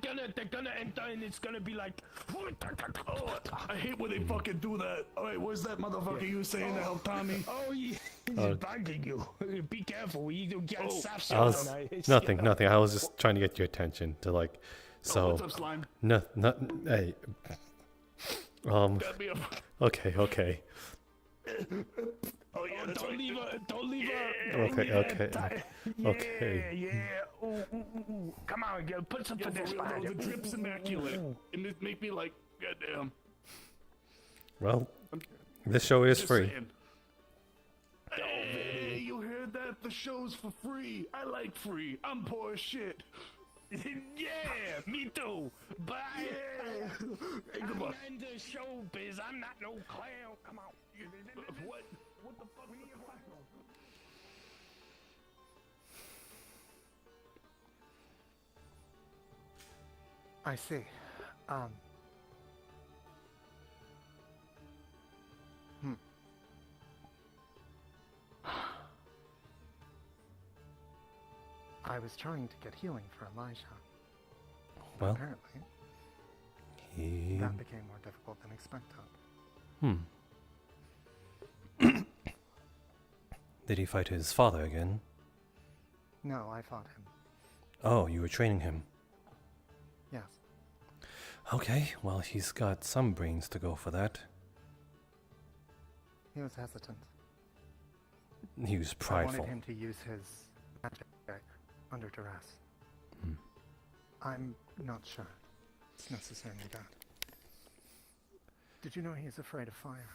gonna enter and it's gonna be like. Oh, I hate when they fucking do that. All right, where's that motherfucker you were saying to help Tommy? Oh, he's bugging you. Be careful. You don't get soft I was nothing. I was just trying to get your attention to like. So. What's up, slime? No. Hey. Got me up. Okay. Oh yeah, that's don't right. leave her. Okay. Yeah. Ooh. Come on, girl. Put some Yeah, for for this real, body. though, the drip's immaculate, and it make me like, goddamn. Well, this show is Just free. saying. Hey, you heard that? The show's for free. I like free. I'm poor as shit. Yeah, me too. But Yeah. Hey, I'm goodbye. in the showbiz. I'm not no clown. Come on. What? What the fuck? I see. I was trying to get healing for Elijah. Well, Apparently, that became more difficult than expected. Did he fight his father again? No, I fought him. Oh, you were training him. Yes. Okay, well, he's got some brains to go for that. He was hesitant. He was I prideful. wanted him to use his magic under duress. I'm not sure it's necessarily that. Did you know he's afraid of fire?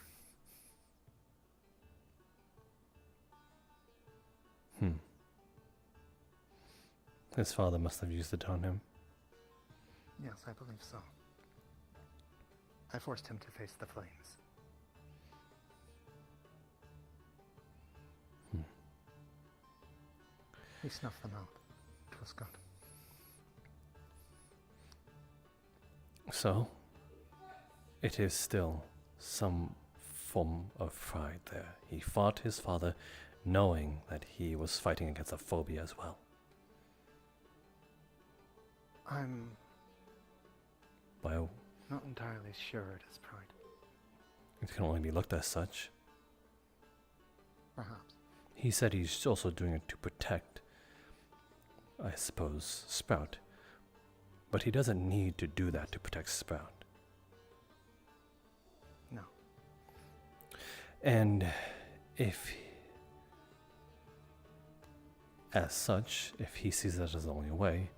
His father must have used it on him. Yes, I believe so. I forced him to face the flames. He snuffed them out. It was good. So, it is still some form of pride there. He fought his father knowing that he was fighting against a phobia as well. I'm By not entirely sure it is pride. it can only be looked as such. Perhaps. He said he's also doing it to protect, I suppose, Sprout. But he doesn't need to do that to protect Sprout. No. And if, as such, if he sees that as the only way,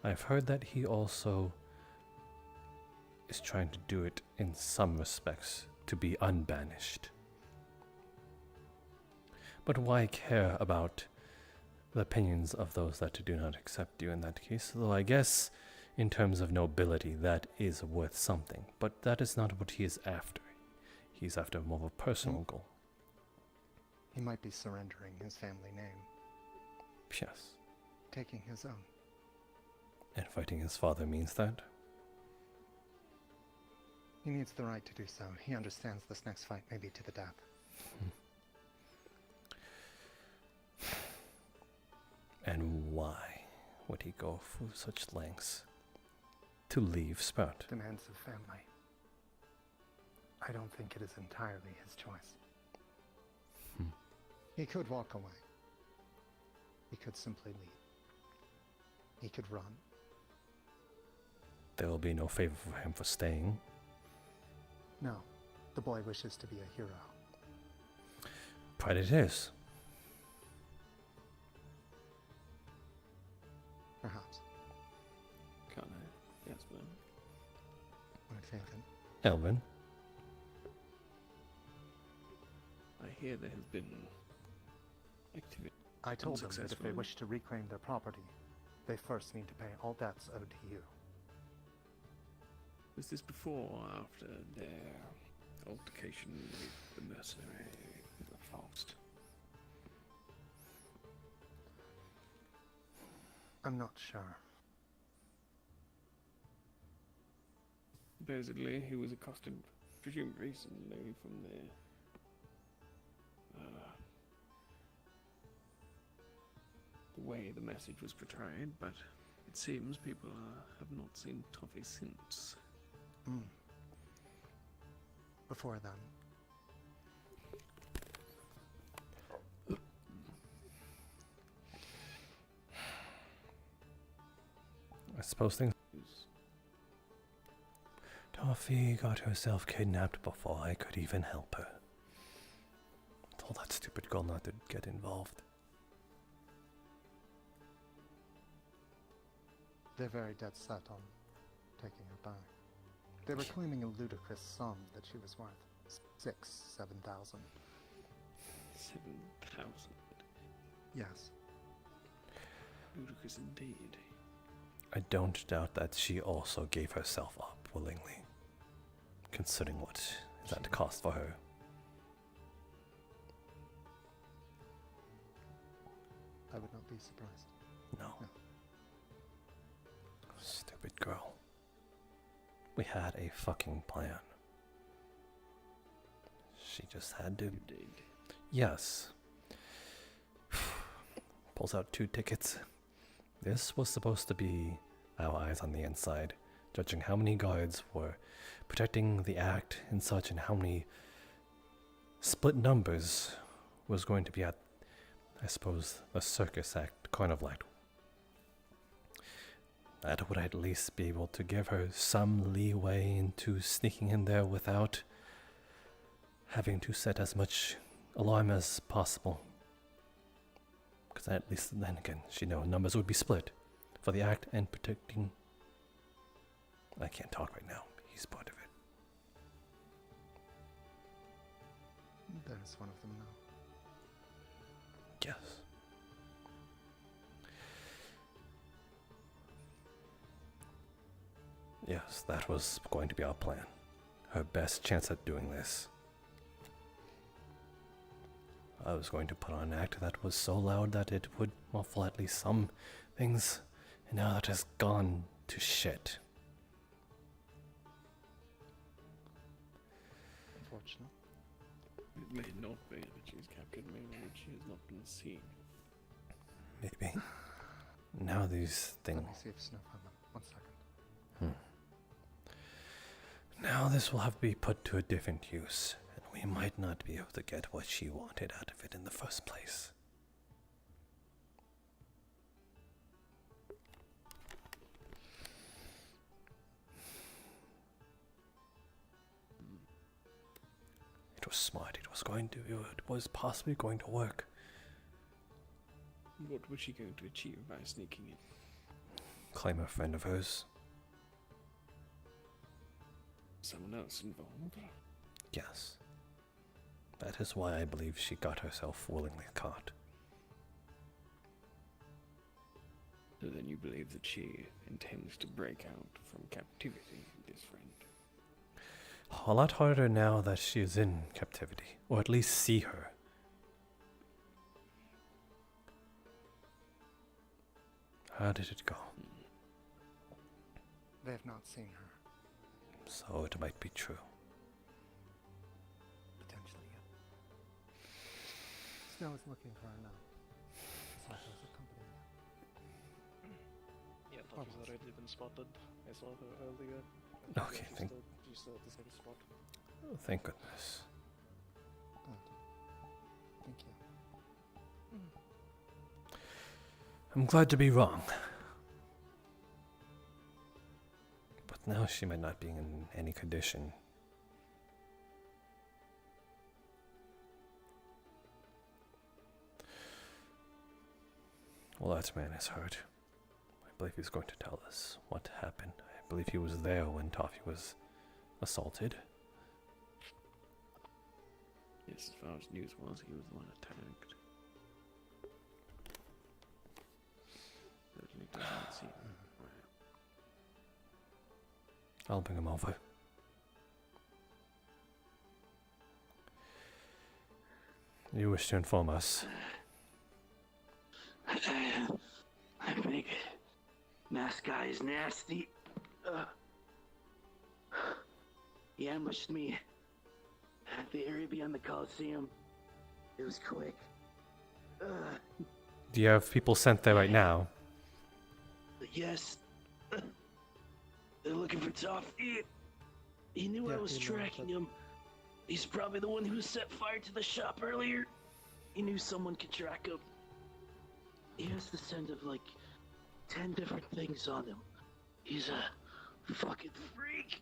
I've heard that he also is trying to do it in some respects to be unbanished. But why care about the opinions of those that do not accept you in that case? Though I guess, in terms of nobility, that is worth something. But that is not what he is after. He's after more of a personal goal. He might be surrendering his family name. Yes. Taking his own. And fighting his father means that? He needs the right to do so. He understands this next fight may be to the death. And why would he go through such lengths to leave Sprout? Demands of family. I don't think it is entirely his choice. He could walk away. He could simply leave. He could run. There will be no favor for him for staying. No, the boy wishes to be a hero. Pride it is. Perhaps. Can't I? Jasper. Lord Phaeton. Elvin. I hear there has been activity. I told them that if they Unsuccessful. wish to reclaim their property, they first need to pay all debts owed to you. Was this before or after their altercation with the mercenary, the Faust? I'm not sure. Supposedly, he was accosted, presumed recently, from the way the message was portrayed, but it seems people have not seen Toffee since. Before then, I suppose things. Toffee got herself kidnapped before I could even help her. Told that stupid girl not to get involved. they're very dead set on taking her back. They were claiming a ludicrous sum that she was worth. 7,000. 7,000. Yes. Ludicrous indeed. I don't doubt that she also gave herself up willingly, considering what is at the cost for her. I would not be surprised. No. Stupid girl. We had a fucking plan. She just had to. You did. Yes. Pulls out 2 tickets. This was supposed to be our eyes on the inside, judging how many guards were protecting the act and such, and how many split numbers was going to be at, I suppose, the circus act, carnival act. That would at least be able to give her some leeway into sneaking in there without having to set as much alarm as possible. Because at least then again, she know numbers would be split for the act and protecting. I can't talk right now. He's part of it. There's one of them now. Yes. Yes, that was going to be our plan. Her best chance at doing this. I was going to put on an act that was so loud that it would muffle at least some things, and now that has gone to shit. Unfortunate. It may not be that she's captured, maybe that she has not been seen. Maybe. Now these things. Let me see if Snow found them. 1 second. Now this will have to be put to a different use, and we might not be able to get what she wanted out of it in the first place. It was smart. It was possibly going to work. What was she going to achieve by sneaking in? Claim a friend of hers. Someone else involved? Yes. That is why I believe she got herself willingly caught. So then you believe that she intends to break out from captivity, this friend? A lot harder now that she is in captivity, or at least see her. How did it go? They have not seen her. So it might be true. Potentially, yeah. Snow is looking for her now. Sarvel's accompanying her. Yeah, Toffee's already been spotted. I saw her earlier. Okay, She's still at the same spot. Oh, thank goodness. Good. Thank you. I'm glad to be wrong. But now she might not be in any condition. Well, that man is hurt. I believe he's going to tell us what happened. I believe he was there when Toffee was assaulted. Yes, as far as news was, he was the one attacked. Certainly does not seem right. I'll bring him over. You wish to inform us? I think mask guy is nasty. He ambushed me at the area beyond the Coliseum. It was quick. Do you have people sent there right now? Yes. They're looking for Toffee. He knew I was tracking him. He's probably the one who set fire to the shop earlier. He knew someone could track him. He has the scent of like 10 different things on him. He's a fucking freak.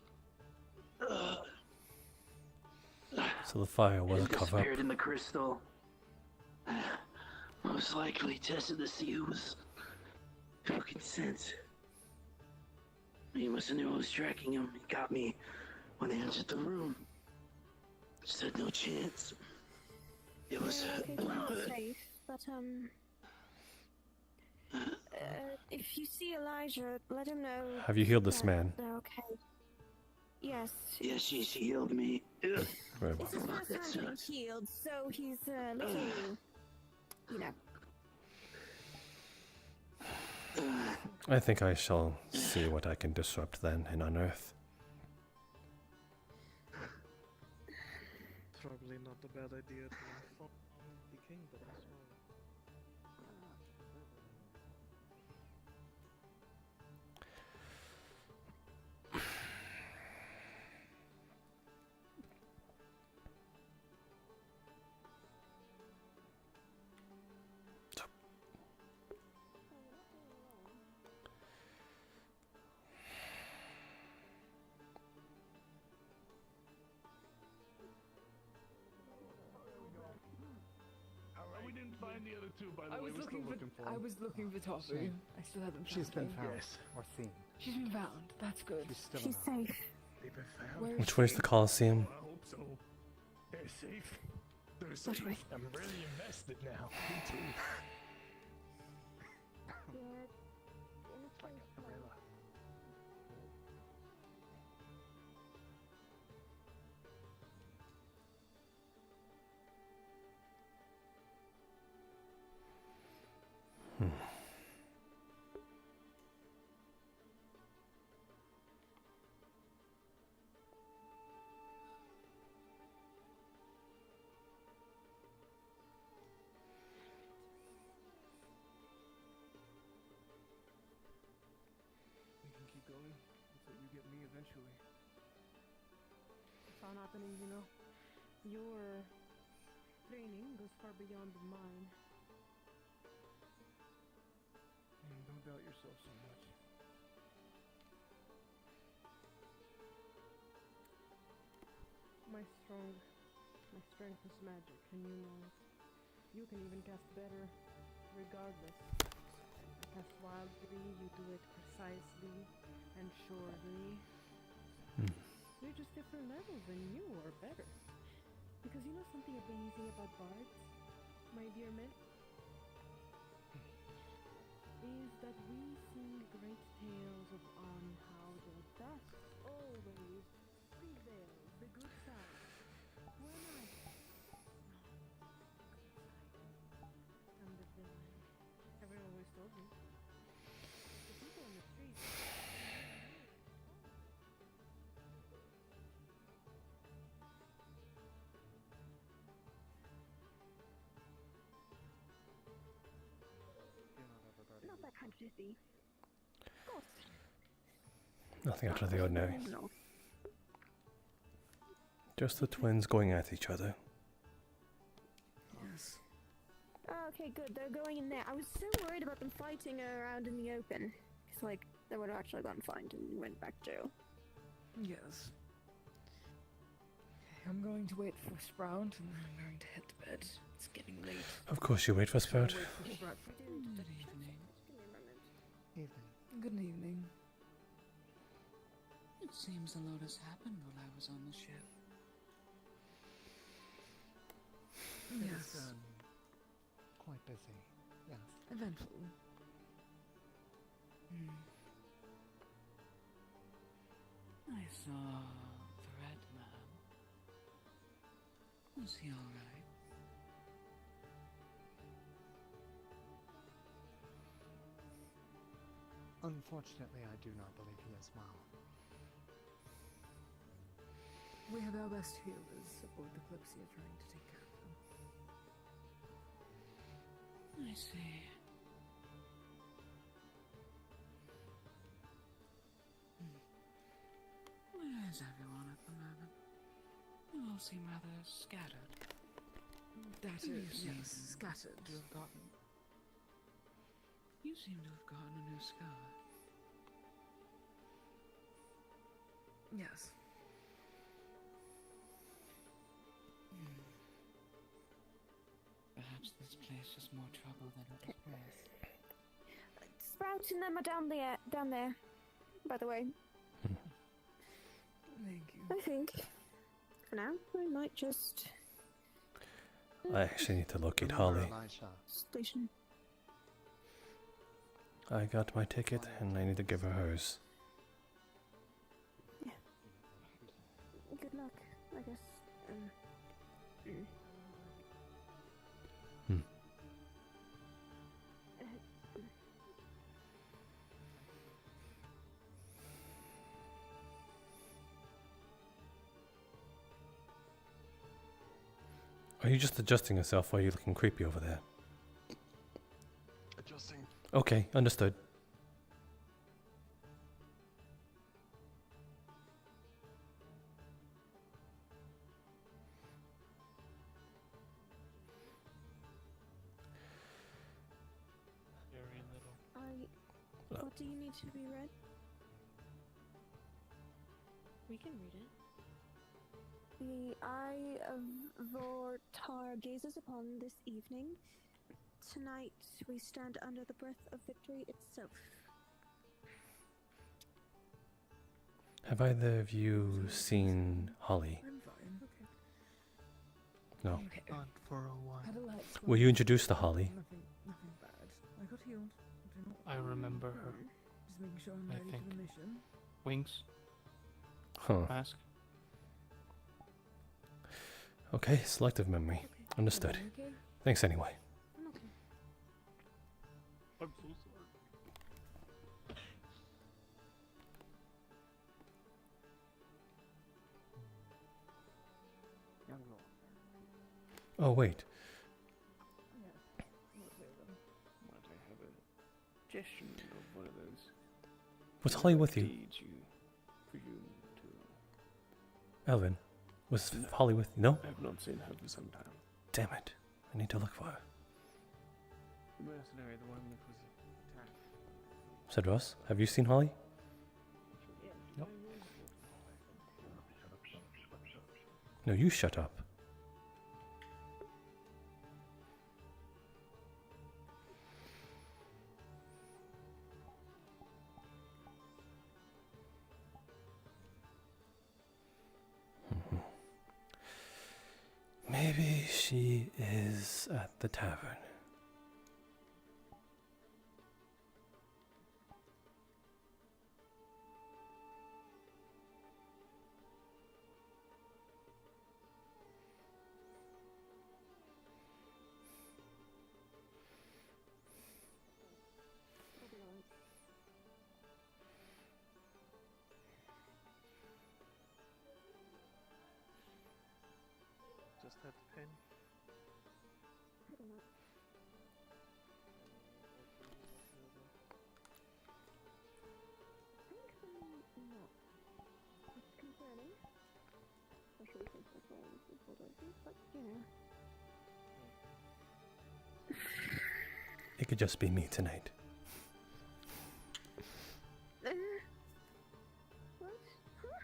So the fire was a cover up. Disappeared in the crystal. Most likely tested to see who can sense. He must have knew I was tracking him. He got me when I entered the room. Just had no chance. It was. Safe, but if you see Elijah, let him know. Have you healed this man? They're okay. Yes. Yeah, she healed me. Very It's his first time being healed, so he's letting you know. I think I shall see what I can disrupt then and unearth. Probably not a bad idea to inform the kingdom as well. We didn't find the other two, by the I way. was We're still looking looking for I was looking for Toffee. I still haven't found She's been her. found Yes. or seen. She's been found. That's good. She's still She's alive. safe. They've been found. Where is Which way's she? the Coliseum? I hope so. They're safe. They're That safe. way. I'm really invested now. Me too. We can keep going until you get me eventually. It's all happening, you know. Your training goes far beyond mine. Don't doubt yourself so much. My strength is magic, and you know it. You can even cast better, regardless. I cast wildly, you do it precisely and surely. We're just different levels, and you are better. Because you know something amazing about bards, my dear men? Is that we sing great tales of on how the best always prevails, the good side. When I'm the villain. Everyone always told me. The people on the streets. Not that kind of dizzy. Of course. Nothing out of the ordinary. No. Just the twins going at each other. Yes. Okay, good. They're going in there. I was so worried about them fighting around in the open. It's like they would have actually gotten fined and went back to jail. Yes. I'm going to wait for Sprout, and then I'm going to head to bed. It's getting late. Of course you wait for Sprout. Good evening. Evening. Good evening. It seems a lot has happened while I was on the ship. It Yes. was, quite busy. Yes. Eventful. I saw the red man. Was he alright? Unfortunately, I do not believe he is well. We have our best healers aboard the Kalypsia trying to take care of them. I see. Where is everyone at the moment? You all seem rather scattered. That You is, seem yes, scattered. to have gotten. You seem to have gotten a new scar. Yes. Perhaps this place is more trouble than it is worth. Sprouts and them are down there. By the way, Thank you. I think for now we might just I actually need to locate Holly. station. I got my ticket and I need to give her hers. Yeah. Good luck, I guess. Hmm. Are you just adjusting yourself or are you looking creepy over there? Adjusting. Okay, understood. Very little. What do you need to be read? We can read it. The eye of Vortar gazes upon this evening. Tonight we stand under the breath of victory itself. Have either of you seen Holly? I'm fine. Okay. No. Okay. Not for a while. Had a light Were you introduced to Holly? Nothing bad. I got healed. Do not I remember her. Just making sure I'm I ready for think. the mission. Wings. Huh. Mask. Okay, selective memory. Understood. Okay. Thanks anyway. I'm okay. I'm so sorry. Oh, wait. Might I have a suggestion of one of those? Was Holly with you? deeds you presume to? Elvin? Was Holly with you? No? I have not seen her for some time. Damn it. I need to look for her. The mercenary, the one that was attacked. Said Ross, have you seen Holly? Nope. No, you shut up. Maybe she is at the tavern. Just had pen. Concerning. Especially since the phone is what I do, but you know. It could just be me tonight. What? Huh?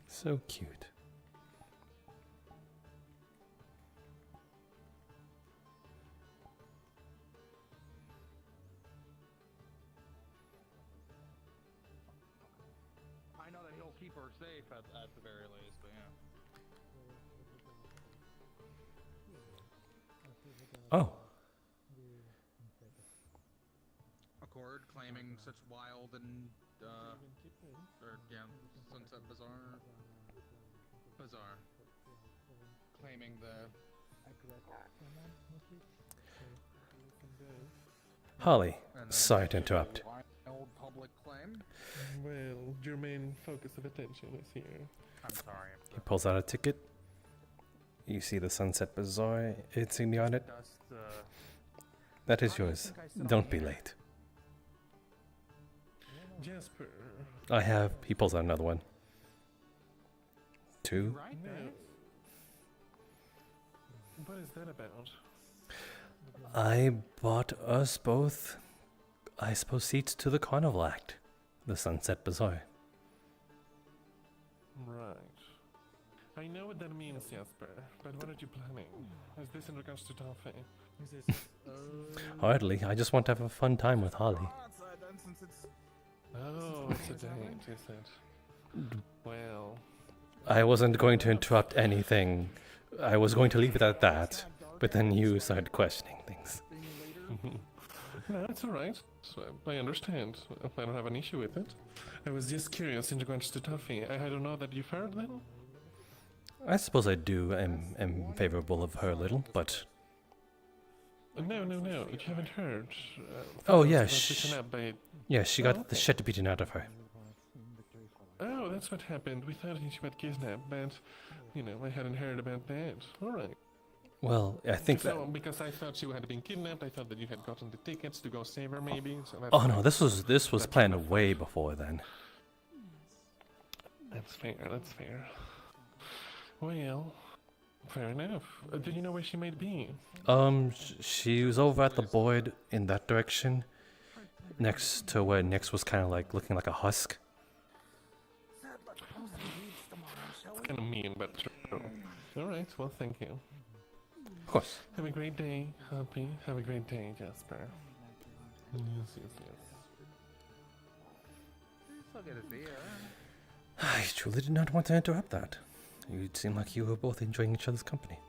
So cute. I know that he'll keep her safe at the very least, but yeah. Oh. Accord claiming such wild and or yeah, Sunset Bazaar. Bazaar, claiming the Holly, sorry to interrupt. wild public claim. Well, your main focus of attention is here. I'm sorry. He pulls out a ticket. You see the Sunset Bazaar insignia on it. That is yours. Don't be late. Jasper. I have. He pulls out another one. 2. No. What is that about? I bought us both, I suppose, seats to the Carnival Act, the Sunset Bazaar. Right. I know what that means, Jasper, but what are you planning? Is this in regards to Toffee? Is this... Hardly. I just want to have a fun time with Holly. Oh, it's a date, is it? Well... I wasn't going to interrupt anything. I was going to leave it at that. But then you started questioning things. No, it's alright. So, I understand. I don't have an issue with it. I was just curious in regards to Toffee. I don't know that you've heard then? I suppose I do. am favorable of her a little, but... No, you haven't heard. Oh, yeah, yeah, she got the shit beaten out of her. Oh, that's what happened. We thought she got kidnapped, but, you know, I hadn't heard about that. Alright. Well, I think so, that... because I thought she had been kidnapped, I thought that you had gotten the tickets to go save her, maybe. So that's Oh no, this was planned way before then. That's fair, that's fair. Well, fair enough. Do you know where she might be? She was over at the board in that direction, next to where Nyx was kind of like looking like a husk. It's kind of mean, but true. Alright, well, thank you. Of course. Have a great day, Happy. Have a great day, Jasper. Yes. I truly did not want to interrupt that. You seem like you were both enjoying each other's company.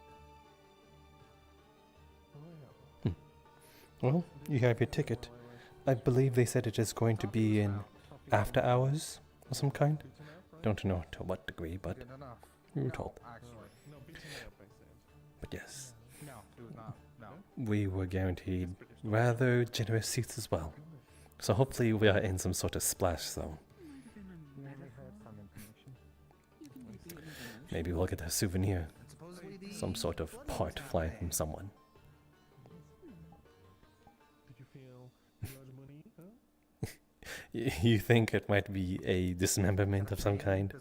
Well, you have your ticket. I believe they said it is going to be in after hours of some kind. Don't know to what degree, but we were told. But yes. We were guaranteed rather generous seats as well. So hopefully we are in some sort of splash zone. Maybe we'll get a souvenir. Some sort of part flying from someone. Did you feel a lot of money, huh? You think it might be a dismemberment of some kind?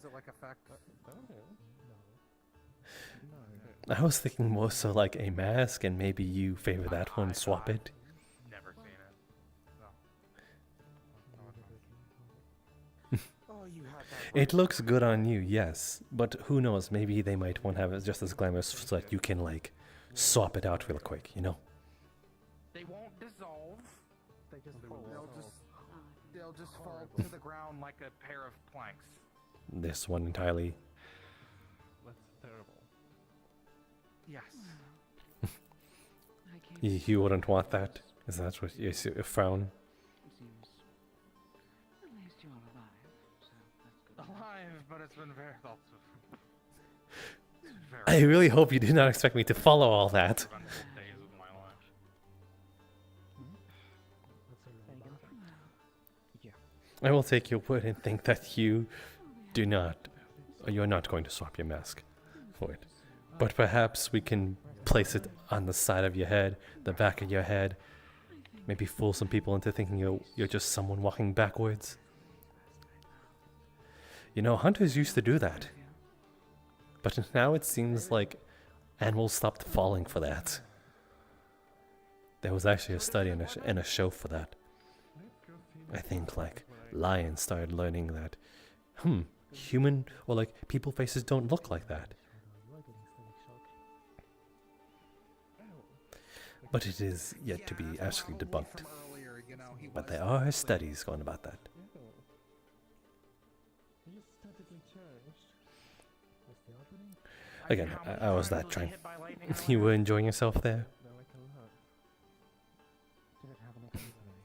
I was thinking more so like a mask, and maybe you favor that one, swap it. Never seen it. It looks good on you, yes, but who knows, maybe they might want to have it just as glamorous so that you can, like, swap it out real quick, you know? They won't dissolve. They'll just fall to the ground like a pair of planks. This one entirely. That's terrible. Yes. You wouldn't want that? Is that what you see, a frown? At least you're alive, so that's good. Alive, but it's been very I really hope you did not expect me to follow all that. days of my life. I will take your word and think that you do not, or you're not going to swap your mask for it. But perhaps we can place it on the side of your head, the back of your head. Maybe fool some people into thinking you're just someone walking backwards. You know, hunters used to do that. But now it seems like animals stopped falling for that. There was actually a study and a show for that. I think, like, lions started learning that, human, or like, people faces don't look like that. But it is yet to be actually debunked. But there are studies going about that. Again, I was that trying. You were enjoying yourself there?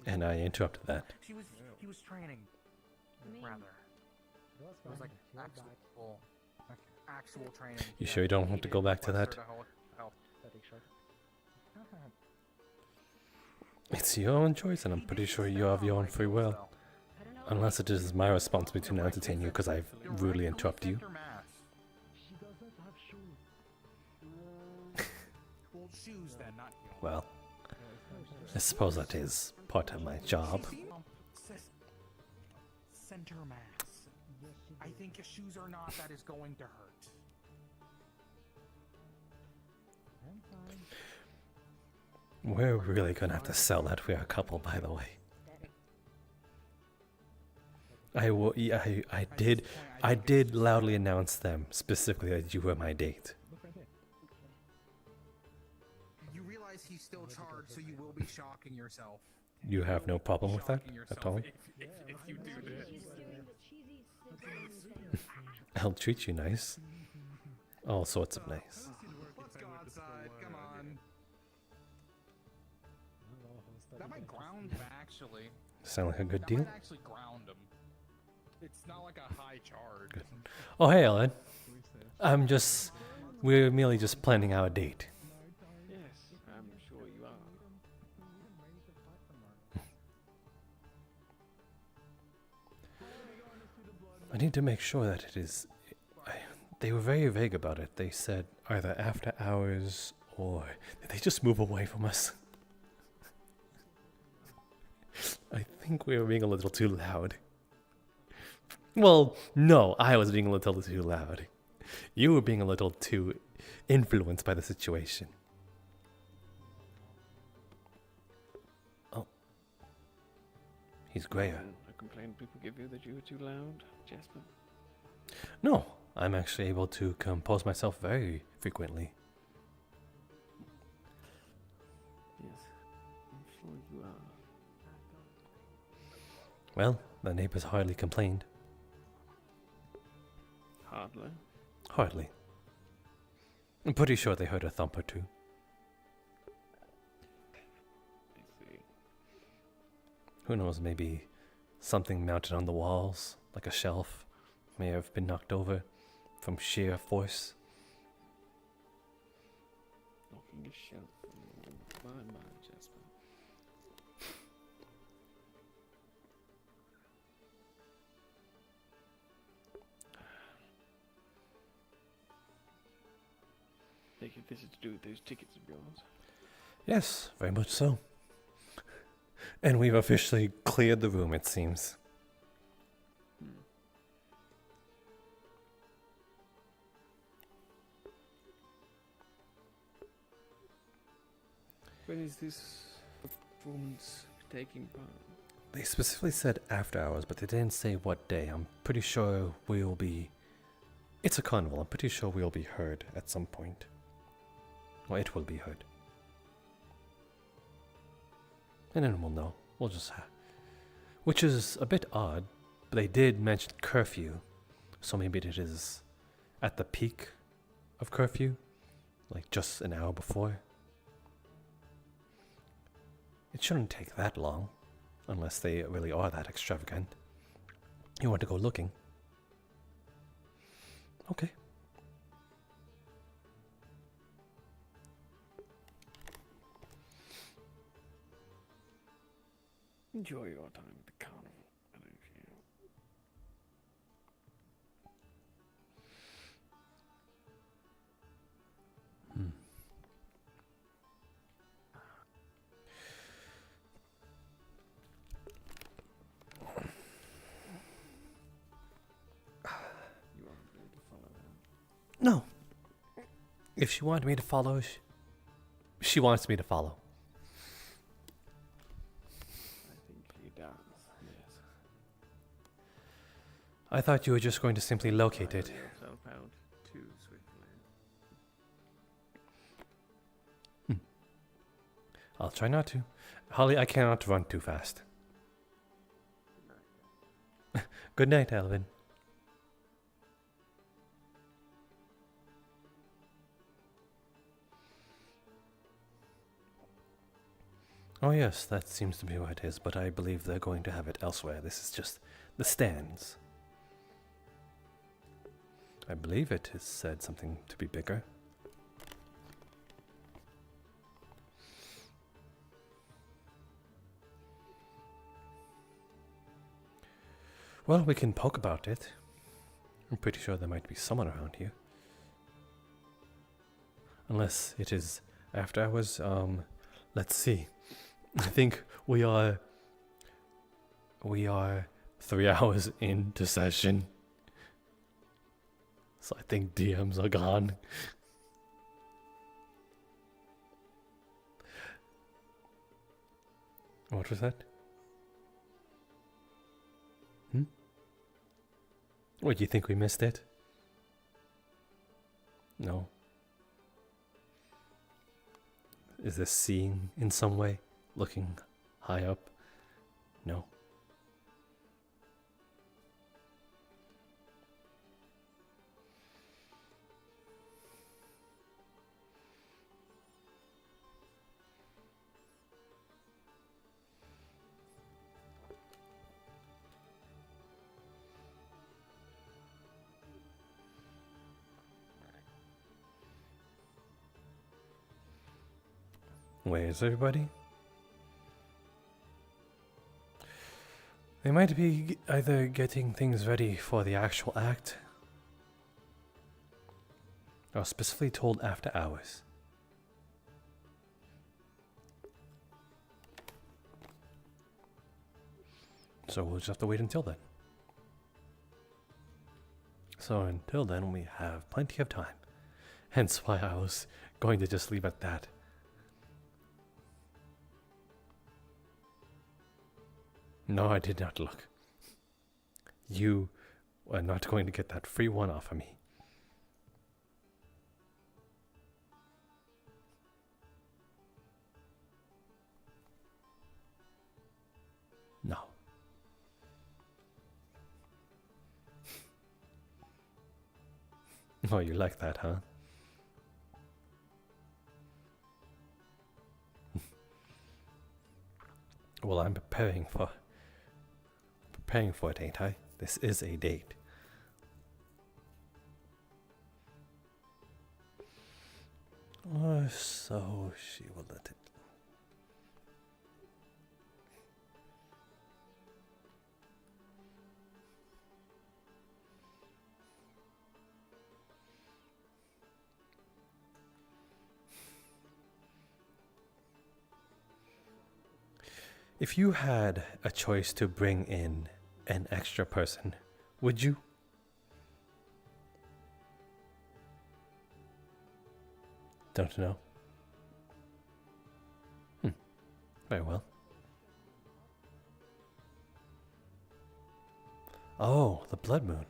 And I interrupted that. He was training. Rather. It was like actual. actual training. You sure you don't want to go back to that? Help. It's your own choice, and I'm pretty sure you have your own free will. Unless it is my responsibility to now entertain you because I've rudely interrupted you. She doesn't have shoes. Well, shoes then, not heels. Well, I suppose that is part of my job. Center mass. I think if shoes or not, that is going to hurt. We're really gonna have to sell that we are a couple, by the way. I did loudly announce them specifically that you were my date. You realize he's still charged, so you will be shocking yourself. You have no problem with that at all? If you do that. I'll treat you nice. All sorts of nice. Let's go outside, come on. That might ground him, actually. Sound like a good deal? That might actually ground him. It's not like a high charge. Good. Oh, hey, Ellen. We're merely just planning our date. Yes, I'm sure you are. I need to make sure that it is... they were very vague about it. They said either after hours or... Did they just move away from us? I think we were being a little too loud. Well, no, I was being a little too loud. You were being a little too influenced by the situation. Oh. He's grayer. A complaint people give you that you were too loud, Jasper? No, I'm actually able to compose myself very frequently. Yes, I'm sure you are. Well, the neighbors hardly complained. Hardly. Hardly. I'm pretty sure they heard a thump or two. I see. Who knows, maybe something mounted on the walls, like a shelf, may have been knocked over from sheer force. Knocking a shelf. My, Jasper. Take it this is to do with those tickets of yours. Yes, very much so. And we've officially cleared the room, it seems. When is this performance taking part? They specifically said after hours, but they didn't say what day. I'm pretty sure we'll be... It's a carnival. I'm pretty sure we'll be heard at some point. Well, it will be heard. And then we'll know. We'll just have... Which is a bit odd, but they did mention curfew. So maybe it is at the peak of curfew. Like just an hour before. It shouldn't take that long. Unless they really are that extravagant. You want to go looking? Okay. Enjoy your time at the carnival, I don't you? No. If she wanted me to follow, she wants me to follow. I think he does, yes. I thought you were just going to simply locate it. Yourself out too swiftly. I'll try not to. Holly, I cannot run too fast. Good night, Alvin. Oh yes, that seems to be where it is, but I believe they're going to have it elsewhere. This is just the stands. I believe it has said something to be bigger. Well, we can poke about it. I'm pretty sure there might be someone around here. Unless it is after hours. Let's see. I think we are 3 hours into session. So I think DMs are gone. What was that? What, you think we missed it? No. Is this seeing in some way? Looking high up? No. Where is everybody? They might be either getting things ready for the actual act, or specifically told after hours. So we'll just have to wait until then. So until then, we have plenty of time. Hence why I was going to just leave at that. No, I did not look. You are not going to get that free one off of me. No. Oh, you like that, huh? Well, I'm preparing for it, ain't I? This is a date. Or so she will let it. If you had a choice to bring in an extra person, would you? Don't know. Very well. Oh, the blood moon.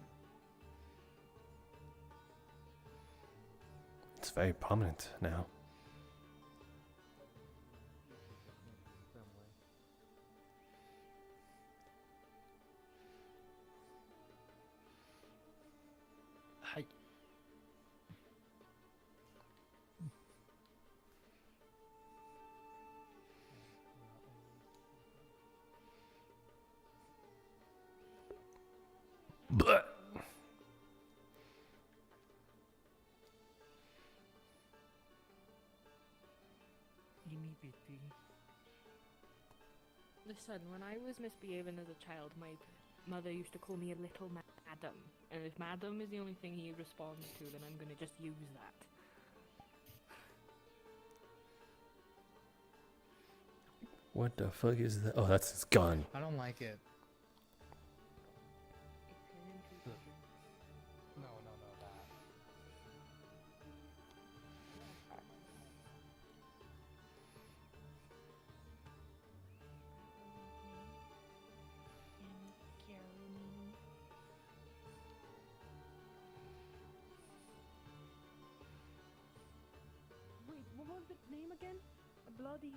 It's very prominent now. Hi. Blech. Listen, when I was misbehaving as a child, my mother used to call me a little madam. And if madam is the only thing he responds to, then I'm gonna just use that. What the fuck is that? Oh, that's his gun. I don't like it. No, that. Wait, what was its name again? A bloody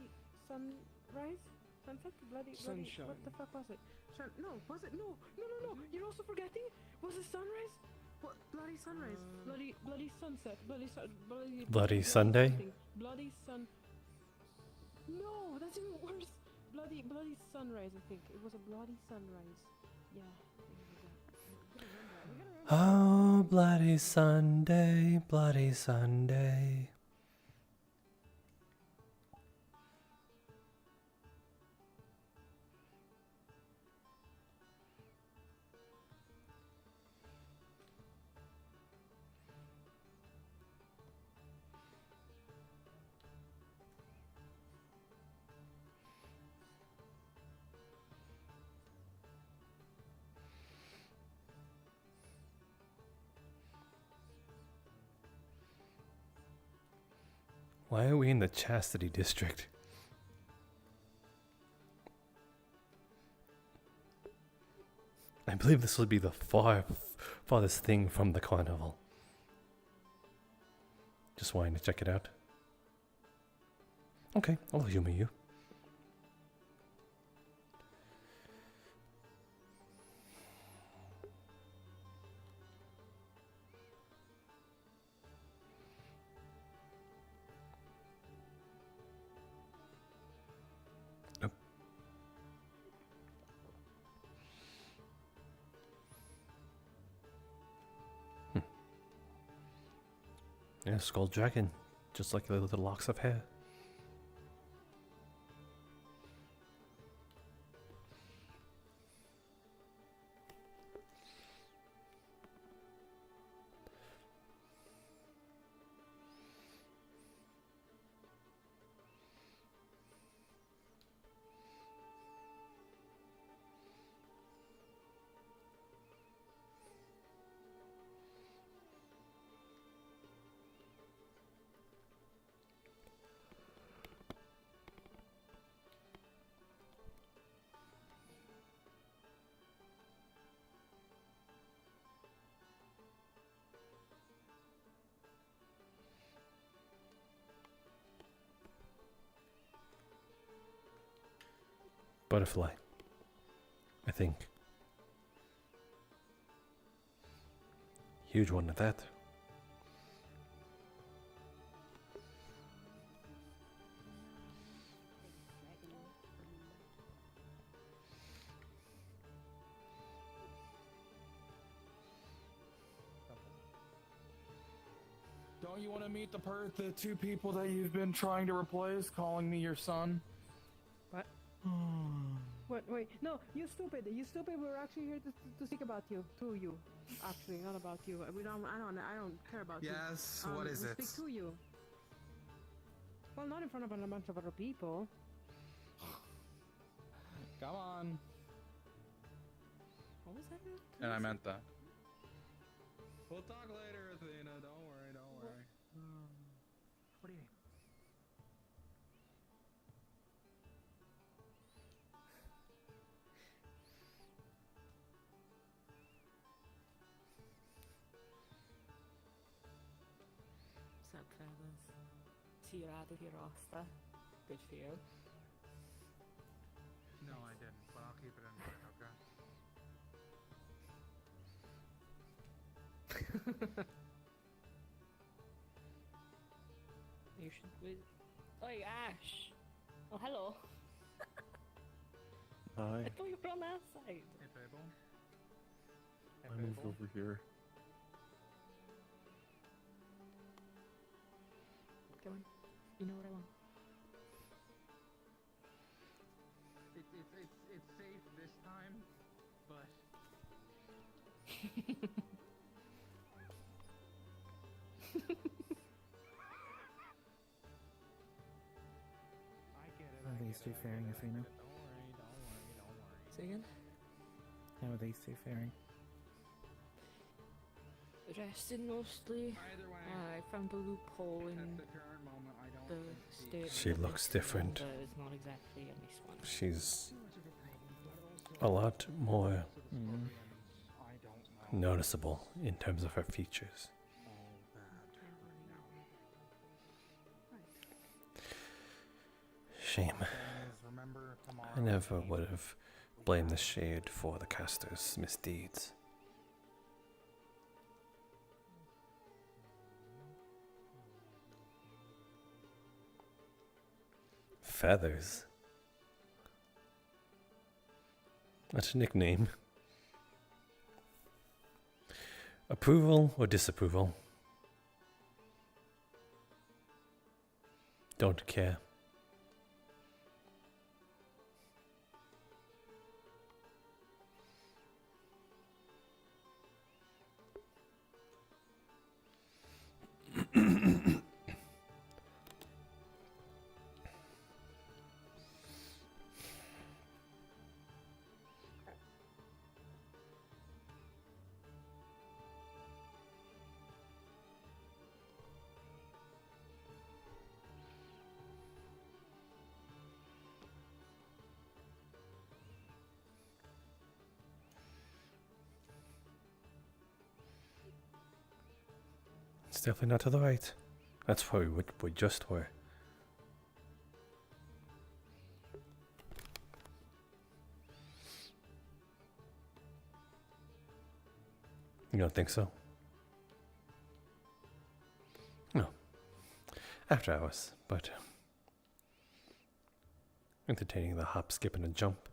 sunrise? Sunset? Bloody Sunshine. What the fuck was it? No, was it? No. You're also forgetting? Was it sunrise? What? Bloody sunrise. Bloody sunset. Bloody Sunday? something. Bloody sun. No, that's even worse. Bloody sunrise. I think it was a bloody sunrise. Yeah. Oh, bloody Sunday, bloody Sunday. Why are we in the chastity district? I believe this will be the farthest thing from the carnival. Just wanting to check it out. Okay, I'll humor you. Yeah, skull dragon, just like the little locks of hair. Butterfly, I think. Huge one at that. Don't you want to meet the two people that you've been trying to replace, calling me your son? What? What? Wait, no, you stupid! You stupid! We're actually here to speak about you, to you. Actually, not about you. We don't. I don't care about you. Yes. What is we it? Speak to you. Well, not in front of a bunch of other people. Come on. What was that? And I meant that. We'll talk later, Athena. Don't worry. Don't worry. What do you mean? Sup, fellas? So you're out of your roster. Good for you. No, I didn't, but I'll keep it in mind, okay? You should be. Oi, Ash! Oh, hello. Hi. I thought you were on that side. Hey, Fable. Hey, I moved Fable. over here. Come on. You know what I want. It's safe this time, but I get it. How are these two faring, Athena? Don't worry. Say again? How are these two faring? Rested mostly. Either way, I found a loophole in at the current moment, I don't the state. She looks different. It's not exactly a nice one. She's a lot more noticeable in terms of her features. Shame. remember tomorrow. I never would have blamed the shade for the caster's misdeeds. Feathers. That's a nickname. A Approval or disapproval? Don't care. It's definitely not to the right. That's where we just were. You don't think so? No. After hours, but entertaining the hop, skip, and a jump.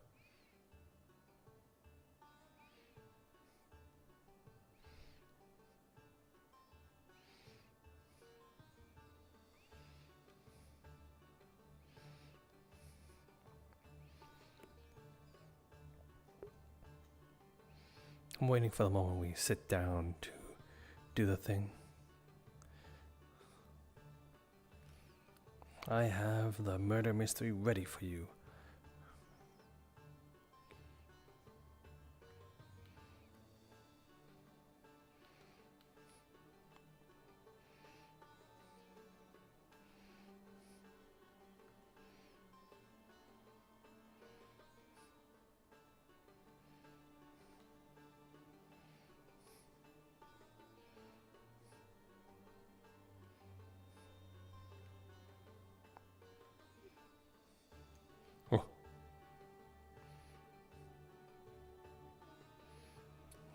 I'm waiting for the moment we sit down to do the thing. I have the murder mystery ready for you.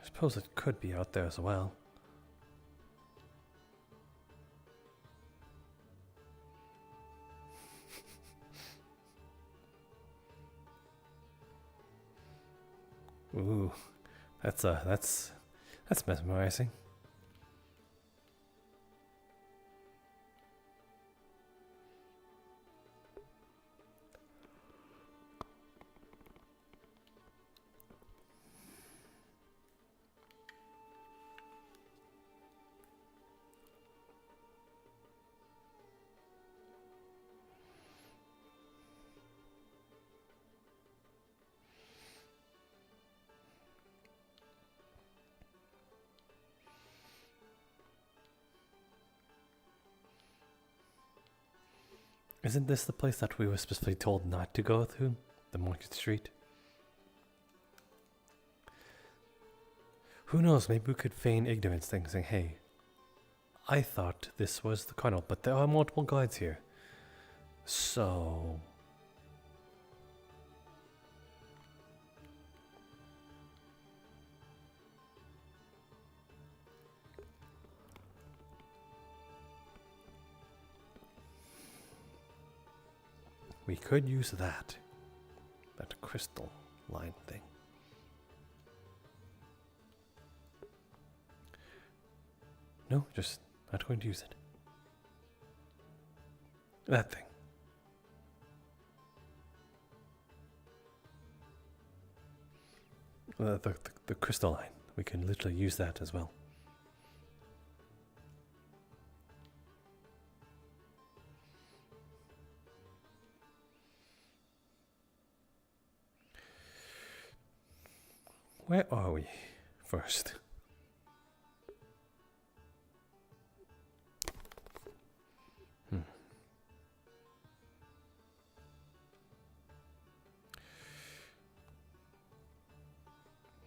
I suppose it could be out there as well. Ooh, that's mesmerizing. Isn't this the place that we were specifically told not to go through? The Market Street? Who knows, maybe we could feign ignorance saying, hey, I thought this was the carnival, but there are multiple guides here. So... we could use that crystal line thing. No, just not going to use it. That thing. The crystal line. We can literally use that as well. Where are we first?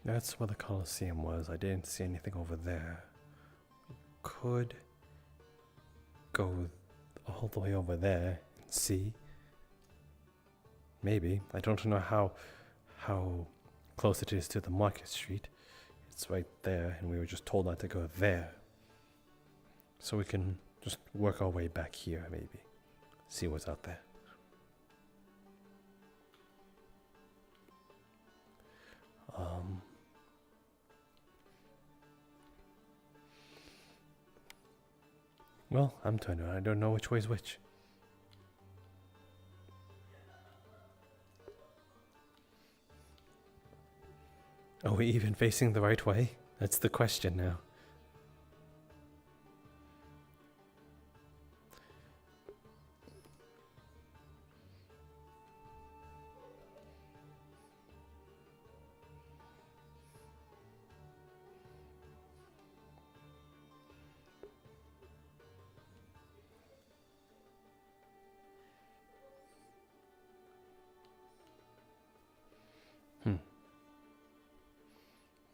That's where the Colosseum was. I didn't see anything over there. We could go all the way over there and see. Maybe. I don't know how close it is to the Market Street. It's right there, and we were just told not to go there. So we can just work our way back here, maybe. See what's out there. Well, I'm turned around. I don't know which way's which. Are we even facing the right way? That's the question now.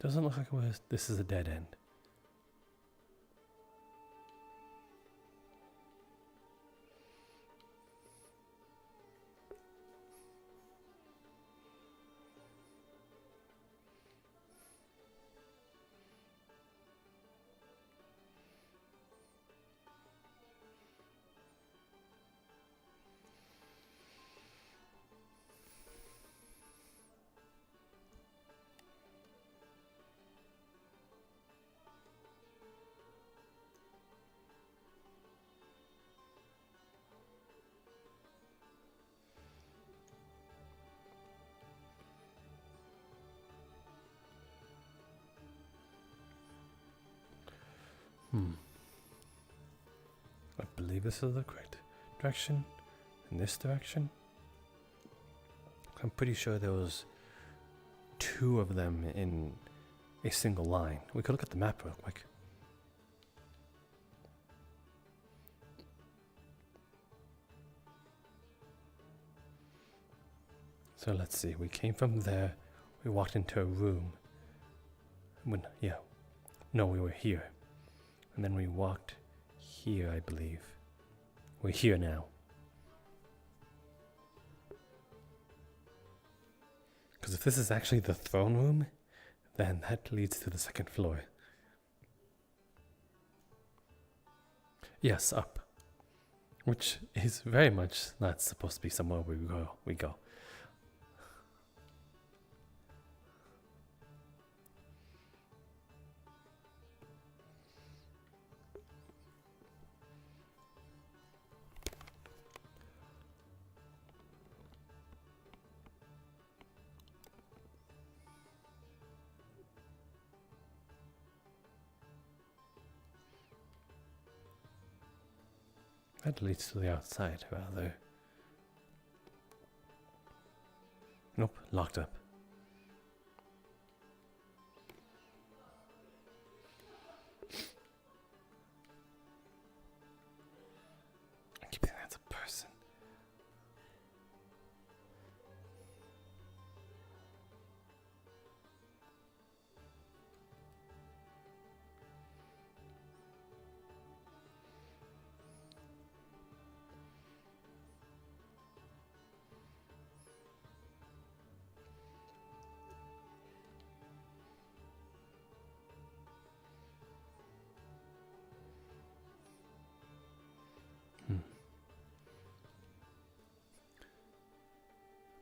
Doesn't look like this is a dead end. I believe this is the correct direction. In this direction. I'm pretty sure there was 2 of them in a single line. We could look at the map real quick. So let's see. We came from there. We walked into a room. No, we were here. And then we walked here, I believe. We're here now. Because if this is actually the throne room, then that leads to the 2nd floor. Yes, up. Which is very much not supposed to be somewhere we go. That leads to the outside, rather. Nope, locked up. I keep thinking that's a person.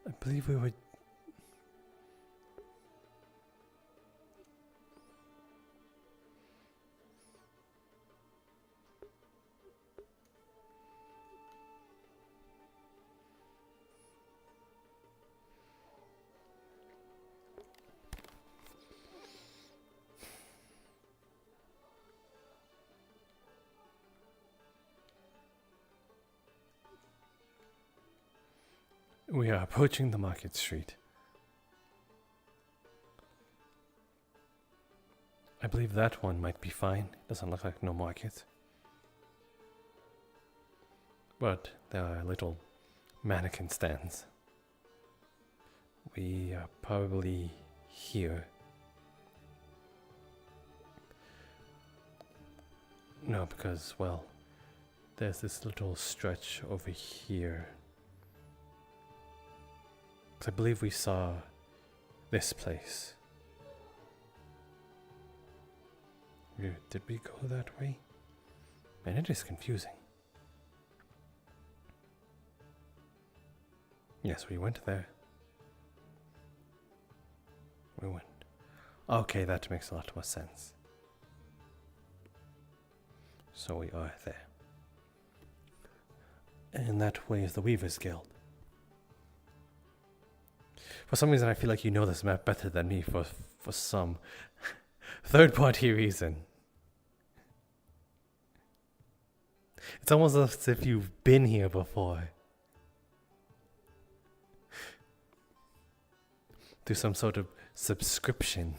I believe we were... We are approaching the market street. I believe that one might be fine. Doesn't look like no market. But there are little mannequin stands. We are probably here. No, because, well, there's this little stretch over here. I believe we saw this place. Did we go that way? Man, it is confusing. Yes, we went there. We went. Okay, that makes a lot more sense. So we are there. And that way is the Weavers Guild. For some reason, I feel like you know this map better than me for some third-party reason. It's almost as if you've been here before. Through some sort of subscription.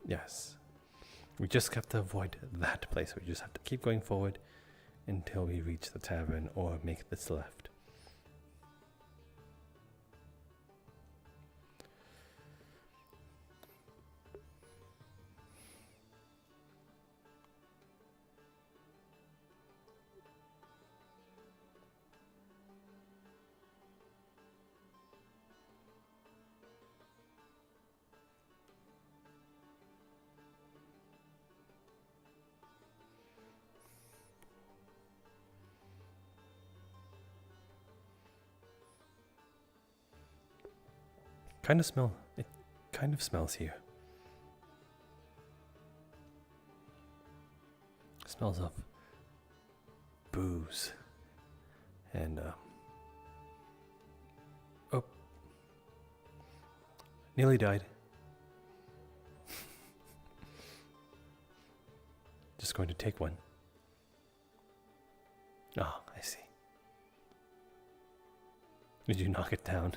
Yes. We just have to avoid that place. We just have to keep going forward until we reach the tavern or make this left. It kind of smells here. It smells of booze and oh, nearly died. Just going to take one. Ah, I see. Did you knock it down?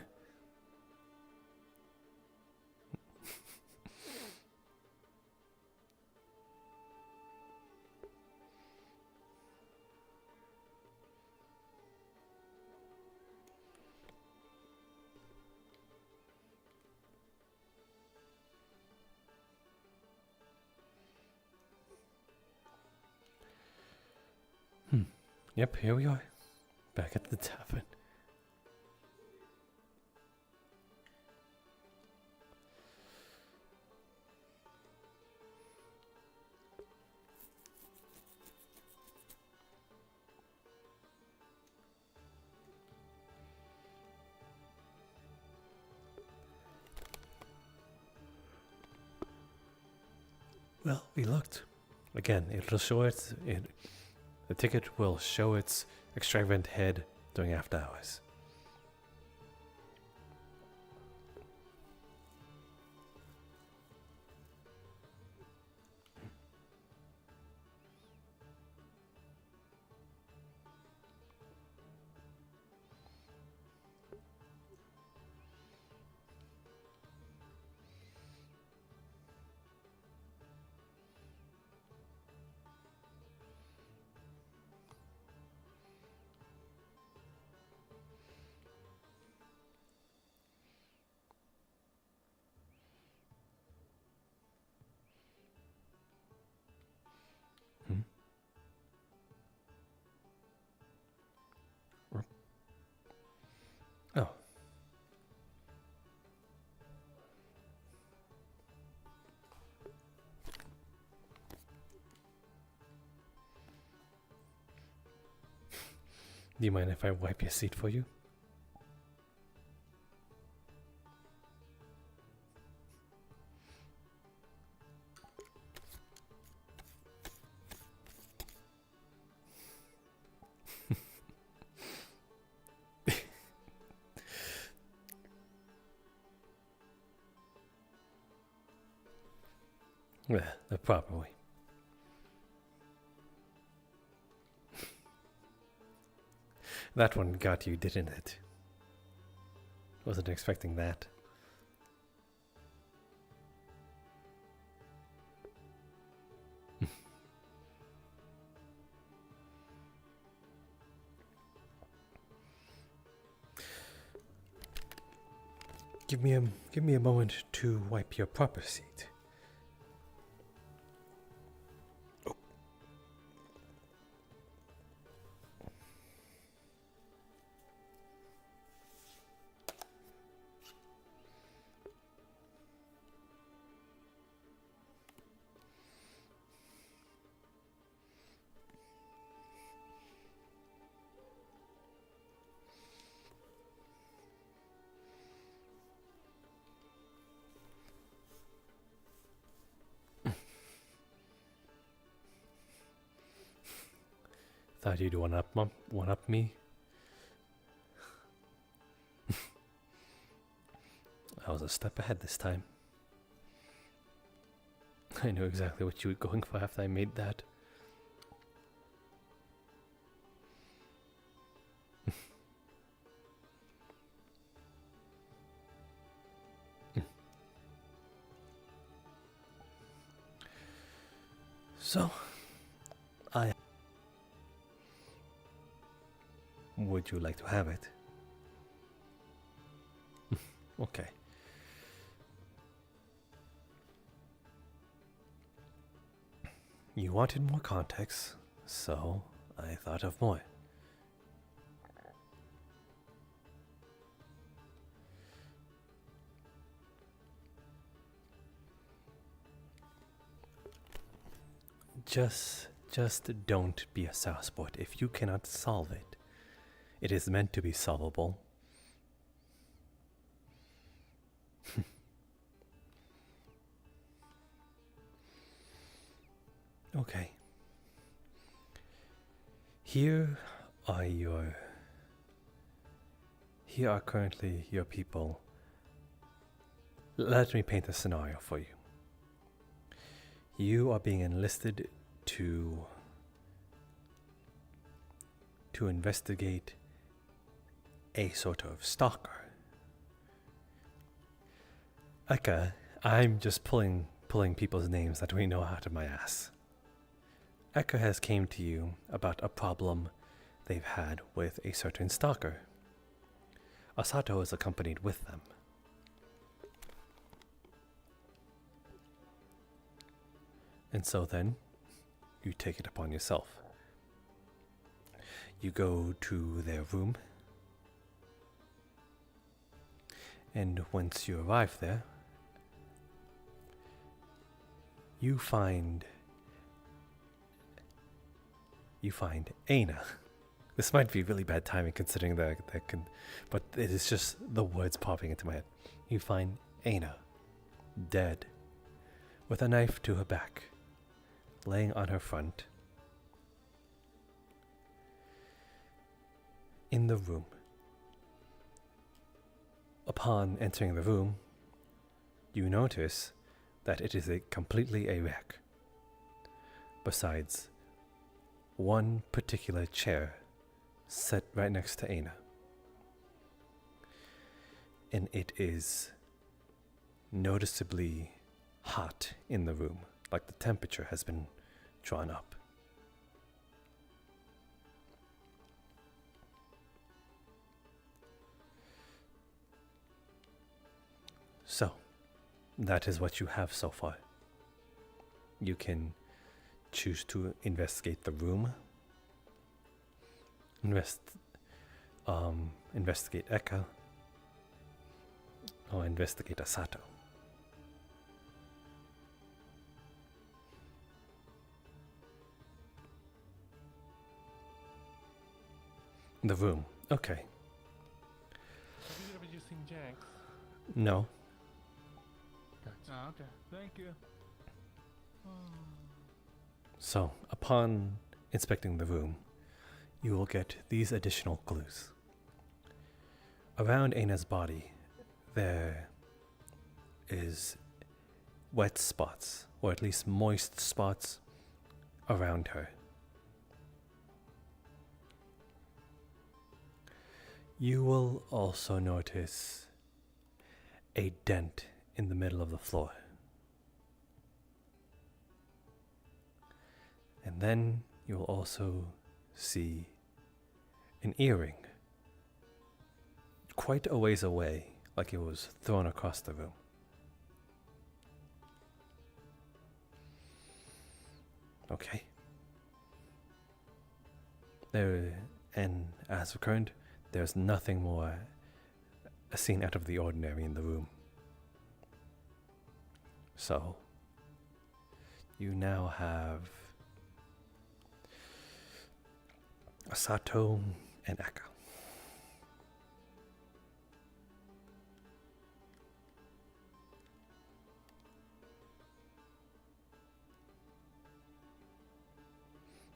Yep, here we are. Back at the tavern. Well, we looked. Again, it'll show the ticket will show its extravagant head during after hours. Oh. Do you mind if I wipe your seat for you? Yeah, the proper way. That one got you, didn't it? Wasn't expecting that. Give me a moment to wipe your proper seat. Thought you'd one up me. I was a step ahead this time. I knew exactly what you were going for after I made that. So, would you like to have it? Okay. You wanted more context, so I thought of more. Just don't be a southport. If you cannot solve it, it is meant to be solvable. Okay. Here are currently your people. Let me paint a scenario for you. You are being enlisted to investigate a sort of stalker. Eka, I'm just pulling people's names that we know out of my ass. Eka has came to you about a problem they've had with a certain stalker. Asato is accompanied with them. And so then, you take it upon yourself. You go to their room, and once you arrive there, you find Aina. This might be really bad timing considering but it is just the words popping into my head. You find Aina, dead, with a knife to her back, laying on her front, in the room. Upon entering the room, you notice that it is completely a wreck. Besides one particular chair set right next to Aina. And it is noticeably hot in the room, like the temperature has been drawn up. So, that is what you have so far. You can choose to investigate the room, investigate Eka, or investigate Asato. The room. Okay. Have you ever seen Jax? No. Ah, okay. Thank you. So, upon inspecting the room, you will get these additional clues. Around Aina's body, there is wet spots, or at least moist spots, around her. You will also notice a dent in the middle of the floor. And then you will also see an earring quite a ways away, like it was thrown across the room. Okay. And as recurrent, there's nothing more seen out of the ordinary in the room. So, you now have Asato and Eka.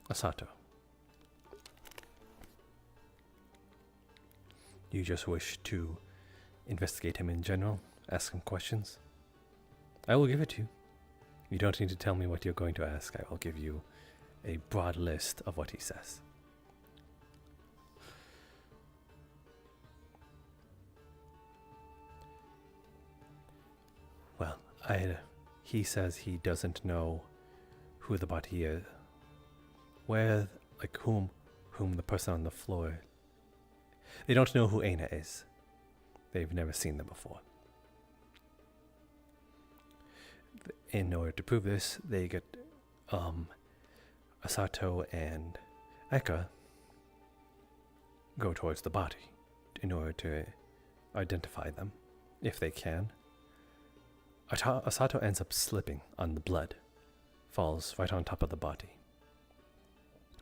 Asato. you just wish to investigate him in general, ask him questions, I will give it to you. You don't need to tell me what you're going to ask. I will give you a broad list of what he says. Well, he says he doesn't know who the body is, where, like whom the person on the floor. They don't know who Aina is. They've never seen them before. In order to prove this, they get Asato and Eka go towards the body in order to identify them, if they can. Asato ends up slipping on the blood, falls right on top of the body,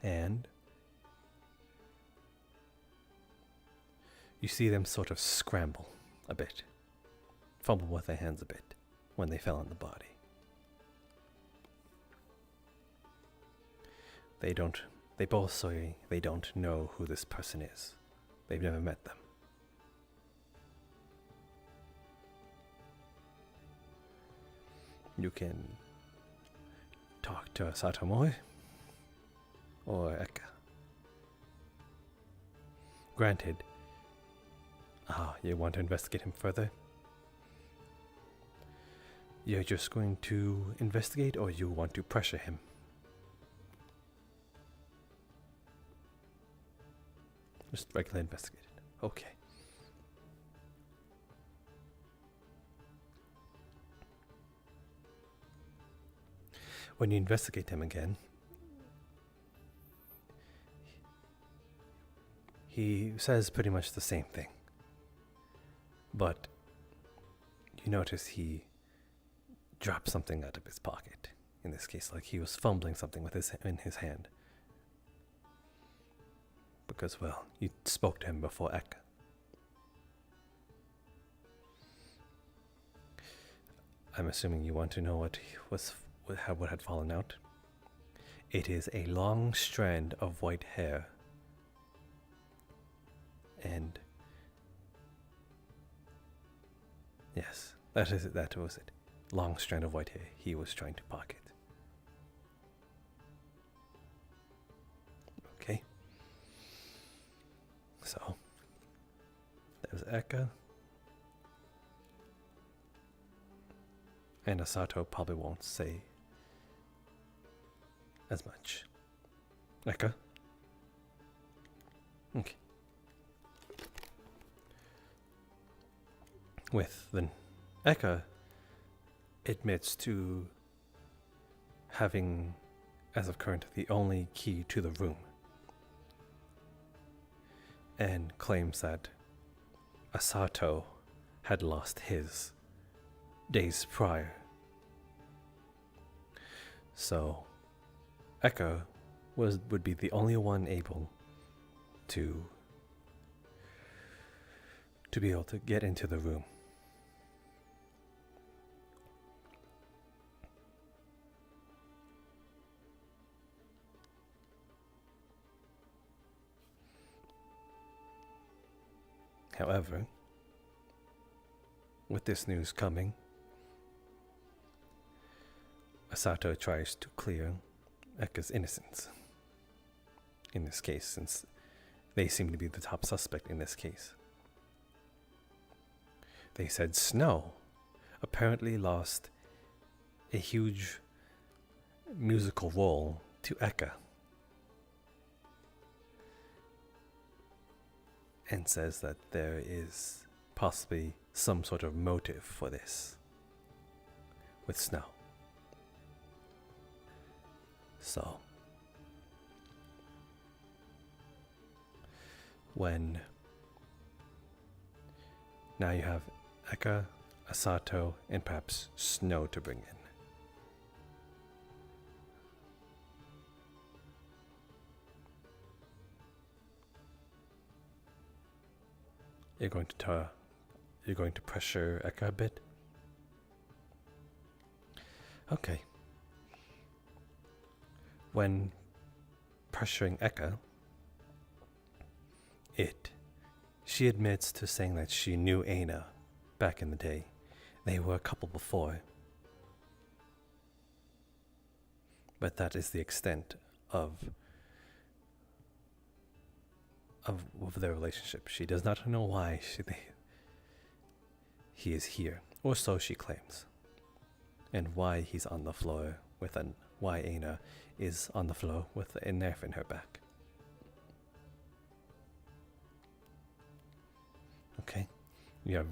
and you see them sort of scramble a bit, fumble with their hands a bit when they fell on the body. They both say they don't know who this person is. They've never met them. You can talk to Satomoe or Eka. Granted, you want to investigate him further? You're just going to investigate, or you want to pressure him? Just regular investigate it. Okay. When you investigate him again, he says pretty much the same thing. But you notice he dropped something out of his pocket. In this case, like he was fumbling something in his hand. Because, well, you spoke to him before Eka. I'm assuming you want to know what had fallen out. It is a long strand of white hair. And yes, that was it. Long strand of white hair he was trying to pocket. Okay. So, there's Eka. And Asato probably won't say as much. Eka? Okay. Eka admits to having, as of current, the only key to the room. And claims that Asato had lost his days prior. So Eka would be the only one able to be able to get into the room. However, with this news coming, Asato tries to clear Eka's innocence in this case, since they seem to be the top suspect in this case. They said Snow apparently lost a huge musical role to Eka, and says that there is possibly some sort of motive for this with Snow. So, when now you have Eka, Asato, and perhaps Snow to bring in. You're going to pressure Eka a bit? Okay. When pressuring Eka, it She admits to saying that she knew Aina back in the day. They were a couple before. But that is the extent of their relationship. She does not know why he is here, or so she claims, and why he's on the floor with why Aina is on the floor with a knife in her back. Okay, you have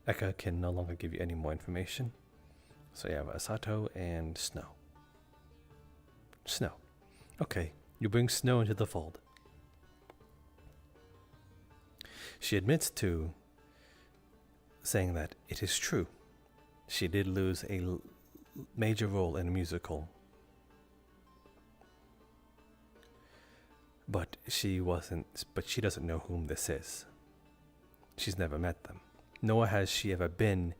Eka can no longer give you any more information, so you have Asato and Snow. Snow. Okay, you bring Snow into the fold. She admits to saying that it is true. She did lose a major role in a musical, but she doesn't know whom this is. She's never met them, nor has she ever been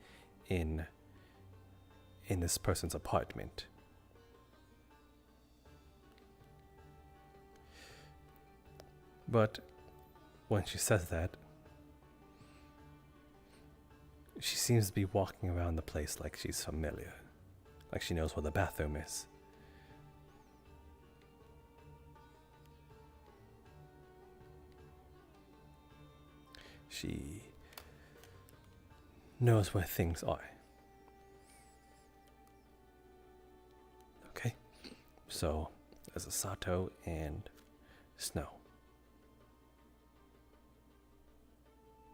in this person's apartment. But when she says that, she seems to be walking around the place like she's familiar, like she knows where the bathroom is. She knows where things are. Okay, so there's Asato and Snow.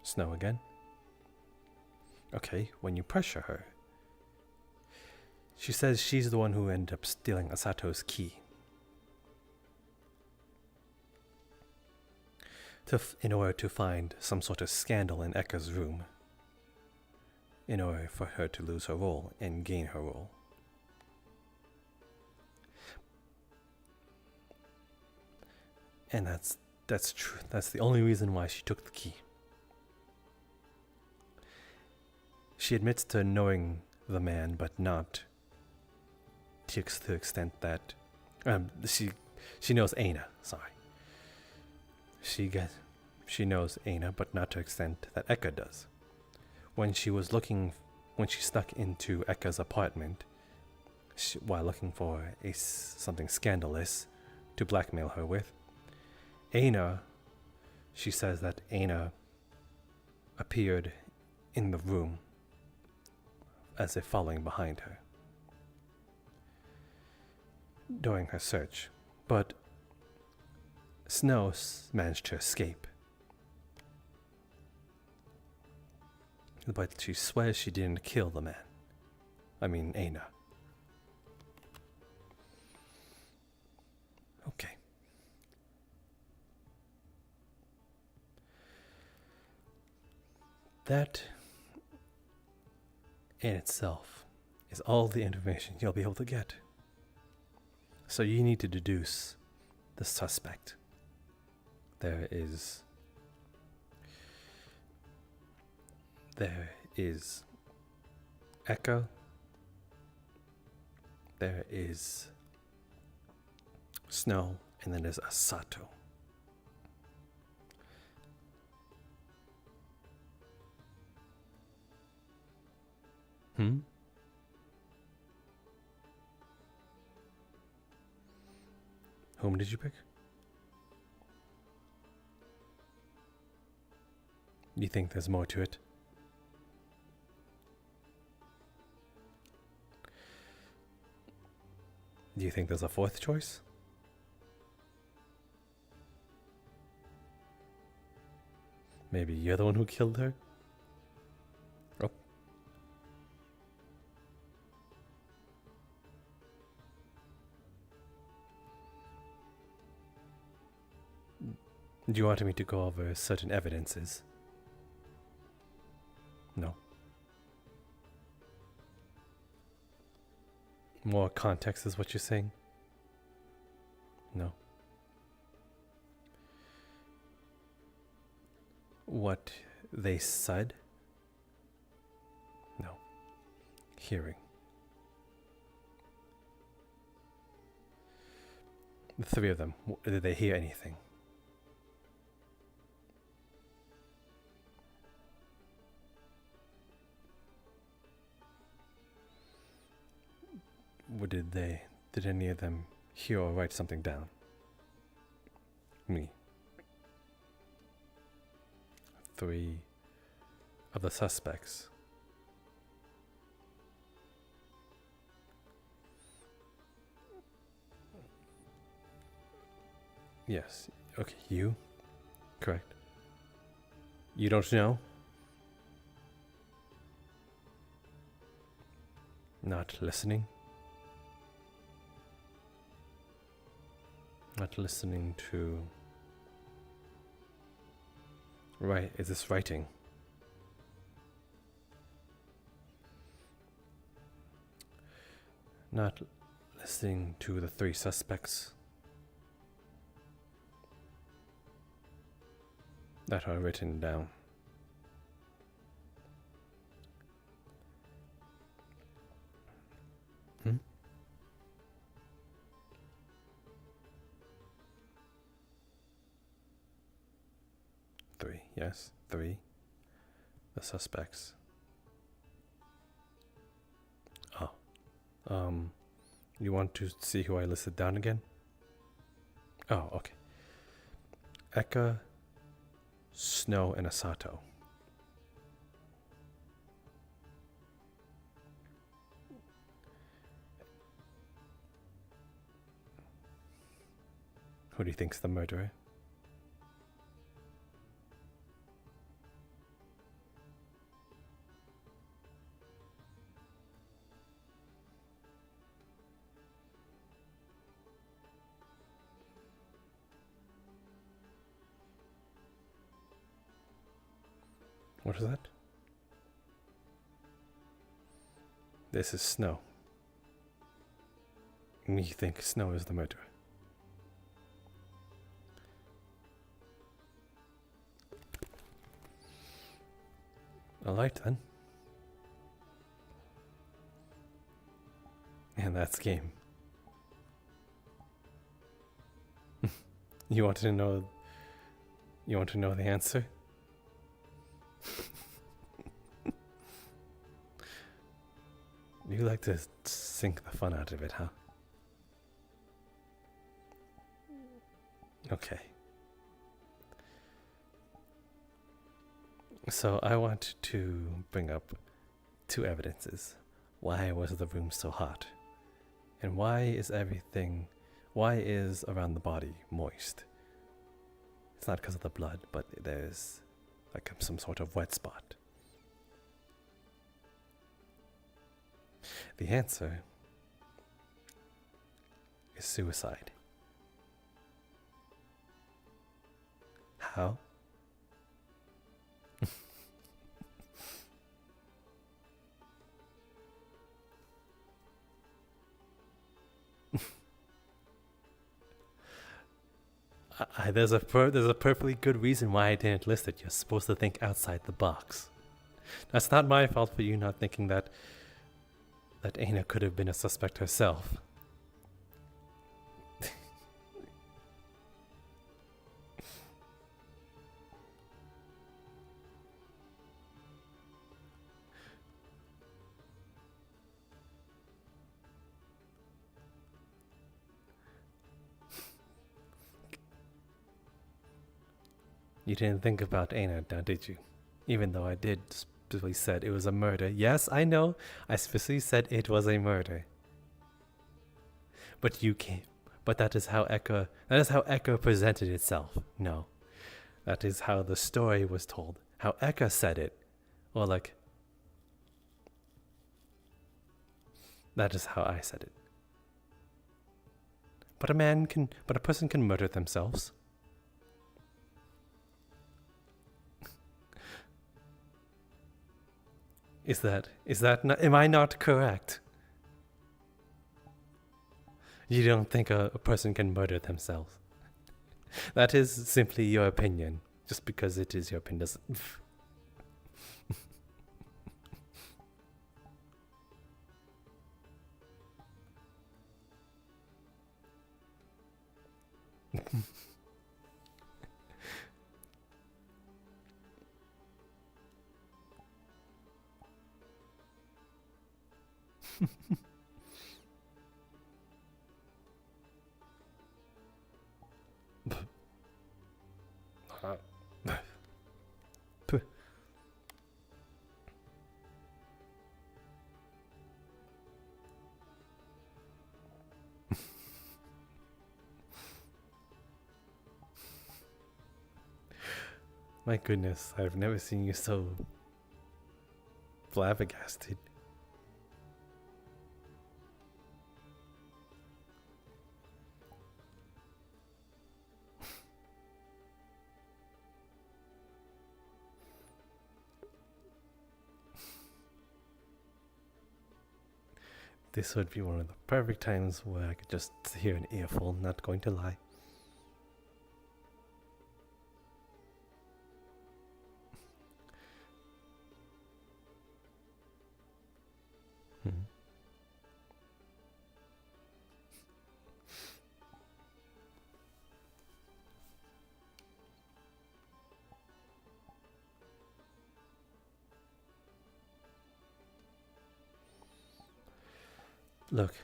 Snow again? Okay, when you pressure her, she says she's the one who ended up stealing Asato's key. In order to find some sort of scandal in Eka's room, in order for her to lose her role and gain her role. And that's true. That's the only reason why she took the key. She admits to knowing the man, but not to the extent that she knows Aina. Sorry, she knows Aina, but not to the extent that Eka does. When she snuck into Eka's apartment, while looking for something scandalous to blackmail her with, she says that Aina appeared in the room as if following behind her during her search, but Snow managed to escape. But she swears she didn't kill the man. I mean, Aina. Okay. That in itself is all the information you'll be able to get. So you need to deduce the suspect. There is Eka. There is Snow, and then there's Asato. Whom did you pick? You think there's more to it? Do you think there's a fourth choice? Maybe you're the one who killed her? Oh. Do you want me to go over certain evidences? No. More context is what you're saying? No. What they said? No. Hearing. The three of them, did they hear anything? Did any of them hear or write something down? Me. 3 of the suspects. Yes. Okay, you? Correct. You don't know? Not listening? Not listening to... Right, is this writing? Not listening to the 3 suspects that are written down. Hmm? Three, yes, 3. The suspects. Oh. You want to see who I listed down again? Oh, okay. Eka, Snow, and Asato. Who do you think's the murderer? What is that? This is Snow. And you think Snow is the murderer? Alright then. And that's game. You want to know the answer? You like to sink the fun out of it, huh? Okay. So I want to bring up 2 evidences. Why was the room so hot? And why is around the body moist? It's not because of the blood, but there's like some sort of wet spot. The answer is suicide. How? There's a perfectly good reason why I didn't list it. You're supposed to think outside the box. That's not my fault for you not thinking that Aina could have been a suspect herself. You didn't think about Aina now, did you? Even though I did specifically said it was a murder. Yes, I know. I specifically said it was a murder. But you can't. But that is how Eka presented itself. No. That is how the story was told. How Eka said it. Or like, that is how I said it. But a person can murder themselves. Is that not, am I not correct? You don't think a person can murder themselves. That is simply your opinion. Just because it is your opinion doesn't... Puh. My goodness, I've never seen you so flabbergasted. This would be one of the perfect times where I could just hear an earful, not going to lie. Look,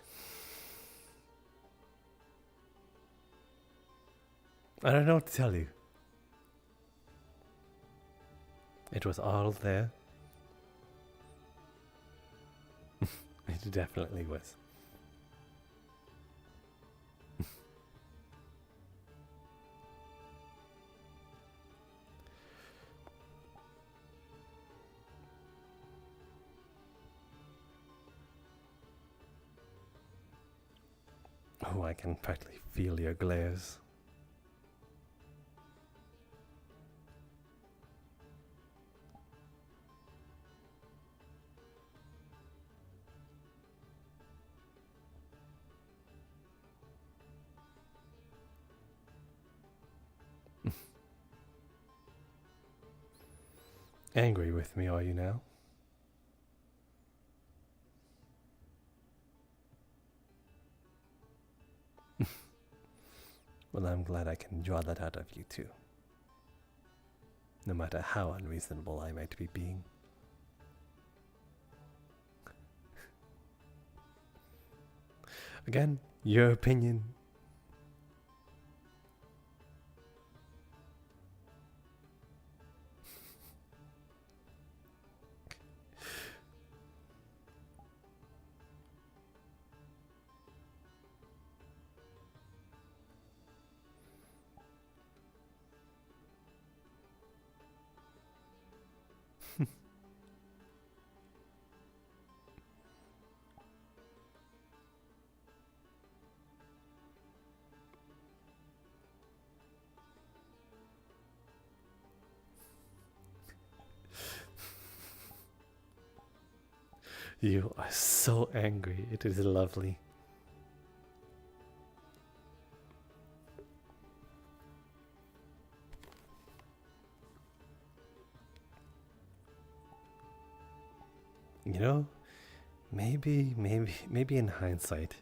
I don't know what to tell you. It was all there. It definitely was. Oh, I can practically feel your glares. Angry with me, are you now? Well, I'm glad I can draw that out of you too. No matter how unreasonable I might be being. Again, your opinion. You are so angry. It is lovely. You know, maybe in hindsight,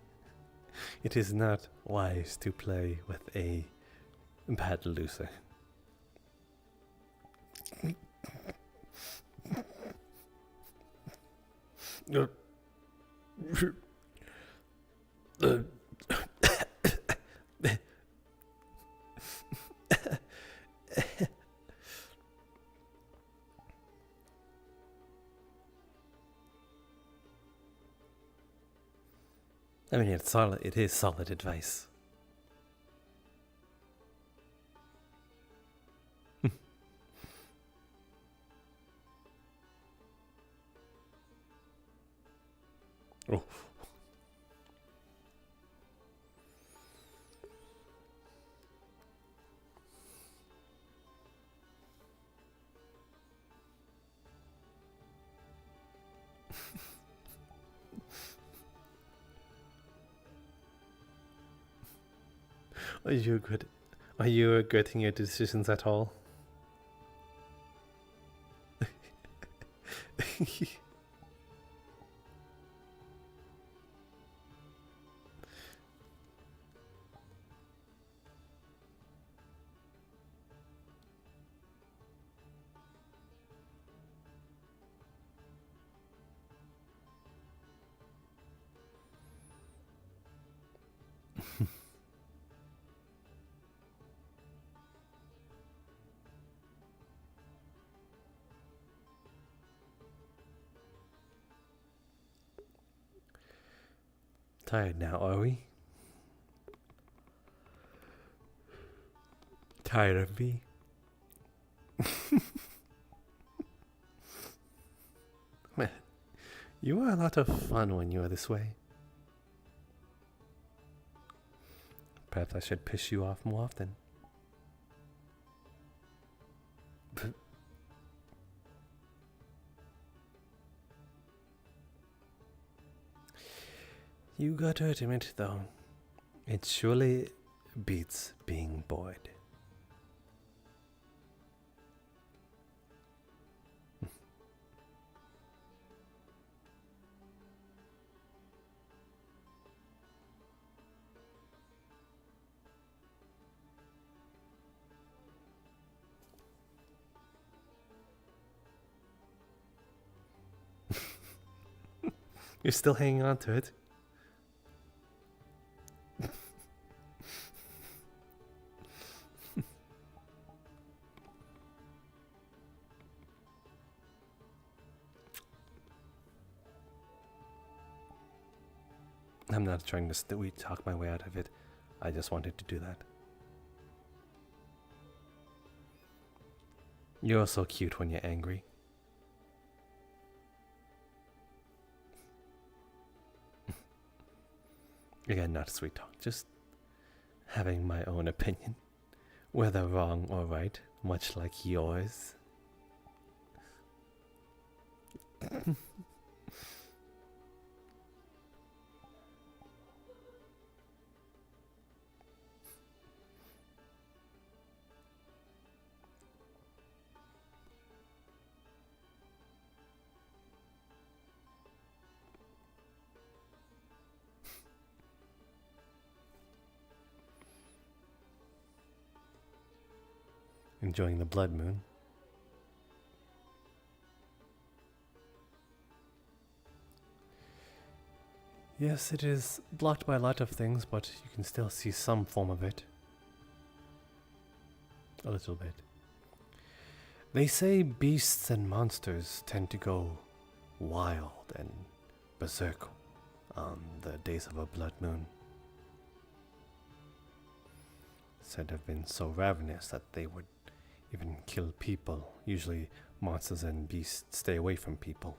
it is not wise to play with a bad loser. I mean, it's solid. It is solid advice. Oh. Are you regretting your decisions at all? Tired now, are we? Tired of me? Man, you are a lot of fun when you are this way. Perhaps I should piss you off more often. You got to admit, though, it surely beats being bored. You're still hanging on to it. I'm not trying to talk my way out of it. I just wanted to do that. You're so cute when you're angry. Again, not sweet talk, just having my own opinion, whether wrong or right, much like yours. Enjoying the blood moon. Yes, it is blocked by a lot of things, but you can still see some form of it. A little bit. They say beasts and monsters tend to go wild and berserk on the days of a blood moon. Said to have been so ravenous that they would even kill people. Usually monsters and beasts stay away from people.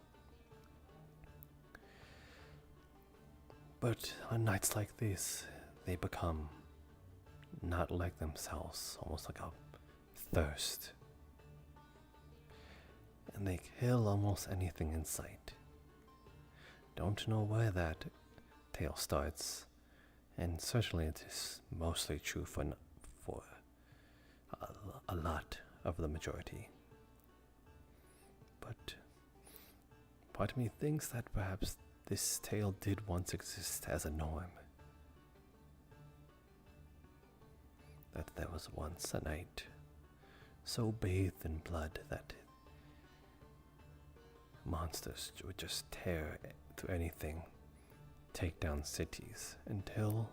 But on nights like this, they become not like themselves, almost like a thirst. And they kill almost anything in sight. Don't know where that tale starts, and certainly it is mostly true for a lot of the majority. But part of me thinks that perhaps this tale did once exist as a norm. That there was once a night so bathed in blood that monsters would just tear through anything, take down cities, until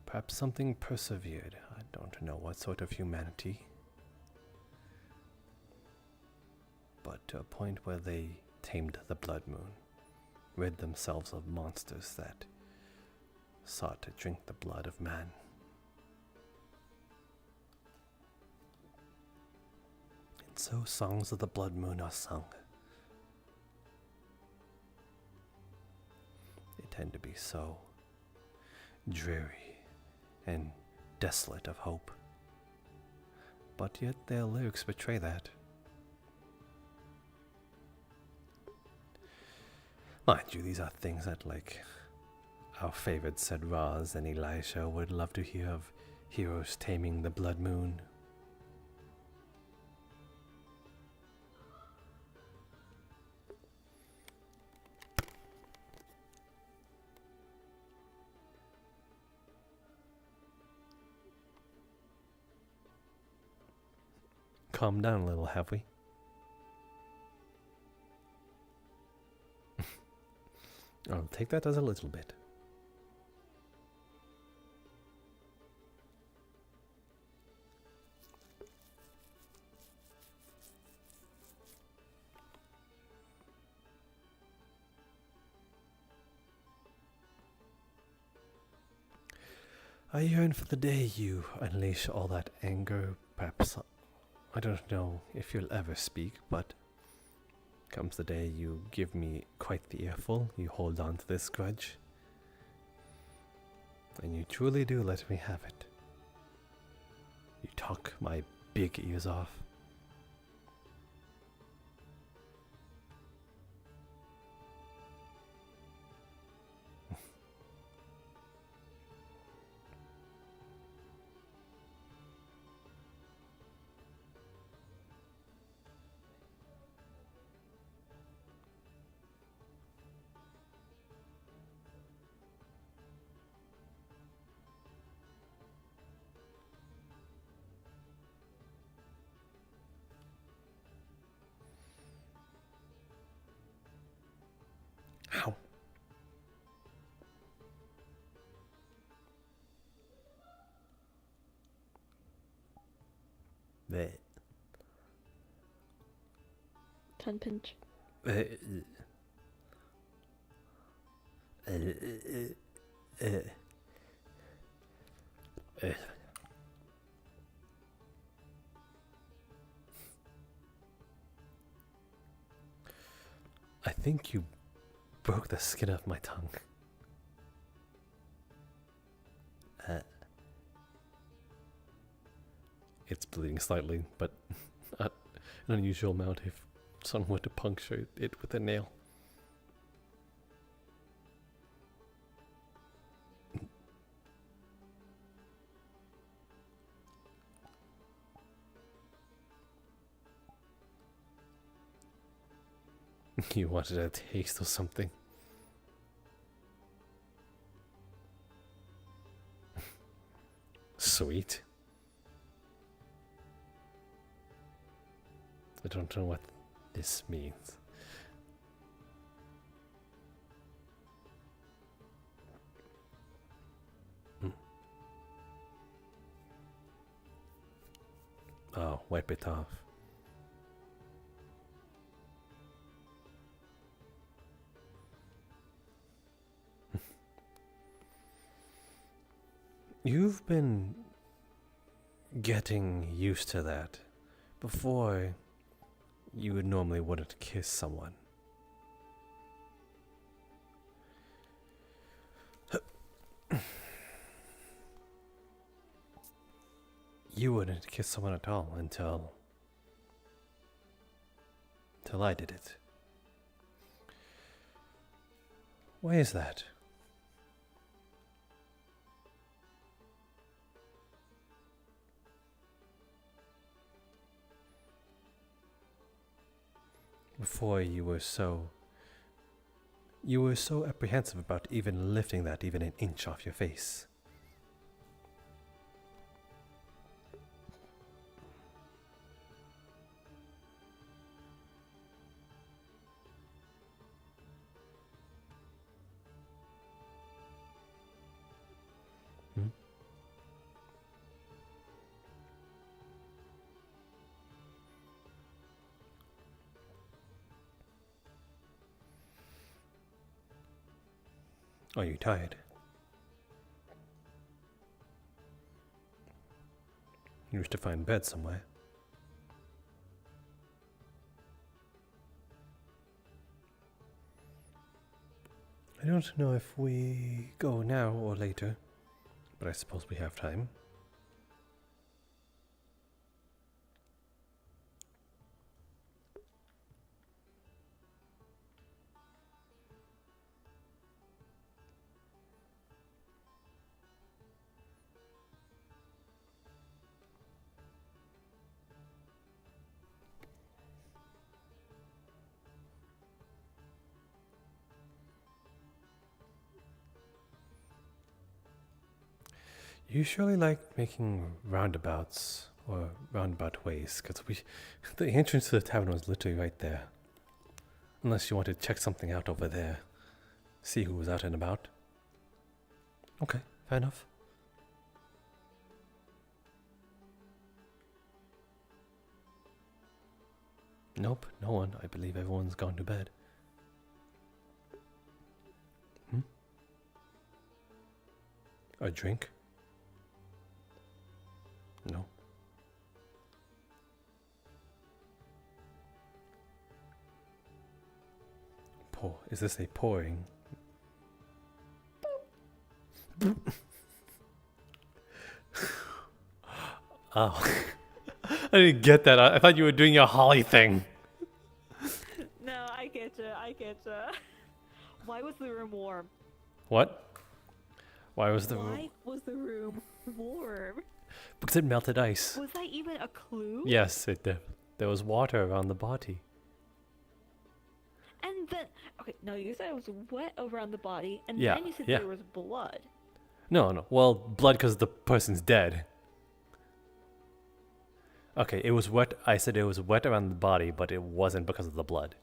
perhaps something persevered. I don't know what sort of humanity, but to a point where they tamed the blood moon, rid themselves of monsters that sought to drink the blood of man. And so songs of the blood moon are sung. They tend to be so dreary and desolate of hope, but yet their lyrics betray that. Mind you, these are things that, like, our favorite said Raz and Elisha would love to hear of heroes taming the blood moon. Calm down a little, have we? I'll take that as a little bit. I yearn for the day you unleash all that anger. Perhaps, I don't know if you'll ever speak, but comes the day you give me quite the earful, you hold on to this grudge, and you truly do let me have it. You talk my big ears off. Ow. Bleh. 10 pinch. I think you broke the skin off my tongue. It's bleeding slightly, but not an unusual amount if someone were to puncture it with a nail. You wanted a taste of something. Sweet. I don't know what this means. Oh, wipe it off. You've been getting used to that. Before, you would normally wouldn't kiss someone. You wouldn't kiss someone at all until I did it. Why is that? Before you were so apprehensive about even lifting that even an inch off your face. Are you tired? You wish to find bed somewhere. I don't know if we go now or later, but I suppose we have time. You surely like making roundabouts or roundabout ways, because the entrance to the tavern was literally right there. Unless you wanted to check something out over there, see who was out and about. Okay, fair enough. Nope, no one. I believe everyone's gone to bed. A drink? Is this a pouring? Oh. I didn't get that. I thought you were doing your Holly thing. No, I get you. I get you. Why was the room warm? What? Why was the Why was the room warm? Because it melted ice. Was that even a clue? Yes, it did. There was water around the body. And then, okay, no, you said it was wet around the body, and Yeah, then you said yeah. there was blood. No. Well, blood because the person's dead. Okay, it was wet. I said it was wet around the body, but it wasn't because of the blood.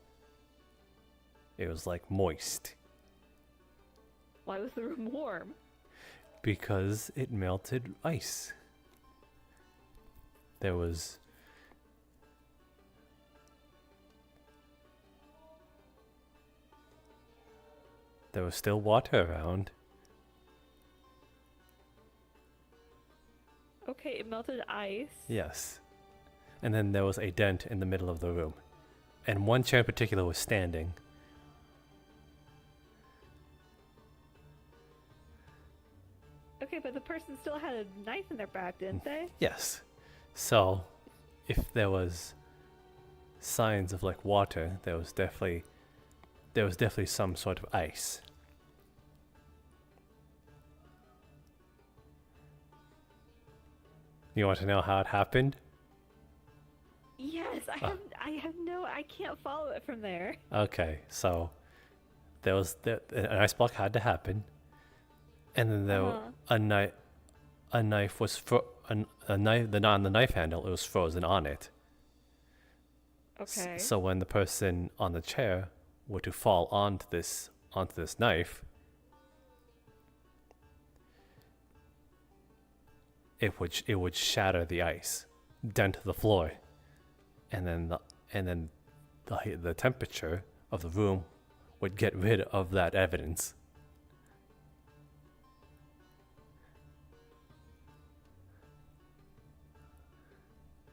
It was like moist. Why was the room warm? Because it melted ice. There was... There was still water around. Okay, it melted ice. Yes. And then there was a dent in the middle of the room. And one chair in particular was standing. Okay, but the person still had a knife in their back, didn't they? Yes. So, if there was signs of like water, there was definitely some sort of ice. You want to know how it happened? Yes, I can't follow it from there. Okay, so an ice block had to happen, and then the knife was the knife handle. It was frozen on it. Okay. So when the person on the chair were to fall onto this knife, it would shatter the ice, dent the floor, and then the temperature of the room would get rid of that evidence.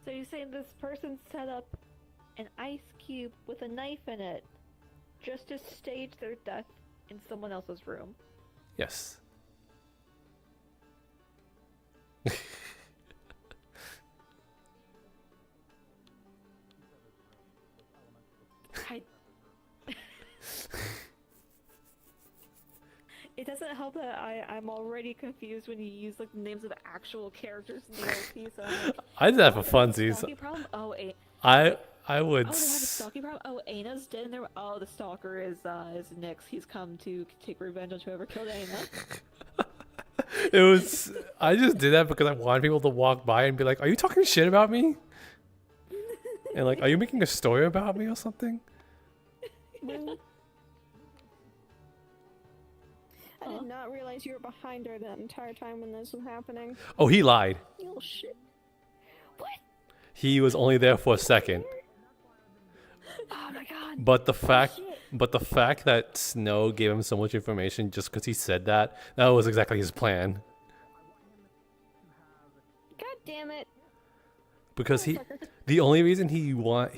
So you're saying this person set up an ice cube with a knife in it just to stage their death in someone else's room? Yes. It doesn't help that I'm already confused when you use like the names of actual characters in the LP. So I'm like, I did that for oh, funsies. stalky problem? Oh, I would. Oh, they have a stalky problem. Oh, Ana's dead, and oh, the stalker is Nyx. He's come to take revenge on whoever killed Ana. It was. I just did that because I wanted people to walk by and be like, "Are you talking shit about me?" And like, "Are you making a story about me or something?" I did not realize you were behind her that entire time when this was happening. Oh, he lied. You little shit. What? He was only there for a second. Oh my god. But the fact that Snow gave him so much information just because he said that was exactly his plan. God damn it. Because the only reason he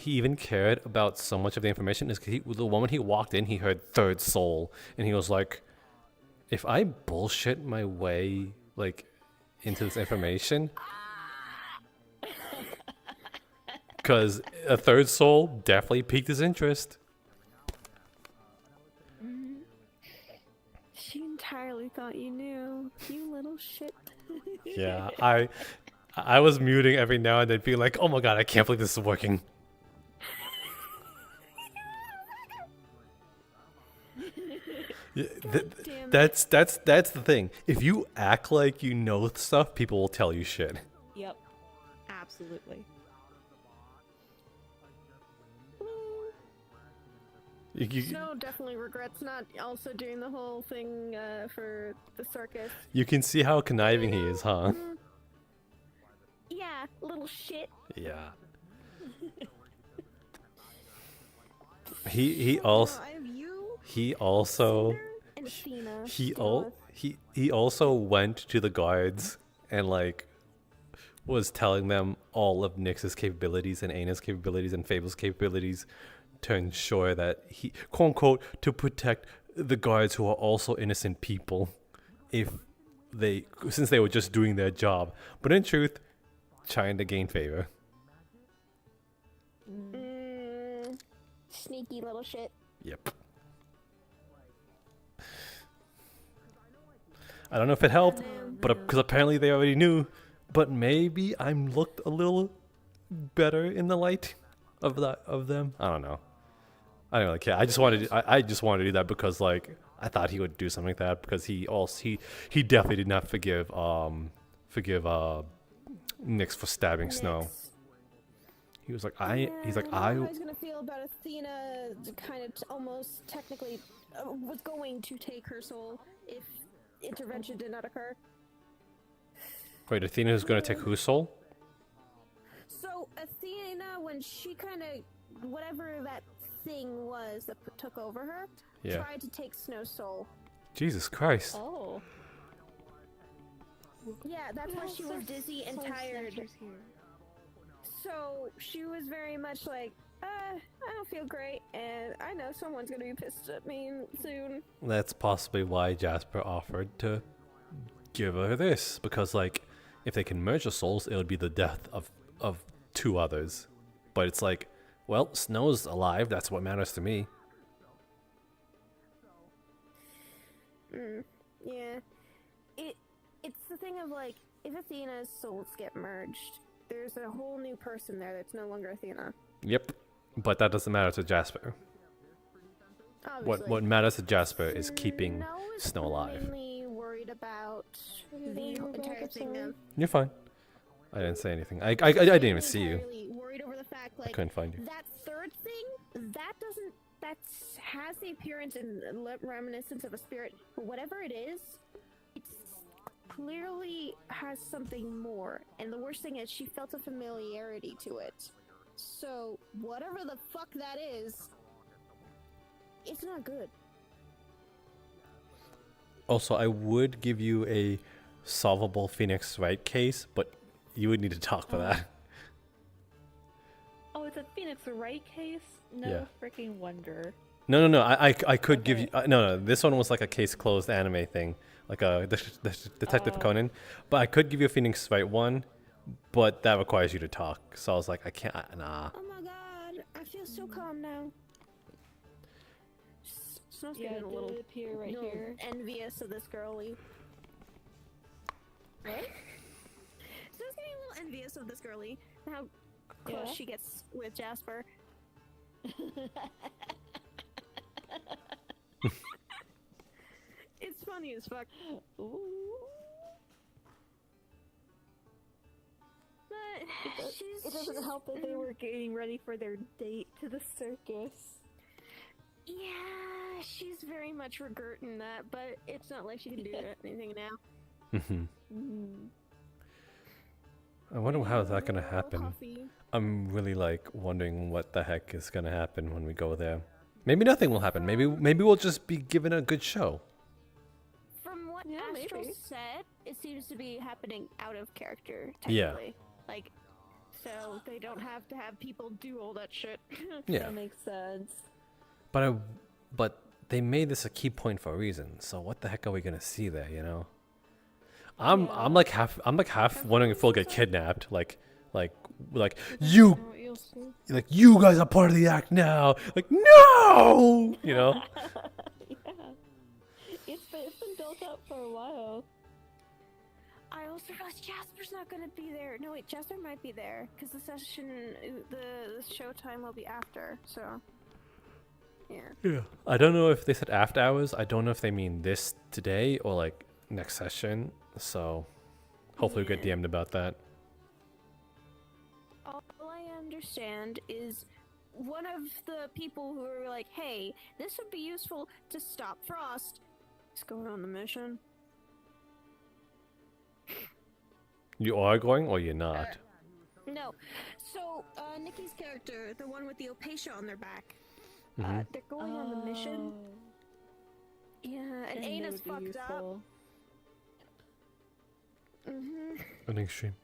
even cared about so much of the information is because the moment he walked in, he heard third soul, and he was like, if I bullshit my way like into this information, because a third soul definitely piqued his interest. Mm-hmm. She entirely thought you knew. You little shit. Yeah, I was muting every now and then, being like, "Oh my god, I can't believe this is working." Yeah, that's the thing. If you act like you know stuff, people will tell you shit. Yep, absolutely. Snow definitely regrets not also doing the whole thing for the circus. You can see how conniving he is, huh? Yeah, little shit. Yeah. He also went to the guards and like was telling them all of Nyx's capabilities and Ana's capabilities and Fable's capabilities to ensure that he, quote unquote, to protect the guards who are also innocent people, since they were just doing their job, but in truth, trying to gain favor. Sneaky little shit. Yep. I don't know if it helped, but because apparently they already knew. But maybe I'm looked a little better in the light of them. I don't know. I don't really care. I just wanted to do that because like I thought he would do something like that because he definitely did not forgive Nyx for stabbing Snow. He was like I was gonna feel about Athena kind of almost technically was going to take her soul if intervention did not occur. Wait, Athena is gonna take whose soul? So Athena, when she kind of whatever that thing was that took over her, tried to take Snow's soul. Jesus Christ. Oh. Yeah, that's why she was dizzy and tired. So she was very much like, I don't feel great, and I know someone's gonna be pissed at me soon. That's possibly why Jasper offered to give her this, because like, if they can merge the souls, it would be the death of two others. But it's like, well, Snow's alive, that's what matters to me. Yeah. It's the thing of like, if Athena's souls get merged, there's a whole new person there that's no longer Athena. Yep. But that doesn't matter to Jasper. Obviously. What matters to Jasper is keeping Snow alive. Mainly worried about the entire thing of You're fine. I didn't say anything. I didn't even see you. worried over the fact like I couldn't find you. that third thing that has the appearance and reminiscence of a spirit, but whatever it is, it clearly has something more. And the worst thing is she felt a familiarity to it. So whatever the fuck that is, it's not good. Also, I would give you a solvable Phoenix Wright case, but you would need to talk for that. Oh, it's a Phoenix Wright case? No Yeah. freaking wonder. No. I could give you. No. This one was like a case closed anime thing, like a Detective Conan. But I could give you a Phoenix Wright one, but that requires you to talk. So I was like, I can't. Nah. Oh my god, I feel so calm now. Snow's Yeah, getting a little, appear right little here. envious of this girlie. What? Snow's getting a little envious of this girlie. How close she gets with Jasper. It's funny as fuck. Ooh. But It doesn't help that they were getting ready for their date to the circus. Yeah, she's very much regretting that, but it's not like she can do anything now. I wonder how that's gonna happen. I'm really like wondering what the heck is gonna happen when we go there. Maybe nothing will happen. Maybe we'll just be given a good show. From what Astral said, it seems to be happening out of character, Yeah. technically. Like, so they don't have to have people do all that shit. Yeah. That makes sense. But they made this a key point for a reason. So what the heck are we gonna see there? You know, I'm like half wondering if we'll get kidnapped. Like you guys are part of the act now. Like no, you know. Yeah. It's been built up for a while. I also realized Jasper's not gonna be there. No, wait, Jasper might be there because the show time will be after. So, yeah. I don't know if they said after hours. I don't know if they mean this today or like next session. So, hopefully we get DM'd about that. All I understand is one of the people who were like, "Hey, this would be useful to stop Frost," is going on the mission. You are going or you're not? No. So, Nikki's character, the one with the Opatia on their back, Mhm. they're going on the mission. Yeah, and Then Aina's they would be fucked up. useful. Mm-hmm. An extreme.